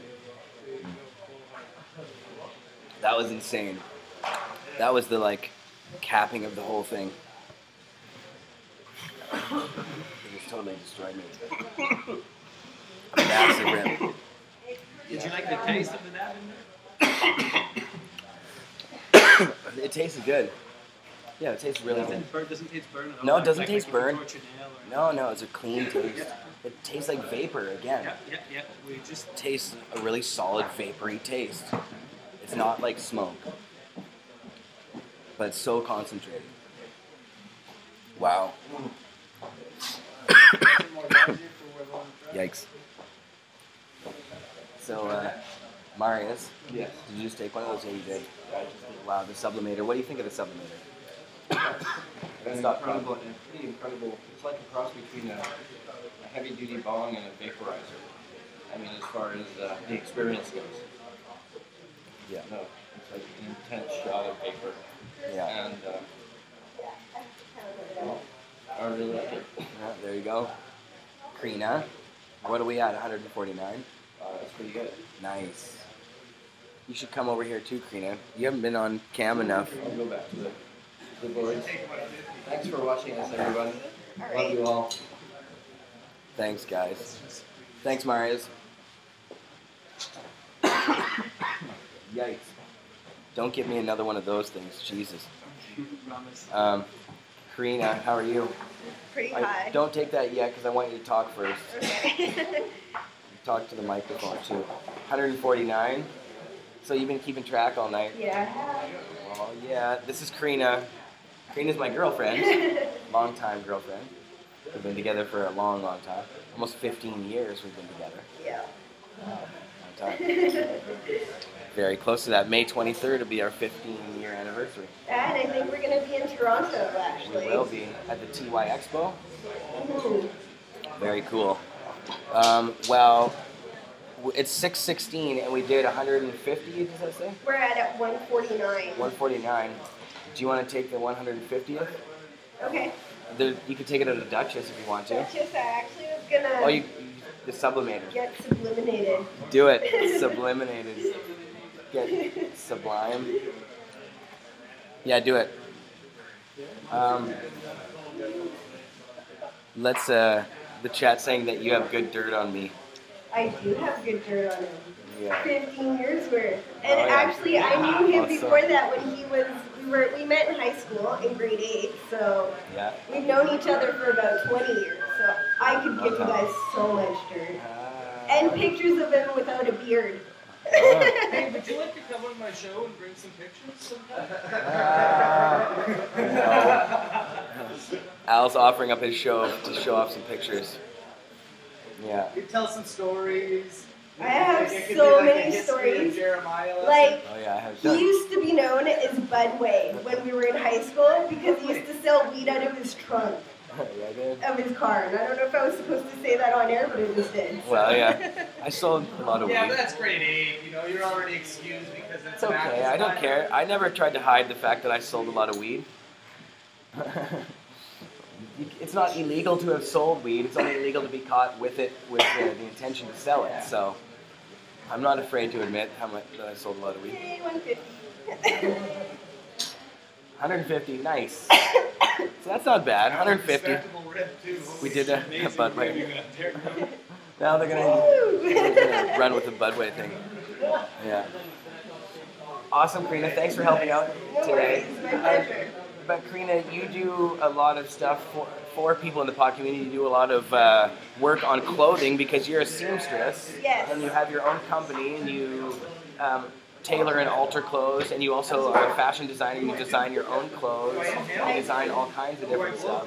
That was insane. That was the like capping of the whole thing. It just totally destroyed me. A massive rip. Did you like the taste of the dab in there? It tasted good. Yeah, it tastes really good. Doesn't taste burn at all. No, it doesn't Like taste you can burn. torch your nail or- No, it's a clean taste. It tastes like vapor again. Yeah. We just Tastes a really solid vapory taste. It's not like smoke, but it's so concentrated. Wow. Yikes. So, Marius, Yes. did you just take one of those? Yeah, you did. Wow, the Sublimator. What do you think of the Sublimator? It's incredible. It's pretty incredible. It's like a cross between a heavy duty bong and a vaporizer. I mean, as far as the experience goes. Yeah. No, it's like an intense shot of vapor. Yeah. And well, I really like it. Yeah, there you go. Krina. What are we at? 149? That's pretty good. Nice. You should come over here too, Krina. You haven't been on cam enough. I'll go back to the boards. Thanks for watching us, everyone. Love you all. Thanks, guys. Thanks, Marius. Yikes. Don't give me another one of those things. Jesus. Karina, how are you? Pretty high. Don't take that yet because I want you to talk first. Okay. Talk to the microphone too. 149. So you've been keeping track all night? Yeah, I have. Oh yeah. This is Karina. Karina's my girlfriend. Long-time girlfriend. We've been together for a long, long time. Almost 15 years we've been together. Yeah. Long time. Very close to that. May 23rd will be our 15-year anniversary. And I think we're going to be in Toronto, actually. We will be at the TY Expo. Mhm. Very cool. Well, it's 6:16 and we did 150. Does that say? We're at 149. 149. Do you want to take the 150th? Okay. You could take it at a Duchess if you want to. Duchess, I actually was going to Oh, the Sublimator. get subliminated. Do it. Subliminated. Get sublime. Yeah, do it. Let's, the chat saying that you have good dirt on me. I do have good dirt on him. Yeah. 15 years worth. And Oh, yeah. actually, I knew him Awesome. before that when we met in high school in grade 8. So Yeah. we've known each other for about 20 years. So I could give you guys so much dirt. And pictures of him without a beard. Hey, would you like to come on my show and bring some pictures sometime? No. Al's offering up his show to show off some pictures. Yeah. You tell some stories. I have It could so be like a many history of stories. Jeremiah lesson. Like, Oh yeah, I have. he used to be known as Budway when we were in high school because he used to sell weed out of his trunk Yeah, I did. of his car. And I don't know if I was supposed to say that on air, but it just did. Well, yeah. I sold a lot of Yeah, weed. but that's grade 8. You know, you're already excused because It's okay. I don't care. I never tried to hide the fact that I sold a lot of weed. It's not illegal to have sold weed. It's only illegal to be caught with it with the intention to sell it. So I'm not afraid to admit how much that I sold a lot of weed. Yay, 150. 150, nice. So that's not bad. 150. We did a Budway. Now they're gonna run with the Budway thing. Yeah. Awesome, Karina. Thanks for helping out today. My pleasure. But Karina, you do a lot of stuff for people in the pot community. You do a lot of work on clothing because you're a seamstress. Yes. And you have your own company and you tailor and alter clothes, and you also are a fashion designer. You design your own clothes. You design all kinds of different stuff.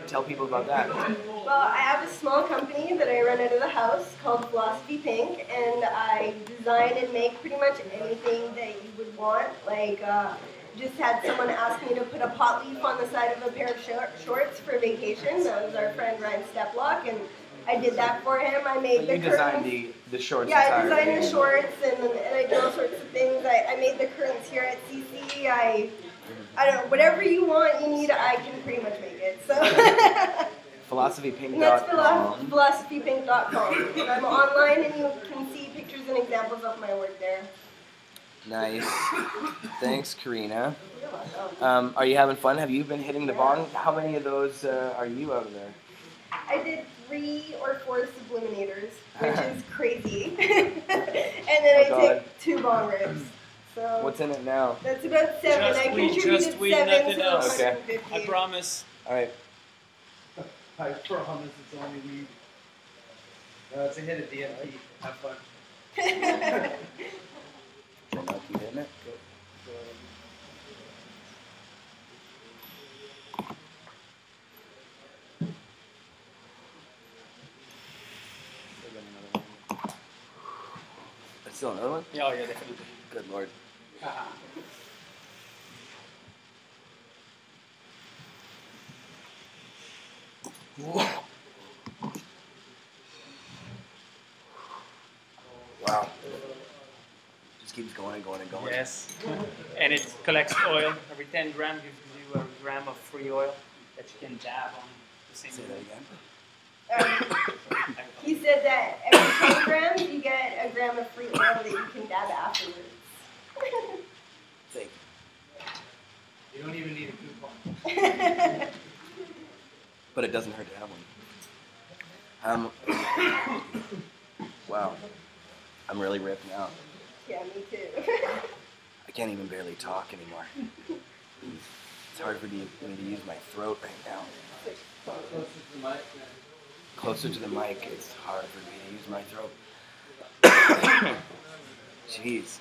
Tell people about that. Well, I have a small company that I run out of the house called Philosophy Pink, and I design and make pretty much anything that you would want. Like, just had someone ask me to put a pot leaf on the side of a pair of shorts for vacation. That was our friend Ryan Steplock, and I did that for him. I made But you designed the shorts. Yeah, I designed the shorts, and I do all sorts of things. I made the curtains here at CC. I don't know, whatever you want, you need, I can pretty much make it. So. Philosophypink.com. And that's philosophypink.com. I'm online, and you can see pictures and examples of my work there. Nice. Thanks, Karina. Are you having fun? Have you been hitting the bong? How many of those are you out of there? I did 3 or 4 Sublimators, which is crazy. And then I took 2 bong rips. So what's in it now? That's about 7. I contributed 7 nothing to else. 150. I promise. All right. I promise it's only weed. It's a hit at the DMT. Have fun. Should I not keep hitting it? That's still another one? Yeah, oh, yeah, definitely. Good lord. Wow. Just keeps going and going and going. Yes. And it collects oil. Every 10 grams gives you a gram of free oil that you can dab on the same. Say that again. He said that every 10 grams you get a gram of free oil that you can dab afterwards. Thank You don't even need a coupon. But it doesn't hurt to have one. Wow. I'm really ripped now. Yeah, me too. I can't even barely talk anymore. It's hard for me to use my throat right now. Closer to the mic, it's hard for me to use my throat. Jeez.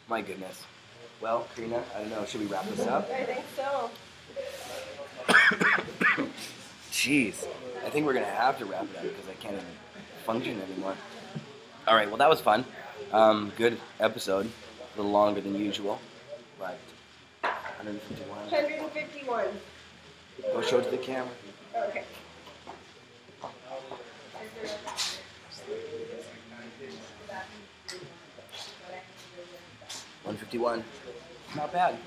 My goodness. Well, Karina, I don't know, should we wrap this up? I think so. Jeez. I think we're going to have to wrap it up because I can't even function anymore. All right, well, that was fun. Good episode. A little longer than usual, but 151. 151. Go show it to the camera. Okay. 151. Not bad.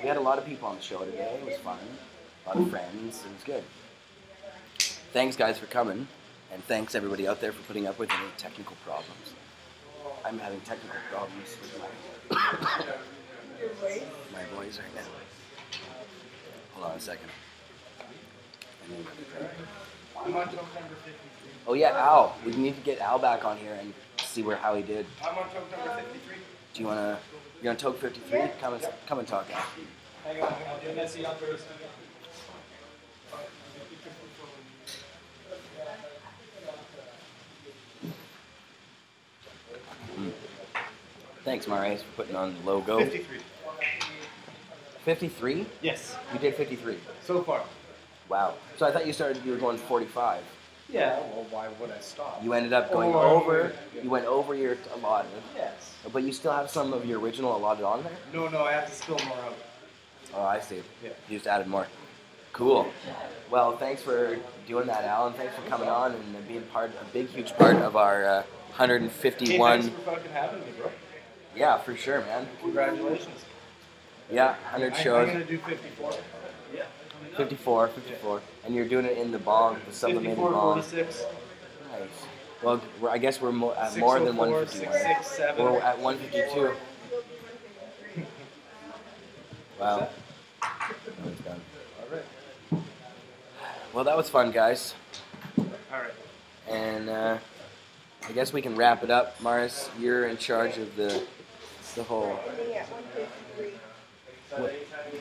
We had a lot of people on the show today. It was fun. A lot of friends. It was good. Thanks, guys, for coming. And thanks, everybody out there, for putting up with any technical problems. I'm having technical problems with my voice right now. Hold on a second. I'm on toke number 53. Oh, yeah, Al. We need to get Al back on here and see how he did. I'm on toke number 53. Do you want to... You're on Toke 53? Come and talk, Al. Hang on. Let's see how first. Thanks, Marais, for putting on the logo. 53. 53? Yes. You did 53? So far. Wow. So I thought you were going 45. Yeah, well, why would I stop? You ended up going over, you went over your allotted. Yes. But you still have some of your original allotted on there? No, I have to spill more out. Oh, I see. Yeah. You just added more. Cool. Well, thanks for doing that, Alan. Thanks for coming on and being a big, huge part of our 151. Hey, thanks for fucking having me, bro. Yeah, for sure, man. Congratulations. Yeah, 100 shows. I'm going to do 54. Yeah. 54. And you're doing it in the bong, the sublimated bong. 46. Nice. Well, I guess we're at more than 151. 667. We're at 152. Wow. That was done. All right. Well, that was fun, guys. All right. And I guess we can wrap it up. Maris, you're in charge of the whole... What?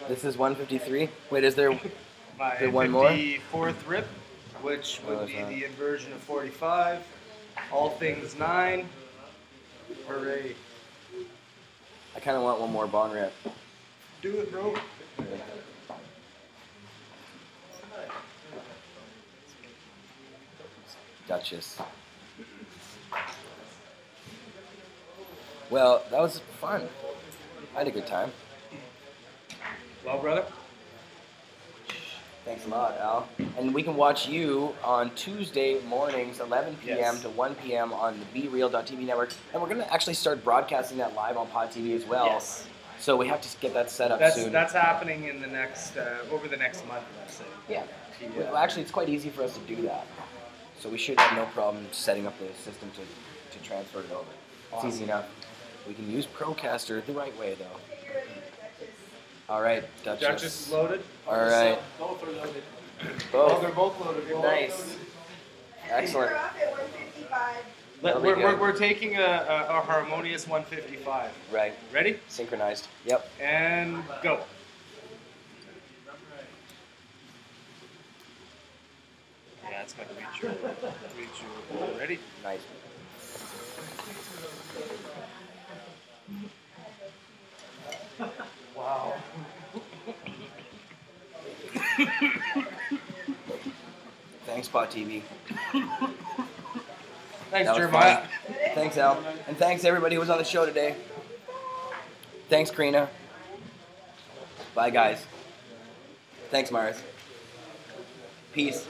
This is 153? Wait, is there one more? My 54th rip, which would be the inversion of 45. All things 9. Hooray. I kind of want one more bong rip. Do it, bro. Duchess. Well, that was fun. I had a good time. Well, brother. Thanks a lot, Al. And we can watch you on Tuesday mornings, 11 p.m. Yes. to 1 p.m. on the BeReal.tv network. And we're going to actually start broadcasting that live on Pot TV as well. Yes. So we have to get that set up soon. That's happening in the next over the next month, let's say. Yeah. Well, actually, it's quite easy for us to do that. So we should have no problem setting up the system to transfer it over. Awesome. It's easy enough. We can use Procaster the right way, though. All right, Duchess. Duchess is loaded. All right. Both are loaded. Both. Oh, they're both loaded. Nice. Excellent. We're off at 155. That'll be good. We're taking a harmonious 155. Right. Ready? Synchronized. Yep. And go. Yeah, it's got to reach your. Ready? Nice. Wow. Thanks, Pot TV. Thanks, That was Jeremiah. fun. Thanks, Al. And thanks, everybody who was on the show today. Thanks, Karina. Bye, guys. Thanks, Mars. Peace.